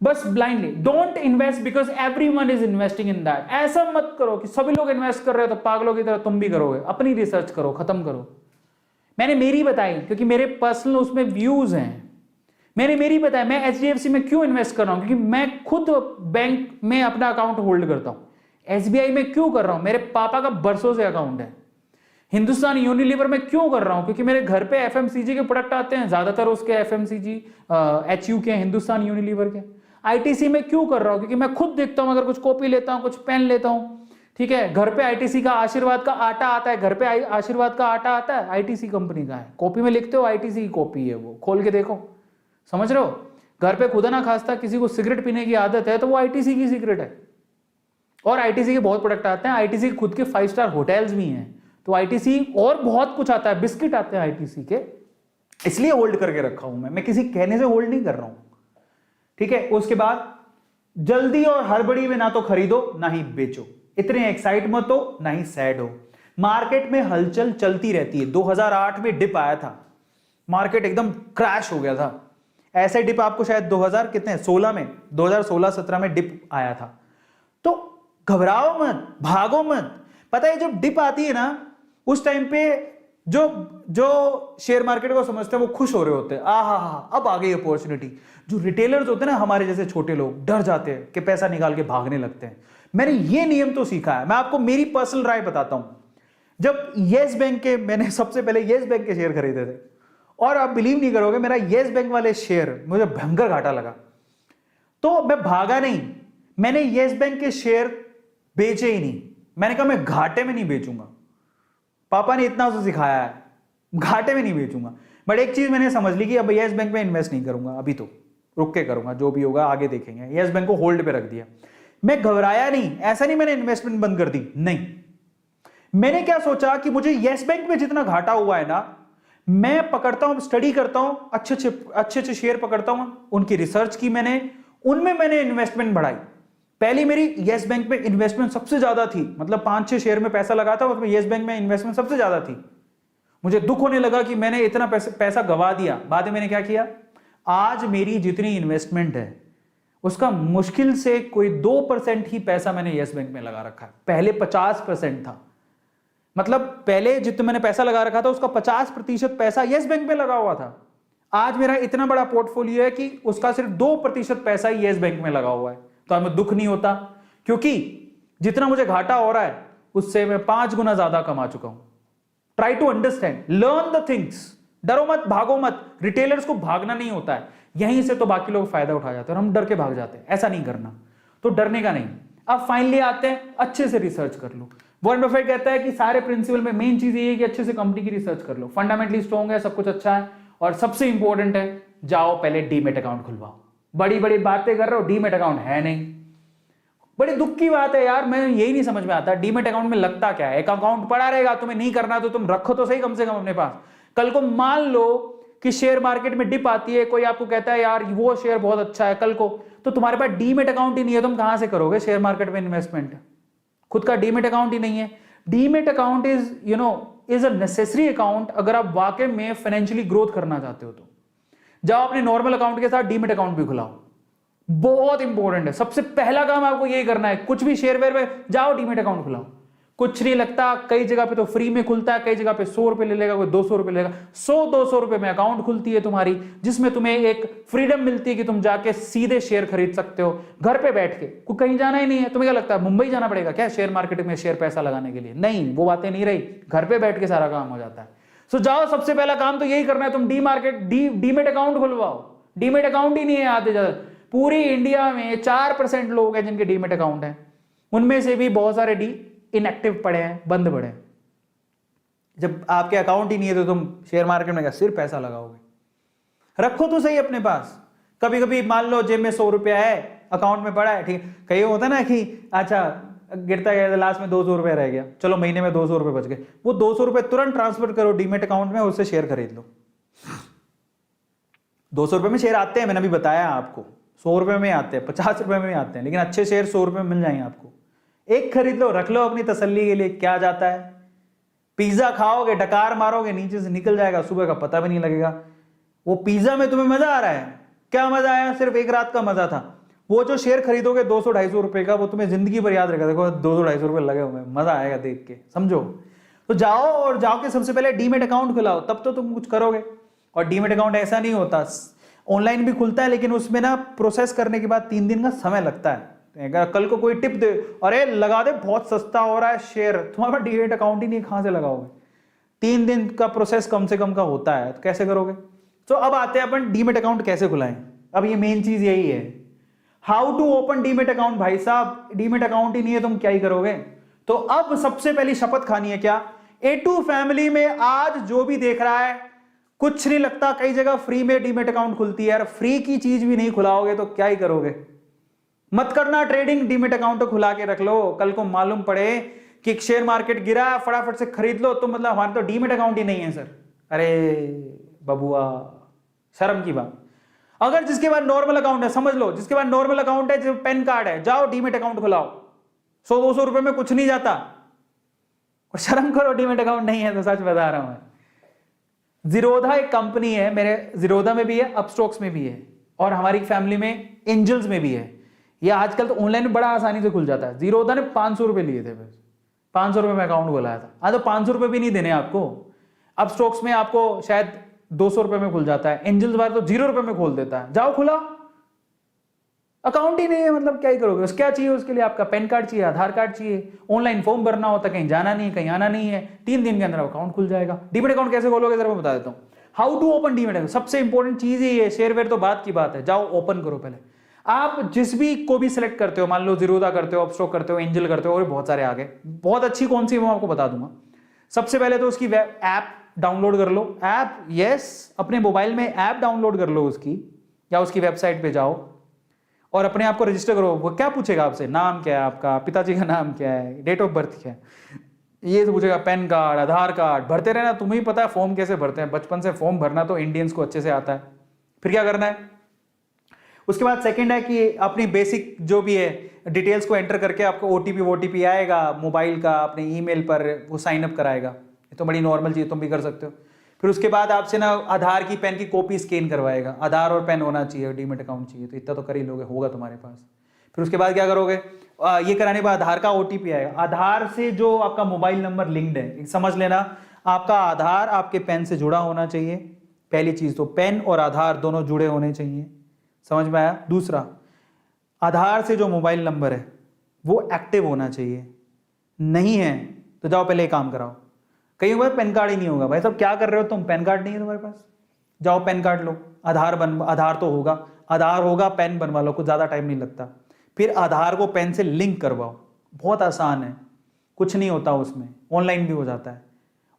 बस blindly don't invest because everyone is investing in that. ऐसा मत करो कि सभी लोग इन्वेस्ट कर रहे हो तो पागलों की तरह तुम भी करोगे। अपनी रिसर्च करो, खत्म करो। मैंने मेरी बताई क्योंकि मेरे पर्सनल उसमें व्यूज हैं। मैंने मेरी बताया मैं HDFC में क्यों इन्वेस्ट कर रहा हूं, क्योंकि मैं खुद बैंक में अपना अकाउंट होल्ड करता हूं। SBI में क्यों कर रहा हूं, मेरे पापा का बरसों से अकाउंट है। हिंदुस्तान यूनिलीवर में क्यों कर रहा हूं, क्योंकि मेरे घर पे FMCG के प्रोडक्ट आते हैं, ज्यादातर उसके FMCG HU के, हिंदुस्तान यूनिलीवर के। ITC में क्यों कर रहा हूं, क्योंकि मैं खुद देखता हूं, अगर कुछ कॉपी लेता हूं, कुछ पेन लेता हूं, ठीक है, घर पे ITC का आशीर्वाद का आटा आता है, घर पे आशीर्वाद का आटा आता है, ITC कंपनी का है। कॉपी में लिखते हो ITC की कॉपी है, वो खोल के देखो, समझ रहे हो। घर पे खुदा ना खास्ता किसी को सिगरेट पीने की आदत है तो वो ITC की सिगरेट है। और ITC के बहुत प्रोडक्ट आते हैं, ITC के खुद के 5 स्टार होटल्स भी हैं, तो ITC और बहुत कुछ आता है, बिस्किट आते हैं ITC के, इसलिए होल्ड करके रखा हूं मैं किसी कहने से होल्ड नहीं कर रहा हूं, ठीक है। उसके बाद जल्दी और हड़बड़ी में ना तो खरीदो ना ही बेचो, इतने एक्साइट मत हो ना ही सैड हो। मार्केट में हलचल चलती रहती है। 2008 में डिप आया था, मार्केट एकदम क्रैश हो गया था। ऐसे डिप आपको शायद 2000 कितने 16 में 2016-17 में डिप आया था। तो घबराओ मत, भागो मत। पता है जब डिप आती है ना उस टाइम पे जो शेयर मार्केट को समझते हैं वो खुश हो रहे होते हैं, हा अब आ गई अपॉर्चुनिटी। जो रिटेलर्स होते हैं ना हमारे जैसे छोटे लोग डर जाते हैं कि पैसा निकाल के भागने लगते हैं। मैंने ये नियम तो सीखा है। मैं आपको मेरी पर्सनल राय बताता हूं। जब येस बैंक के मैंने सबसे पहले येस बैंक के शेयर खरीदे थे और आप बिलीव नहीं करोगे मेरा येस बैंक वाले शेयर मुझे भयंकर घाटा लगा, तो मैं भागा नहीं, मैंने येस बैंक के शेयर बेचे ही नहीं। मैंने कहा मैं घाटे में नहीं बेचूंगा, पापा ने इतना तो सिखाया है, घाटे में नहीं बेचूंगा। बट एक चीज मैंने समझ ली कि अब येस बैंक में इन्वेस्ट नहीं करूंगा, अभी तो रुक के करूंगा, जो भी होगा आगे देखेंगे। येस बैंक को होल्ड पे रख दिया। मैं घबराया नहीं, ऐसा नहीं मैंने इन्वेस्टमेंट बंद कर दी, नहीं। मैंने क्या सोचा कि मुझे येस बैंक में जितना घाटा हुआ है ना, मैं पकड़ता हूं, स्टडी करता हूं, अच्छे शेयर पकड़ता हूं, उनकी रिसर्च की मैंने, उनमें मैंने इन्वेस्टमेंट बढ़ाई। पहली मेरी येस बैंक में इन्वेस्टमेंट सबसे ज्यादा थी, मतलब 5-6 शेयर में पैसा लगा था, उसमें येस बैंक में इन्वेस्टमेंट सबसे ज्यादा थी। मुझे दुख होने लगा कि मैंने इतना पैसा गवा दिया। बाद में मैंने क्या किया, आज मेरी जितनी इन्वेस्टमेंट है उसका मुश्किल से कोई 2% ही पैसा मैंने येस बैंक में लगा रखा है। पहले 50% था, मतलब पहले जितना मैंने पैसा लगा रखा था उसका 50% पैसा येस बैंक में लगा हुआ था। आज मेरा इतना बड़ा पोर्टफोलियो है कि उसका सिर्फ 2% पैसा ही येस बैंक में लगा हुआ है। तो हमें दुख नहीं होता, क्योंकि जितना मुझे घाटा हो रहा है उससे मैं 5 गुना ज्यादा कमा चुका हूं। Try to understand, learn the things. डरो मत, भागो मत। रिटेलर्स को भागना नहीं होता है, यहीं से तो बाकी लोग फायदा उठा जाते हैं और हम डर के भाग जाते हैं। ऐसा नहीं करना, तो डरने का नहीं। अब फाइनली आते हैं, अच्छे से रिसर्च कर लो। वॉरेन बफेट कहता है कि सारे प्रिंसिपल में मेन चीज ये है कि अच्छे से कंपनी की रिसर्च कर लो। फंडामेंटली स्ट्रॉन्ग है, सब कुछ अच्छा है, और सबसे इंपॉर्टेंट है जाओ पहले डीमेट अकाउंट खुलवाओ। बड़ी बड़ी बातें कर रहे हो, डीमेट अकाउंट है नहीं। बड़ी दुख की बात है यार, मैं यही नहीं समझ में आता डीमेट अकाउंट में लगता क्या है। एक अकाउंट पड़ा रहेगा, तुम्हें नहीं करना तो तुम रखो तो सही कम से कम अपने पास। कल को मान लो कि शेयर मार्केट में डिप आती है, कोई आपको कहता है यार वो शेयर बहुत अच्छा है कल को, तो तुम्हारे पास डीमेट अकाउंट ही नहीं है, तुम कहां से करोगे शेयर मार्केट में इन्वेस्टमेंट। खुद का डीमेट अकाउंट ही नहीं है। Demat account is a necessary account अगर आप वाकई में फाइनेंशियली ग्रोथ करना चाहते हो। तो जाओ अपने नॉर्मल अकाउंट के साथ डीमेट अकाउंट भी खुलाओ, बहुत इंपॉर्टेंट है। सबसे पहला काम आपको यही करना है, कुछ भी शेयर वेयर में जाओ डीमेट अकाउंट खुलाओ। कुछ नहीं लगता, कई जगह पे तो फ्री में खुलता है, कई जगह पे 100 रुपए ले लेगा, कोई 200 रुपए लेगा। 100-200 रुपए में अकाउंट खुलती है तुम्हारी, जिसमें तुम्हें एक फ्रीडम मिलती है कि तुम जाके सीधे शेयर खरीद सकते हो घर पे बैठ के। कोई कहीं जाना ही नहीं है। तुम्हें क्या लगता है मुंबई जाना पड़ेगा क्या शेयर मार्केट में शेयर पैसा लगाने के लिए? नहीं, वो बातें नहीं रही, घर पे बैठ के सारा काम हो जाता है। सो जाओ, सबसे पहला काम तो यही करना है, तुम डीमेट अकाउंट खुलवाओ। डीमेट अकाउंट ही नहीं है आधे ज्यादा, पूरी इंडिया में 4% लोग हैं जिनके डीमेट अकाउंट है, उनमें से भी बहुत सारे इनएक्टिव पड़े हैं, बंद पड़े हैं। जब आपके अकाउंट ही नहीं है तो तुम शेयर मार्केट में क्या सिर्फ पैसा लगाओगे? रखो तो सही अपने पास। कभी कभी मान लो जेब में 100 रुपया है, अकाउंट में पड़ा है, ठीक है, कहीं होता है ना कि अच्छा गिरता गया लास्ट में 200 रुपया रह गया, चलो महीने में 200 रुपये बच गए, वो 200 रुपये तुरंत ट्रांसफर करो डीमेट अकाउंट में, उससे शेयर खरीद लो। 200 रुपये में शेयर आते हैं, मैंने अभी बताया आपको, 100 रुपये में आते हैं, 50 रुपये में आते हैं, लेकिन अच्छे शेयर 100 रुपये में मिल जाएंगे आपको। एक खरीद लो, रख लो अपनी तसल्ली के लिए, क्या जाता है। पिज्जा खाओगे, डकार मारोगे, नीचे से निकल जाएगा, सुबह का पता भी नहीं लगेगा। वो पिज्जा में तुम्हें मजा आ रहा है, क्या मजा आया? सिर्फ एक रात का मजा था। वो जो शेयर खरीदोगे 200-250 रुपए का, वो तुम्हें जिंदगी भर याद रहेगा। देखो 200-250 रुपए लगे हुए, मजा आएगा देख के, समझो। तो जाओ और जाओ के सबसे पहले डीमेट अकाउंट खुलाओ, तब तो तुम कुछ करोगे। और डीमेट अकाउंट ऐसा नहीं होता, ऑनलाइन भी खुलता है, लेकिन उसमें ना प्रोसेस करने के बाद 3 दिन का समय लगता है। अगर कल को कोई टिप दे, अरे लगा दे बहुत सस्ता हो रहा है शेयर, तुम्हारे पास डीमेट अकाउंट ही नहीं, कहां से लगाओगे? 3 दिन का प्रोसेस कम से कम का होता है, तो कैसे करोगे? तो अब आते हैं अपन डीमेट अकाउंट कैसे खुलाएं। अब ये मेन चीज यही है, how to open demat account. भाई साहब डीमेट अकाउंट ही नहीं है, तुम क्या ही करोगे? तो अब सबसे पहली शपथ खानी है क्या, A2 फैमिली में आज जो भी देख रहा है, कुछ नहीं लगता, कई जगह फ्री में डीमेट अकाउंट खुलती है यार, फ्री की चीज भी नहीं खुलाओगे तो क्या ही करोगे? मत करना ट्रेडिंग, डीमेट अकाउंट तो खुला के रख लो। कल को मालूम पड़े कि शेयर मार्केट गिरा, फटाफट से खरीद लो, तो मतलब हमारे तो डीमेट अकाउंट ही नहीं है सर। अरे बबुआ, शर्म की बात। अगर जिसके पास नॉर्मल अकाउंट है, समझ लो, जिसके पास नॉर्मल अकाउंट है, जो पैन कार्ड है, जाओ डीमेट अकाउंट खुलाओ, 100-200 रुपए में कुछ नहीं जाता। और शर्म करो, डीमेट अकाउंट नहीं है तो सच बता रहा हूं मैं। जीरोधा एक कंपनी है, मेरे जीरोधा में भी है, अपस्टॉक्स में भी है, और हमारी फैमिली में एंजल्स में भी है। ये आजकल तो ऑनलाइन में बड़ा आसानी से खुल जाता है। जीरोधा ने 500 रुपए लिए थे, बस 500 रुपए में अकाउंट खोलाया था। हाँ, तो 500 रुपए भी नहीं देने आपको। अपस्टॉक्स में आपको शायद 200 रुपए में खुल जाता है, एंजल्स बार तो 0 रुपए में खोल देता है। जाओ खुला, अकाउंट ही नहीं है, मतलब क्या ही करोगे। उस क्या चाहिए उसके लिए? आपका पैन कार्ड चाहिए, आधार कार्ड चाहिए, ऑनलाइन फॉर्म भरना होता है, कहीं जाना नहीं, कहीं आना नहीं है, 3 दिन के अंदर अकाउंट खुल जाएगा। डीमेट अकाउंट कैसे खोलोगे जरा मैं बता देता हूँ। How to open demat account, सबसे इंपॉर्टेंट चीज ही है। शेयरवेयर तो बात की बात है, जाओ ओपन करो पहले। आप जिस भी को भी सिलेक्ट करते हो, मान लो जीरोधा करते हो, अपस्टॉक करते हो, एंजल करते हो, और बहुत सारे आगे, बहुत अच्छी कौन सी मैं आपको बता दूंगा। सबसे पहले तो उसकी ऐप डाउनलोड कर लो। ऐप, यस, अपने मोबाइल में ऐप डाउनलोड कर लो उसकी, या उसकी वेबसाइट पे जाओ और अपने आप को रजिस्टर करो। वो क्या पूछेगा आपसे? नाम क्या है आपका, पिताजी का नाम क्या है, डेट ऑफ बर्थ क्या है, ये तो पूछेगा। पैन कार्ड, आधार कार्ड भरते रहना। तुम्हें ही पता है फॉर्म कैसे भरते हैं, बचपन से फॉर्म भरना तो इंडियंस को अच्छे से आता है। फिर क्या करना है? उसके बाद सेकंड है कि अपनी बेसिक जो भी है डिटेल्स को एंटर करके आपको ओटीपी आएगा मोबाइल का, अपने ईमेल पर वो साइन अप कराएगा। ये तो बड़ी नॉर्मल चीज़, तुम भी कर सकते हो। फिर उसके बाद आपसे ना आधार की, पैन की कॉपी स्कैन करवाएगा। आधार और पैन होना चाहिए, डीमेट अकाउंट चाहिए, तो इतना तो कर ही लोगे, होगा तुम्हारे पास। फिर उसके बाद क्या करोगे? ये कराने के बाद आधार का ओटीपी आएगा। आधार से जो आपका मोबाइल नंबर लिंक्ड है, समझ लेना, आपका आधार आपके पैन से जुड़ा होना चाहिए। पहली चीज तो पैन और आधार दोनों जुड़े होने चाहिए, समझ में आया? दूसरा, आधार से जो मोबाइल नंबर है वो एक्टिव होना चाहिए। नहीं है तो जाओ पहले काम कराओ। कहीं बार पैन कार्ड ही नहीं होगा। भाई साहब क्या कर रहे हो तुम, पैन कार्ड नहीं है तुम्हारे पास, जाओ पैन कार्ड लो। आधार तो होगा, आधार होगा, पैन बनवा लो, कुछ ज़्यादा टाइम नहीं लगता। फिर आधार को पैन से लिंक करवाओ, बहुत आसान है, कुछ नहीं होता उसमें, ऑनलाइन भी हो जाता है।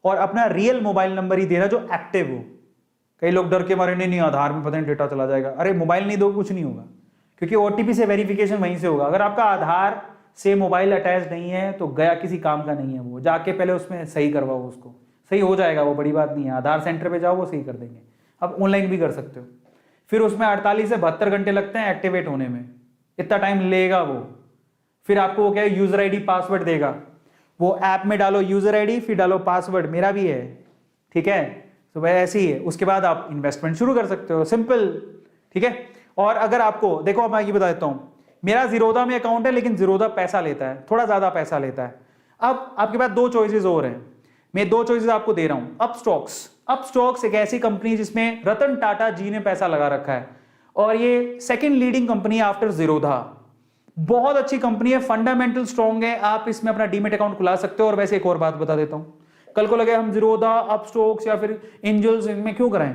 और अपना रियल मोबाइल नंबर ही देना जो एक्टिव हो। कई लोग डर के मारे नहीं आधार में पता नहीं डेटा चला जाएगा। अरे मोबाइल नहीं दो, कुछ नहीं होगा, क्योंकि ओटीपी से वेरिफिकेशन वहीं से होगा। अगर आपका आधार से मोबाइल अटैच नहीं है तो गया, किसी काम का नहीं है वो। जाके पहले उसमें सही करवाओ, उसको सही हो जाएगा, वो बड़ी बात नहीं है। आधार सेंटर पे जाओ, वो सही कर देंगे। अब ऑनलाइन भी कर सकते हो। फिर उसमें 48 से 72 घंटे लगते हैं एक्टिवेट होने में, इतना टाइम लेगा वो। फिर आपको वो क्या है, यूजर आईडी पासवर्ड देगा। वो ऐप में डालो यूजर आईडी, फिर डालो पासवर्ड, मेरा भी है, ठीक है। तो वह ऐसे ही है। उसके बाद आप इन्वेस्टमेंट शुरू कर सकते हो, सिंपल, ठीक है। और अगर आपको देखो, मैं ये बता देता हूं, मेरा जीरोधा में अकाउंट है, लेकिन जीरोधा पैसा लेता है, थोड़ा ज्यादा पैसा लेता है। अब आपके पास 2 चॉइसेस और हैं, मैं 2 चॉइसेस आपको दे रहा हूं। अपस्टॉक्स एक ऐसी कंपनी जिसमें रतन टाटा जी ने पैसा लगा रखा है, और ये सेकंड लीडिंग कंपनी है आफ्टर जीरोधा। बहुत अच्छी कंपनी है, फंडामेंटल स्ट्रॉन्ग है, आप इसमें अपना डीमेट अकाउंट खुला सकते हो। और वैसे एक और बात बता देता हूं, कल को लगे हम जीरोधा, अपस्टॉक्स या फिर एंजल्स इनमें क्यों कराएं,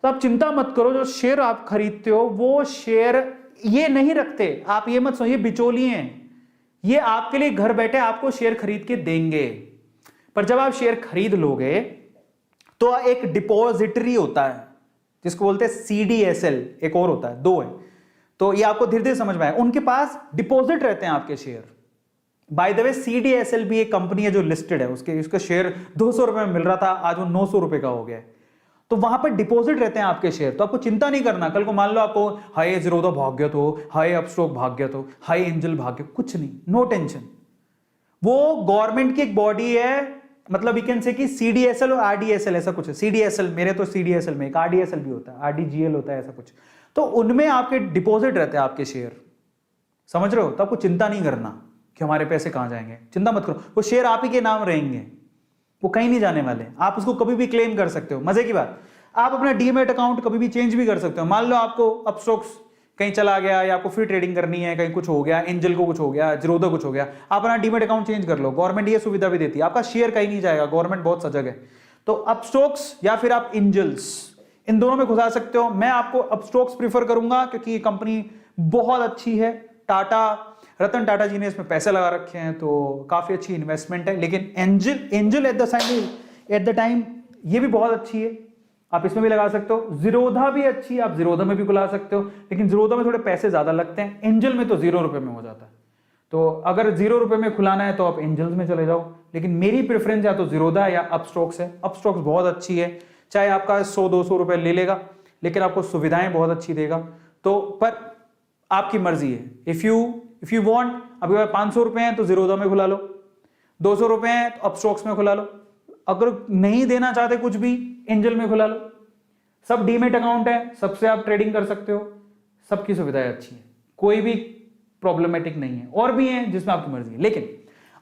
तो आप चिंता मत करो। जो शेयर आप खरीदते हो वो शेयर ये नहीं रखते, आप ये मत सोचिए बिचौलिए हैं, ये आपके लिए घर बैठे आपको शेयर खरीद के देंगे। पर जब आप शेयर खरीद लोगे तो एक डिपॉजिटरी होता है जिसको बोलते हैं CDSL, एक और होता है, 2 है। तो ये आपको धीरे धीरे समझ में आए, उनके पास डिपॉजिट रहते हैं आपके share. By the way CDSL भी एक कंपनी है जो लिस्टेड है, उसका शेयर 200 रुपए में मिल रहा था, आज वो 900 रुपए का हो गया है। तो वहां पर डिपॉजिट रहते हैं आपके शेयर, तो आपको चिंता नहीं करना। कल को मान लो आपको हाई जीरोधा भाग गया तो, हाई अपस्टॉक भाग गया तो, हाई एंजल भाग गया, कुछ नहीं, नो टेंशन। वो गवर्नमेंट की एक बॉडी है, मतलब यू कैन से कि CDSL और RDSL ऐसा कुछ है। CDSL, मेरे तो CDSL में एक RDSL भी होता है, RDGL होता है, ऐसा कुछ। तो उनमें आपके डिपॉजिट रहते हैं आपके शेयर, समझ रहे हो? तो आपको चिंता नहीं करना कि हमारे पैसे कहां जाएंगे, चिंता मत करो। वो शेयर आप ही के नाम रहेंगे, वो कहीं नहीं जाने वाले। आप उसको कभी भी क्लेम कर सकते हो। मजे की बात, आप अपना डीमेट अकाउंट कभी भी चेंज भी कर सकते हो। मान लो आपको अपस्टॉक्स कहीं चला गया, या आपको फ्री ट्रेडिंग करनी है, कहीं कुछ हो गया, एंजल को कुछ हो गया, जीरोधा कुछ हो गया, आप अपना डीमेट अकाउंट चेंज कर लो। गवर्नमेंट ये सुविधा भी देती है, आपका शेयर कहीं नहीं जाएगा, गवर्नमेंट बहुत सजग है। तो अपस्टॉक्स या फिर आप एंजल्स, इन दोनों में घुसा सकते हो। मैं आपको अपस्टॉक्स प्रीफर करूंगा क्योंकि ये कंपनी बहुत अच्छी है। रतन टाटा जी ने इसमें पैसे लगा रखे हैं, तो काफी अच्छी इन्वेस्टमेंट है। लेकिन एंजल एट द टाइम ये भी बहुत अच्छी है, आप इसमें भी लगा सकते हो। जीरोधा भी अच्छी है, आप जीरोधा में भी खुला सकते हो, लेकिन जीरोधा में थोड़े पैसे ज्यादा लगते हैं, एंजल में तो 0 रुपए में हो जाता है। तो अगर 0 रुपए में खुलाना है तो आप एंजल्स में चले जाओ, लेकिन मेरी प्रेफरेंस या तो जीरोधा या अपस्टॉक्स है। अपस्टॉक्स बहुत अच्छी है, चाहे आपका 100-200 रुपए ले लेगा, लेकिन आपको सुविधाएं बहुत अच्छी देगा। तो पर आपकी मर्जी है। इफ यू वांट, आपके पास 500 रुपए हैं तो जीरोधा में खुला लो, 200 रुपए हैं तो अपस्टॉक्स में खुला लो, अगर नहीं देना चाहते कुछ भी एंजल में खुला लो। सब डीमेट अकाउंट है, सबसे आप ट्रेडिंग कर सकते हो, सबकी सुविधाएं अच्छी है, कोई भी प्रॉब्लमेटिक नहीं है। और भी हैं जिसमें आपकी मर्जी है, लेकिन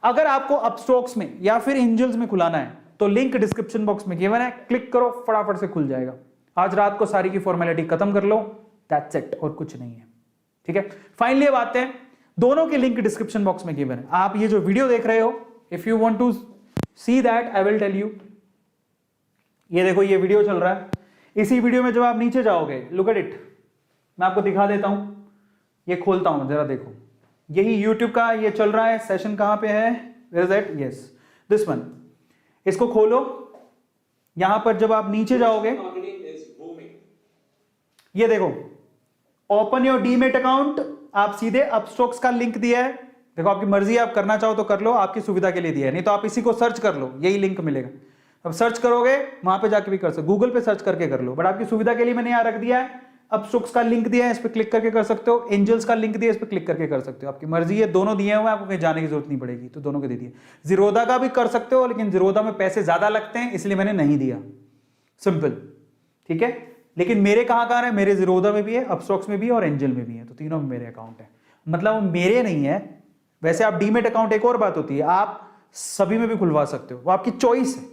अगर आपको अपस्टॉक्स में या फिर एंजल्स में खुलाना है तो लिंक डिस्क्रिप्शन बॉक्स में गिवन है, क्लिक करो, फटाफट से खुल जाएगा। आज रात को सारी की फॉर्मेलिटी खत्म कर लो, दैट्स इट, और कुछ नहीं है। ठीक है, फाइनली अब आते हैं, दोनों के लिंक डिस्क्रिप्शन बॉक्स में गिवन है। आप ये जो वीडियो देख रहे हो, if you want to see that I will tell you. ये देखो, ये वीडियो चल रहा है। इसी वीडियो में जब आप नीचे जाओगे, लुक एट इट, मैं आपको दिखा देता हूं, ये खोलता हूं, जरा देखो। यही YouTube का ये चल रहा है, सेशन कहां पे है, where is that, yes this one. इसको खोलो, यहां पर जब आप नीचे जाओगे, ये देखो, ओपन योर डीमेट अकाउंट, आप सीधे अपस्टॉक्स का लिंक दिया है। देखो, आपकी मर्जी है, आप करना चाहो तो कर लो, आपकी सुविधा के लिए दिया है, नहीं तो आप इसी को सर्च कर लो, यही लिंक मिलेगा। अब सर्च करोगे वहां पे जाके भी कर सकते, गूगल पे सर्च करके कर लो, बट आपकी सुविधा के लिए मैंने यहां रख दिया है। अपस्टॉक्स का लिंक दिया है, इस पे क्लिक करके कर सकते हो, एंजल्स का लिंक दिया है, इस पे क्लिक करके कर सकते हो, आपकी मर्जी है। दोनों दिए हुए हैं, आपको कहीं जाने की जरूरत नहीं पड़ेगी, तो दोनों के दे दिए। जीरोधा का भी कर सकते हो, लेकिन जीरोधा में पैसे ज्यादा लगते हैं, इसलिए मैंने नहीं दिया, सिंपल। ठीक है, लेकिन मेरे कहां है, मेरे जीरोधा में भी है, अपस्टॉक्स में भी है और एंजल में भी है, तो तीनों में मेरे अकाउंट है। मतलब मेरे नहीं है, वैसे आप डीमेट अकाउंट, एक और बात होती है, आप सभी में भी खुलवा सकते हो, वो आपकी चॉइस है।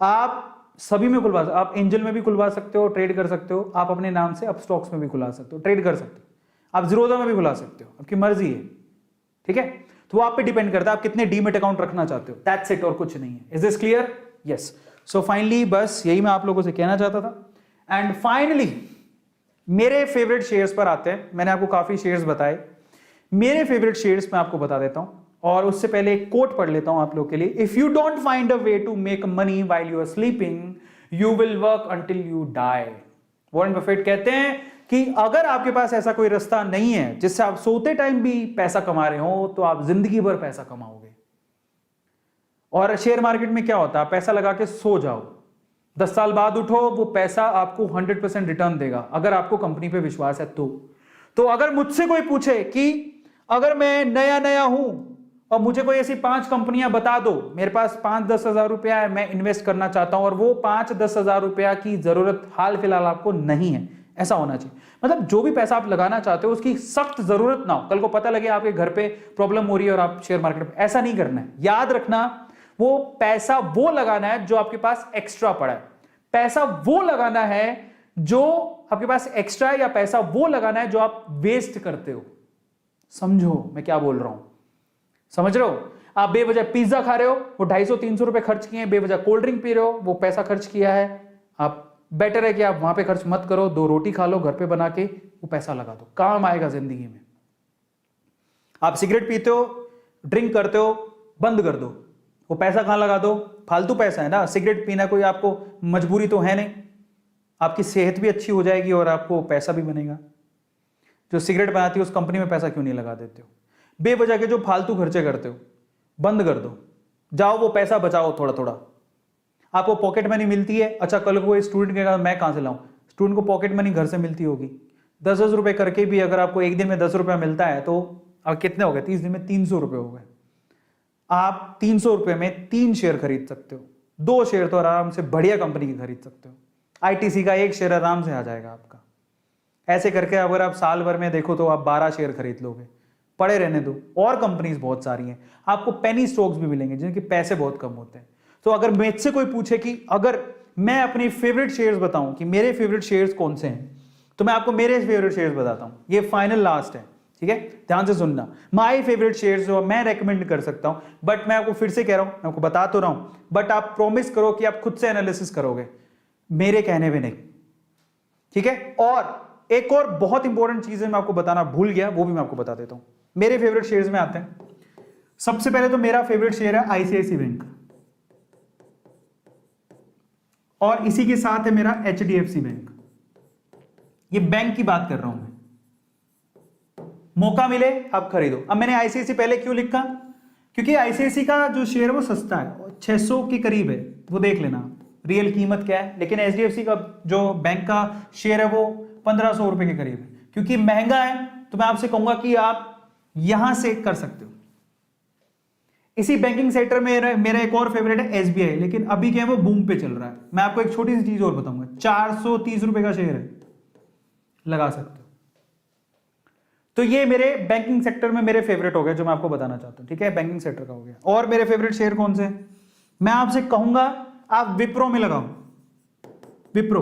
आप सभी में खुलवा सकते हो, आप एंजल में भी खुलवा सकते हो, ट्रेड कर सकते हो, आप अपने नाम से अपस्टॉक्स में भी खुला सकते हो, ट्रेड कर सकते हो, आप जीरोधा में भी खुला सकते हो, आपकी मर्जी है। ठीक है, तो वो आप पे डिपेंड करता है, आप कितने डीमेट अकाउंट रखना चाहते हो, दैट्स इट, और कुछ नहीं है। Is this clear? Yes. So finally बस यही मैं आप लोगों से कहना चाहता था। एंड फाइनली मेरे फेवरेट शेयर्स पर आते हैं। मैंने आपको काफी शेयर्स बताए, मेरे फेवरेट शेयर्स मैं आपको बता देता हूं, और उससे पहले एक कोट पढ़ लेता हूं आप लोग के लिए। If you don't find a way to make money while you are sleeping, you will work until you die. Warren Buffett कहते हैं कि अगर आपके पास ऐसा कोई रास्ता नहीं है जिससे आप सोते टाइम भी पैसा कमा रहे हो, तो आप जिंदगी भर पैसा कमाओगे। और शेयर मार्केट में क्या होता है, पैसा लगा के सो जाओ, 10 साल बाद उठो, वो पैसा आपको 100% रिटर्न देगा, अगर आपको कंपनी पे विश्वास है तो अगर मुझसे कोई पूछे कि अगर मैं नया हूं और मुझे कोई ऐसी 5 कंपनियां बता दो, मेरे पास 5-10 हजार रुपया है, मैं इन्वेस्ट करना चाहता हूं, और वो 5-10 हजार रुपया की जरूरत हाल फिलहाल आपको नहीं है, ऐसा होना चाहिए। मतलब जो भी पैसा आप लगाना चाहते हो उसकी सख्त जरूरत ना हो, कल को पता लगे आपके घर पे प्रॉब्लम हो रही है और आप शेयर मार्केट में, ऐसा नहीं करना है। याद रखना, वो पैसा वो लगाना है जो आपके पास एक्स्ट्रा पड़ा है, पैसा वो लगाना है जो आपके पास एक्स्ट्रा है, या पैसा वो लगाना है जो आप वेस्ट करते हो। समझो मैं क्या बोल रहा हूं, समझ रहे हो? आप बेवजह पिज्जा खा रहे हो, वो 250-300 रुपए खर्च किए हैं, बेवजह कोल्ड ड्रिंक पी रहे हो, वो पैसा खर्च किया है। आप बेटर है कि आप वहां पे खर्च मत करो, 2 रोटी खा लो घर पे बना के, वो पैसा लगा दो, काम आएगा जिंदगी में। आप सिगरेट पीते हो, ड्रिंक करते हो, बंद कर दो, वो पैसा कहां लगा दो, फालतू पैसा है ना। सिगरेट पीना कोई आपको मजबूरी तो है नहीं, आपकी सेहत भी अच्छी हो जाएगी और आपको पैसा भी बनेगा। जो सिगरेट बनाती है उस कंपनी में पैसा क्यों नहीं लगा देते हो? बेवजह के जो फालतू खर्चे करते हो बंद कर दो, जाओ वो पैसा बचाओ थोड़ा थोड़ा। आपको पॉकेट मनी मिलती है, अच्छा कल को स्टूडेंट कहेगा मैं कहां से लाऊं, स्टूडेंट को पॉकेट मनी घर से मिलती होगी, 10-10 रुपए करके भी अगर आपको एक दिन में 10 रुपया मिलता है तो अब कितने हो गए, 30 दिन में 300 रुपए हो गए। आप 300 रुपए में 3 शेयर खरीद सकते हो, 2 शेयर तो आराम से बढ़िया कंपनी की खरीद सकते हो। आईटीसी का 1 शेयर आराम से आ जाएगा आपका। ऐसे करके अगर आप साल भर में देखो तो आप 12 शेयर खरीद लोगे, पड़े रहने दो। और कंपनीज बहुत सारी हैं, आपको पेनी स्टॉक्स भी मिलेंगे जिनके पैसे बहुत कम होते हैं। तो अगर मुझसे कोई पूछे कि अगर मैं अपनी फेवरेट शेयर्स बताऊं कि मेरे फेवरेट शेयर्स कौन से हैं, तो मैं आपको मेरे फेवरेट शेयर्स बताता हूं। ये फाइनल लास्ट है, ठीक है, ध्यान से सुनना। माय फेवरेट शेयर्स जो मैं रेकमेंड कर सकता हूं, बट मैं आपको फिर से कह रहा हूं, मैं आपको बता तो रहा हूं, बट आप प्रॉमिस करो कि आप खुद से एनालिसिस करोगे, मेरे कहने में नहीं, ठीक है। और एक और बहुत इंपॉर्टेंट चीज है, मैं आपको बताना भूल गया, वो भी मैं आपको बता देता हूं। मेरे फेवरेट शेयर्स में आते हैं। सबसे पहले तो मेरा फेवरेट शेयर है आईसीआईसी बैंक, और इसी के साथ है मेरा एचडीएफसी बैंक। ये बैंक की बात कर रहा हूं मैं, मौका मिले आप खरीदो। अब मैंने आईसीआईसी पहले क्यों लिखा, क्योंकि आईसीआईसी का जो शेयर है वो सस्ता है, 600 के करीब है, वो देख लेना। रियल कीमत क्या है, लेकिन एचडीएफसी का जो बैंक का शेयर है वो 1500 रुपए के करीब है। क्योंकि महंगा है तो मैं आपसे कहूंगा कि आप यहां से कर सकते हो। इसी बैंकिंग सेक्टर में मेरा एक और फेवरेट है एसबीआई, लेकिन अभी क्या है वो बूम पे चल रहा है। मैं आपको एक छोटी सी चीज और बताऊंगा, 430 रुपए का शेयर है, लगा सकते हो। तो ये मेरे बैंकिंग सेक्टर में मेरे फेवरेट हो गए जो मैं आपको बताना चाहता हूं। ठीक है, बैंकिंग सेक्टर का हो गया। और मेरे फेवरेट शेयर कौन से, मैं आपसे कहूंगा आप विप्रो में लगाओ, विप्रो।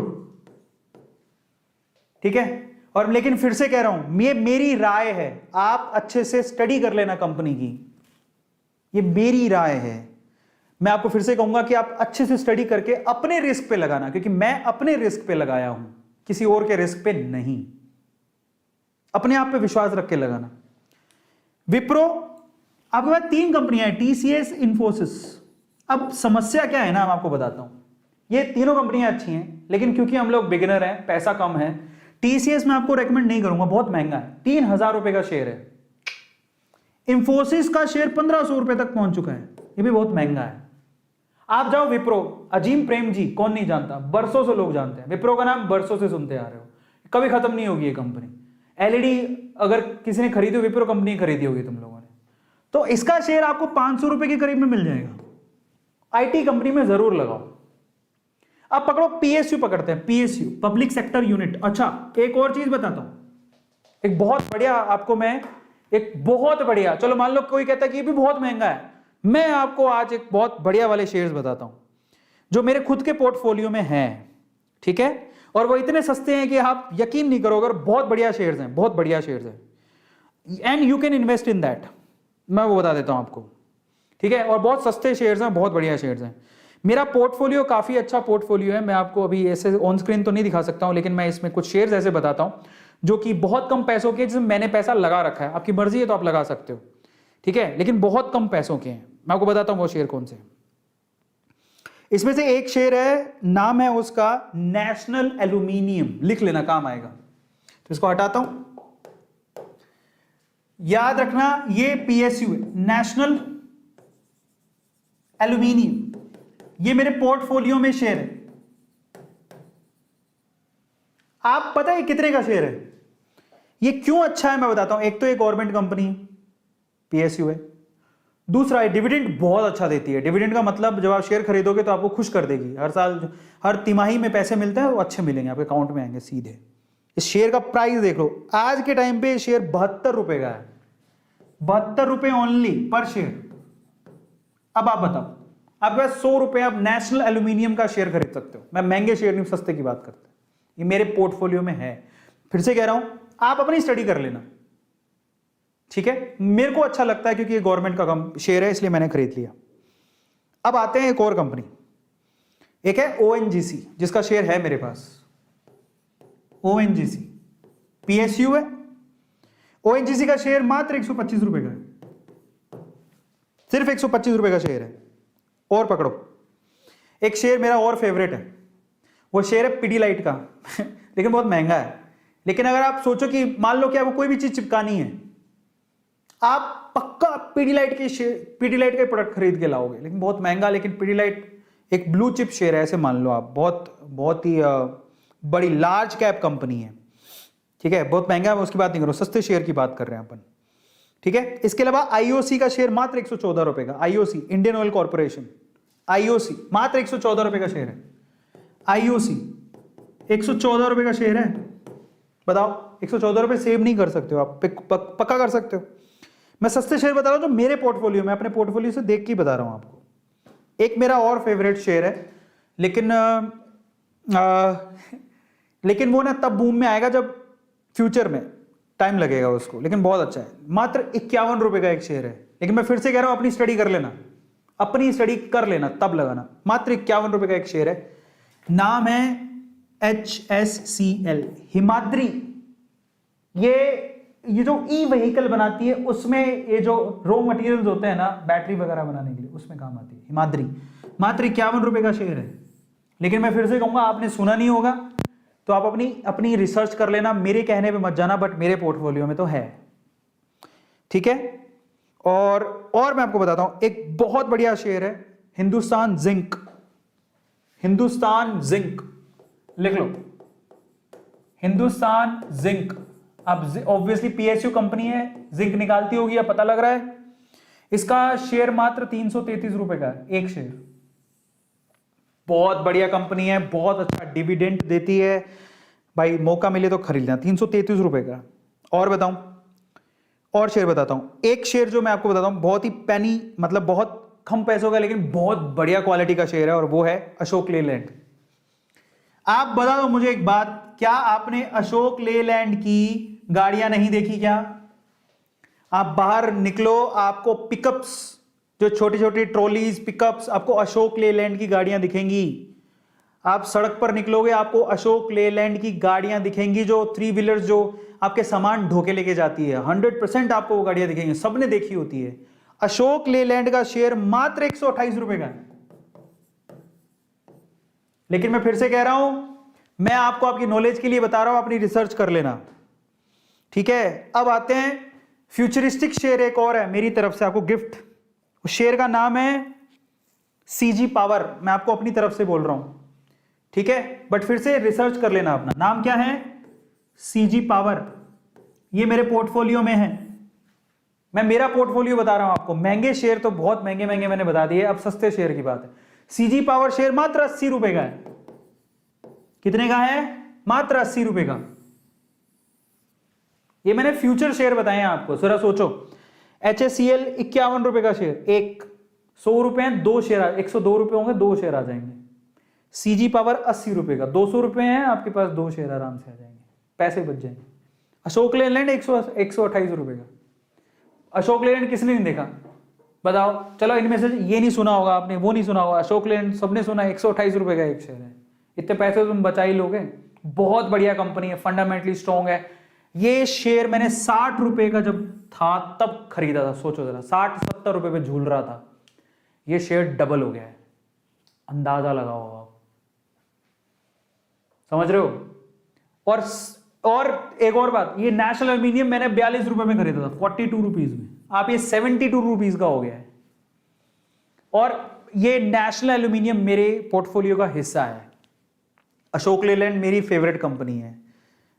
ठीक है, और लेकिन फिर से कह रहा हूं ये मेरी राय है, आप अच्छे से स्टडी कर लेना कंपनी की, ये मेरी राय है। मैं आपको फिर से कहूंगा कि आप अच्छे से स्टडी करके अपने रिस्क पे लगाना, क्योंकि मैं अपने रिस्क पे लगाया हूं, किसी और के रिस्क पे नहीं। अपने आप पे विश्वास रख के लगाना। विप्रो, आपके पास 3 कंपनियां हैं, टीसीएस, इंफोसिस। अब समस्या क्या है ना, मैं आपको बताता हूं। ये तीनों कंपनियां अच्छी हैं, लेकिन क्योंकि हम लोग बिगिनर हैं, पैसा कम है, टीसीएस मैं आपको रेकमेंड नहीं करूंगा, बहुत महंगा है, 3000 रुपए का शेयर है। इंफोसिस का शेयर 1500 रुपए तक पहुंच चुका है, ये भी बहुत महंगा है। आप जाओ विप्रो, अजीम प्रेम जी, कौन नहीं जानता, बरसों से लोग जानते हैं विप्रो का नाम, बरसों से सुनते आ रहे हो, कभी खत्म नहीं होगी ये कंपनी। एलईडी अगर किसी ने खरीदी हो, विप्रो कंपनी खरीदी होगी तुम लोगों ने, तो इसका शेयर आपको 500 रुपए के करीब में मिल जाएगा। आईटी कंपनी में जरूर लगाओ। अब पकड़ो पीएसयू, पकड़ते हैं पीएसयू, पब्लिक सेक्टर यूनिट। अच्छा, एक और चीज बताता हूं, एक बहुत बढ़िया आपको मैं, एक बहुत बढ़िया, चलो मान लो कोई कहता है कि ये भी बहुत महंगा है, मैं आपको आज एक बहुत बढ़िया वाले शेयर्स बताता हूं जो मेरे खुद के पोर्टफोलियो में हैं। ठीक है, और वो इतने सस्ते हैं कि आप यकीन नहीं करोगे, बहुत बढ़िया शेयर्स हैं, बहुत बढ़िया शेयर्स हैं, and you can invest in that, मैं वो बता देता हूं आपको। ठीक है, और बहुत सस्ते शेयर्स हैं, बहुत बढ़िया शेयर्स हैं। मेरा पोर्टफोलियो काफी अच्छा पोर्टफोलियो है, मैं आपको अभी ऐसे ऑन स्क्रीन तो नहीं दिखा सकता हूं, लेकिन मैं इसमें कुछ शेयर्स ऐसे बताता हूं जो कि बहुत कम पैसों के, जिसमें मैंने पैसा लगा रखा है। आपकी मर्जी है तो आप लगा सकते हो, ठीक है, लेकिन बहुत कम पैसों के हैं। मैं आपको बताता हूं वो शेयर कौन से। इसमें से एक शेयर है, नाम है उसका नेशनल एल्यूमिनियम, लिख लेना, काम आएगा। तो इसको हटाता हूं, याद रखना ये पीएसयू है, नेशनल एल्यूमिनियम, ये मेरे पोर्टफोलियो में शेयर है। आप पता है कितने का शेयर है, ये क्यों अच्छा है मैं बताता हूं। एक तो ये गवर्नमेंट कंपनी पीएसयू है, दूसरा डिविडेंड बहुत अच्छा देती है। डिविडेंड का मतलब जब आप शेयर खरीदोगे तो आपको खुश कर देगी, हर साल, हर तिमाही में पैसे मिलते हैं, वो अच्छे मिलेंगे, आपके अकाउंट में आएंगे सीधे। इस शेयर का प्राइस देख लो, आज के टाइम पे शेयर 72 रुपए का है, 72 रुपए ओनली पर शेयर। अब आप बताओ, आपके पास 100 रुपए आप नेशनल एल्यूमिनियम का शेयर खरीद सकते हो। मैं महंगे शेयर नहीं, सस्ते की बात करते, ये मेरे पोर्टफोलियो में है। फिर से कह रहा हूं, आप अपनी स्टडी कर लेना, ठीक है। मेरे को अच्छा लगता है क्योंकि ये गवर्नमेंट का शेयर है, इसलिए मैंने खरीद लिया। अब आते हैं एक और कंपनी, एक है ओएनजीसी, जिसका शेयर है मेरे पास। ओएनजीसी पीएसयू है, ओएनजीसी का शेयर मात्र 125 रुपए का है, सिर्फ 125 रुपए का शेयर है। और पकड़ो, एक शेयर मेरा और फेवरेट है, वो शेयर है पिडीलाइट का लेकिन बहुत महंगा है। लेकिन अगर आप सोचो कि मान लो कि आपको कोई भी चीज चिपकानी है, आप पक्का पिडीलाइट का प्रोडक्ट खरीद के लाओगे, लेकिन बहुत महंगा। लेकिन पिडीलाइट एक ब्लू चिप शेयर है, ऐसे मान लो आप, बहुत ही बड़ी लार्ज कैप कंपनी है, ठीक है, बहुत महंगा है, उसकी बात नहीं करो, सस्ते शेयर की बात कर रहे हैं अपन, ठीक है। इसके अलावा आईओसी का शेयर मात्र 114 रुपए का, IOC Indian oil corporation, IOC मात्र 114 रुपए का शेयर है। आईओसी 114 रुपए का शेयर है, बताओ 114 रुपए सेव नहीं कर सकते हो आप, पक्का कर सकते हो। मैं सस्ते शेयर बता रहा हूं जो मेरे पोर्टफोलियो में, अपने पोर्टफोलियो से देख के बता रहा हूं आपको। एक मेरा और फेवरेट शेयर है, लेकिन वो ना तब बूम में आएगा जब फ्यूचर में, टाइम लगेगा उसको, लेकिन बहुत अच्छा है। मात्र 51 रुपए का एक शेयर है, लेकिन मैं फिर से कह रहा हूं अपनी स्टडी कर लेना, अपनी स्टडी कर लेना तब लगाना। मात्र 51 रुपए का एक शेयर है, नाम है HSCL, हिमाद्री। ये जो ई व्हीकल बनाती है, उसमें ये जो रॉ मटेरियल्स होते हैं ना, बैटरी वगैरह बनाने के लिए, उसमें काम आती है हिमाद्री। मात्र 51 रुपए का शेयर है। लेकिन मैं फिर से कहूंगा, आपने सुना नहीं होगा तो आप अपनी रिसर्च कर लेना, मेरे कहने पे मत जाना, बट मेरे पोर्टफोलियो में तो है, ठीक है। और मैं आपको बताता हूं, एक बहुत बढ़िया शेयर है हिंदुस्तान जिंक। हिंदुस्तान जिंक लिख लो, हिंदुस्तान जिंक। अब ऑब्वियसली पीएसयू कंपनी है, जिंक निकालती होगी, अब पता लग रहा है। इसका शेयर मात्र 333 रुपए का है, एक शेयर। बहुत बढ़िया कंपनी है, बहुत अच्छा डिविडेंड देती है भाई, मौका मिले तो खरीद लेना। 333 रुपए का। और बताऊं, और शेयर बताता हूं। एक शेयर जो मैं आपको बताता हूं, बहुत ही पैनी, मतलब बहुत कम पैसों का, लेकिन बहुत बढ़िया क्वालिटी का शेयर है, और वो है अशोक लेलैंड। आप बता दो मुझे एक बात, क्या आपने अशोक लेलैंड की गाड़ियां नहीं देखी क्या? आप बाहर निकलो, आपको पिकअप्स, जो छोटी छोटी ट्रॉलीज, पिकअप्स, आपको अशोक लेलैंड की गाड़ियां दिखेंगी। आप सड़क पर निकलोगे, आपको अशोक लेलैंड की गाड़ियां दिखेंगी, जो 3 व्हीलर्स जो आपके सामान ढोके लेके जाती है। 100% आपको वो गाड़ियां दिखेंगी, सबने देखी होती है। अशोक लेलैंड का शेयर मात्र 128 रुपए का है। लेकिन मैं फिर से कह रहा हूं, मैं आपको आपकी नॉलेज के लिए बता रहा हूं, अपनी रिसर्च कर लेना, ठीक है। अब आते हैं फ्यूचरिस्टिक शेयर, एक और है मेरी तरफ से आपको गिफ्ट। उस शेयर का नाम है सीजी पावर, मैं आपको अपनी तरफ से बोल रहा हूं, ठीक है। बट फिर से रिसर्च कर लेना अपना। नाम क्या है? CG power. ये मेरे पोर्टफोलियो में है, मैं मेरा पोर्टफोलियो बता रहा हूं आपको। महंगे शेयर तो बहुत महंगे महंगे मैंने बता दिए, अब सस्ते शेयर की बात है। सीजी पावर शेयर मात्र 80 रुपए का है। कितने का है? मात्र 80 रुपए का। ये मैंने फ्यूचर शेयर बताए हैं आपको, जरा सोचो। HSCL 51 रुपए का शेयर, एक 100 रुपए हैं, 2 शेयर, 102 रुपए होंगे, 2 शेयर आ जाएंगे। सीजी पावर 80 रुपए का, 200 रुपए हैं आपके पास, 2 शेयर आराम से आ जाएंगे, पैसे बच जाएंगे। अशोक लेलैंड 128 रुपए का। अशोक लेलैंड किसने नहीं देखा बताओ? चलो इनमें से ये नहीं सुना होगा आपने, वो नहीं सुना होगा, अशोक लेलैंड सबने सुना। 128 रुपए का एक शेयर है, इतने पैसे तुम बचा ही लोगे। बहुत बढ़िया कंपनी है, फंडामेंटली स्ट्रॉन्ग है। ये शेयर मैंने 60 रुपए का जब था तब खरीदा था। सोचो जरा, 60-70 रुपए पे झूल रहा था, ये शेयर डबल हो गया है। अंदाजा लगाओ आप, समझ रहे हो? और एक और बात, ये नेशनल एल्यूमिनियम मैंने 42 रुपए में खरीदा था, 42 रुपीज में। आप ये 72 रुपीज का हो गया है। और ये नेशनल एल्यूमिनियम मेरे पोर्टफोलियो का हिस्सा है। अशोक लेलैंड मेरी फेवरेट कंपनी है,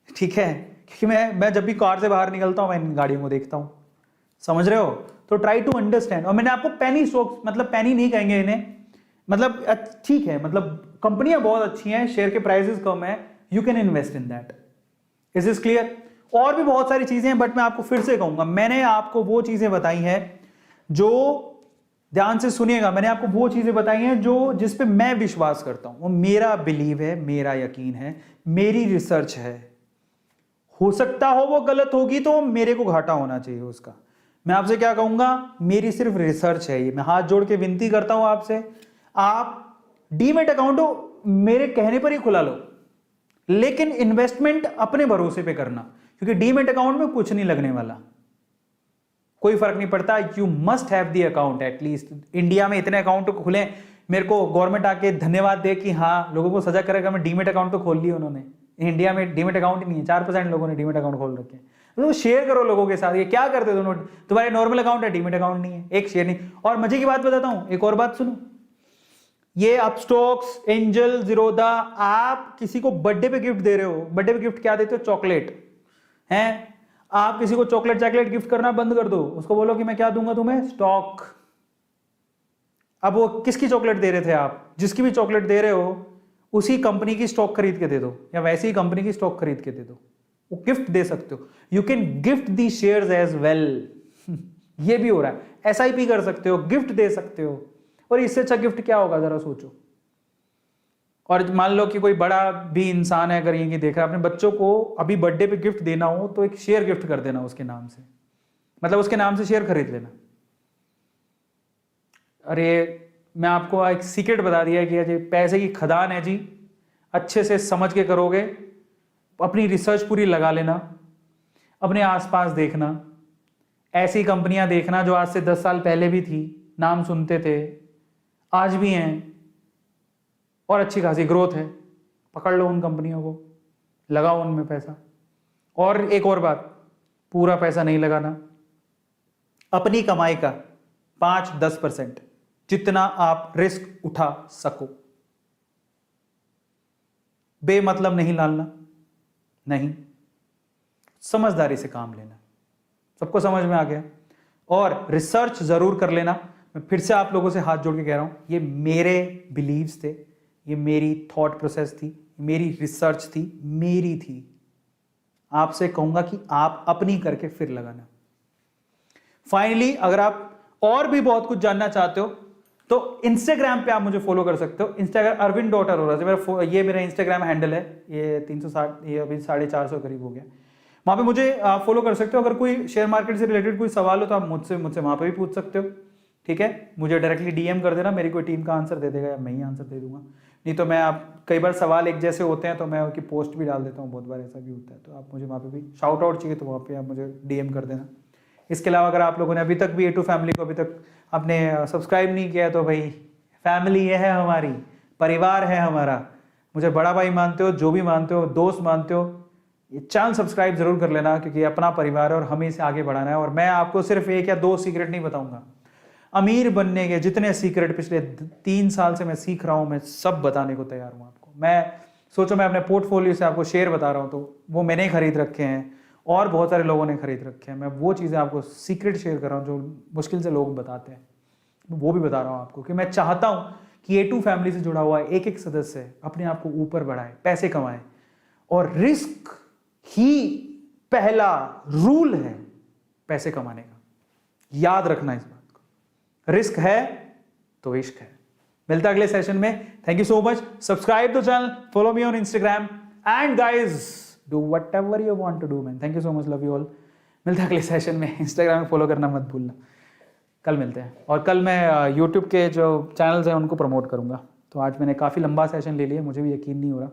ठीक है, क्योंकि मैं जब भी कार से बाहर निकलता हूं, मैं इन गाड़ियों को देखता हूं, समझ रहे हो? तो ट्राई टू अंडरस्टैंड। और मैंने आपको पेनी स्टॉक्स, मतलब पेनी नहीं कहेंगे इन्हें, मतलब ठीक है, मतलब कंपनियां बहुत अच्छी हैं, शेयर के प्राइसेस कम है, you can invest in that. Is this clear? और भी बहुत सारी चीजें हैं, बट मैं आपको फिर से कहूंगा, मैंने आपको वो चीजें बताई हैं जो, ध्यान से सुनिएगा, मैंने आपको वो चीजें बताई हैं जो, जिस पे मैं विश्वास करता हूं, वो मेरा बिलीव है, मेरा यकीन है, मेरी रिसर्च है। हो सकता हो वो गलत होगी तो मेरे को घाटा होना चाहिए उसका। मैं आपसे क्या कहूंगा, मेरी सिर्फ रिसर्च है ये। मैं हाथ जोड़ के विनती करता हूं आपसे, आप डीमैट अकाउंट मेरे कहने पर ही खुला लो, लेकिन इन्वेस्टमेंट अपने भरोसे पे करना, क्योंकि डीमैट अकाउंट में कुछ नहीं लगने वाला, कोई फर्क नहीं पड़ता। You must have the account at least. India में इतने अकाउंट खुले, मेरे को गवर्नमेंट आके धन्यवाद दे कि हाँ, लोगों को सजा करेगा, मैं डीमैट अकाउंट तो खोल लिया उन्होंने। इंडिया में डीमैट अकाउंट ही नहीं है, 4% लोगों ने डीमैट अकाउंट खोल रखे हैं। तो शेयर करो लोगों के साथ। ये क्या करते हो तुम्हारे नॉर्मल अकाउंट है, डीमैट अकाउंट नहीं है, एक शेयर नहीं। और मजे की बात बताता हूं, एक और बात सुनो, ये अपस्टॉक्स, एंजल, जीरोधा, आप किसी को बर्थडे पे गिफ्ट दे रहे हो, बर्थडे पे गिफ्ट क्या देते हो? चॉकलेट हैं। आप किसी को चॉकलेट गिफ्ट करना बंद कर दो, उसको बोलो कि मैं क्या दूंगा तुम्हें? स्टॉक। अब वो किसकी चॉकलेट दे रहे थे आप? जिसकी भी चॉकलेट दे रहे हो उसी कंपनी की स्टॉक खरीद के दे दो, या वैसी ही कंपनी की स्टॉक खरीद के दे दो। वो गिफ्ट दे सकते हो, you can gift the shares as well. ये भी हो रहा है, SIP कर सकते हो, गिफ्ट दे सकते हो। और इससे अच्छा गिफ्ट क्या होगा, जरा सोचो। और मान लो कि कोई बड़ा भी इंसान है, अगर ये देख रहा है, अपने बच्चों को अभी बर्थडे पे गिफ्ट देना हो तो एक शेयर गिफ्ट कर देना उसके नाम से, मतलब उसके नाम से शेयर खरीद लेना। अरे मैं आपको एक सीक्रेट बता दिया कि जी पैसे की खदान है जी, अच्छे से समझ के करोगे, अपनी रिसर्च पूरी लगा लेना, अपने आसपास देखना, ऐसी कंपनियां देखना जो आज से 10 साल पहले भी थी, नाम सुनते थे, आज भी हैं, और अच्छी खासी ग्रोथ है। पकड़ लो उन कंपनियों को, लगाओ उनमें पैसा। और एक और बात, पूरा पैसा नहीं लगाना, अपनी कमाई का 5-10% जितना आप रिस्क उठा सको, बेमतलब नहीं डालना, नहीं, समझदारी से काम लेना। सबको समझ में आ गया? और रिसर्च जरूर कर लेना। मैं फिर से आप लोगों से हाथ जोड़ के कह रहा हूं, ये मेरे बिलीव्स थे, ये मेरी थॉट प्रोसेस थी, मेरी रिसर्च थी, मेरी थी। आपसे कहूंगा कि आप अपनी करके फिर लगाना। फाइनली, अगर आप और भी बहुत कुछ जानना चाहते हो तो इंस्टाग्राम पे आप मुझे फॉलो कर सकते हो। इंस्टाग्राम arvind.arora, ये मेरा इंस्टाग्राम हैंडल है। ये 360, ये अभी 450 करीब हो गया। वहां पे मुझे फॉलो कर सकते हो। अगर कोई शेयर मार्केट से रिलेटेड कोई सवाल हो तो आप मुझसे वहां पे भी पूछ सकते हो, ठीक है। मुझे डायरेक्टली डीएम कर देना, मेरी कोई टीम का आंसर दे देगा या मैं ही आंसर दे दूंगा। नहीं तो मैं, आप कई बार सवाल एक जैसे होते हैं तो मैं उनकी पोस्ट भी डाल देता हूँ, बहुत बार ऐसा भी होता है। तो आप मुझे वहाँ पे भी शाउट आउट चाहिए तो वहाँ पे आप मुझे डीएम कर देना। इसके अलावा अगर आप लोगों ने अभी तक भी A2 फैमिली को अभी तक आपने सब्सक्राइब नहीं किया तो भाई, फैमिली ये है हमारी, परिवार है हमारा। मुझे बड़ा भाई मानते हो, जो भी मानते हो, दोस्त मानते हो, ये चैनल सब्सक्राइब जरूर कर लेना, क्योंकि अपना परिवार है और हमें इसे आगे बढ़ाना है। और मैं आपको सिर्फ 1 या 2 सीक्रेट नहीं बताऊंगा, अमीर बनने के जितने सीक्रेट पिछले 3 साल से मैं सीख रहा हूं, मैं सब बताने को तैयार हूं आपको। मैं सोचो, मैं अपने पोर्टफोलियो से आपको शेयर बता रहा हूं तो वो मैंने खरीद रखे हैं और बहुत सारे लोगों ने खरीद रखे हैं। मैं वो चीज़ें आपको सीक्रेट शेयर कर रहा हूँ जो मुश्किल से लोग बताते हैं, वो भी बता रहा हूँ आपको कि मैं चाहता हूँ कि A2 फैमिली से जुड़ा हुआ एक एक सदस्य अपने आप को ऊपर बढ़ाए, पैसे कमाए। और रिस्क ही पहला रूल है पैसे कमाने का, याद रखना इस बात को। रिस्क है तो इश्क है। मिलता है अगले सेशन में। Thank you so much. Subscribe the channel, follow me on Instagram and guys do whatever you want to do man. Thank you so much, love you all. मिलता है अगले सेशन में। इंस्टाग्राम में फॉलो करना मत भूलना। कल मिलते हैं। और कल मैं यूट्यूब के जो चैनल्स हैं उनको प्रमोट करूंगा। तो आज मैंने काफ़ी लंबा सेशन ले लिया, मुझे भी यकीन नहीं हो रहा,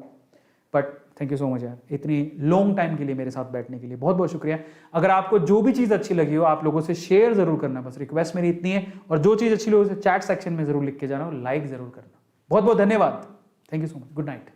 but thank you so much यार, इतनी लॉन्ग टाइम के लिए मेरे साथ बैठने के लिए बहुत बहुत शुक्रिया। अगर आपको जो भी चीज़ अच्छी लगी हो, आप लोगों से शेयर जरूर करना, बस रिक्वेस्ट मेरी इतनी है। और जो चीज़ अच्छी लगी उसे चैट सेक्शन में जरूर लिख के जाना और लाइक जरूर करना। बहुत बहुत धन्यवाद। Thank you so much. Good night.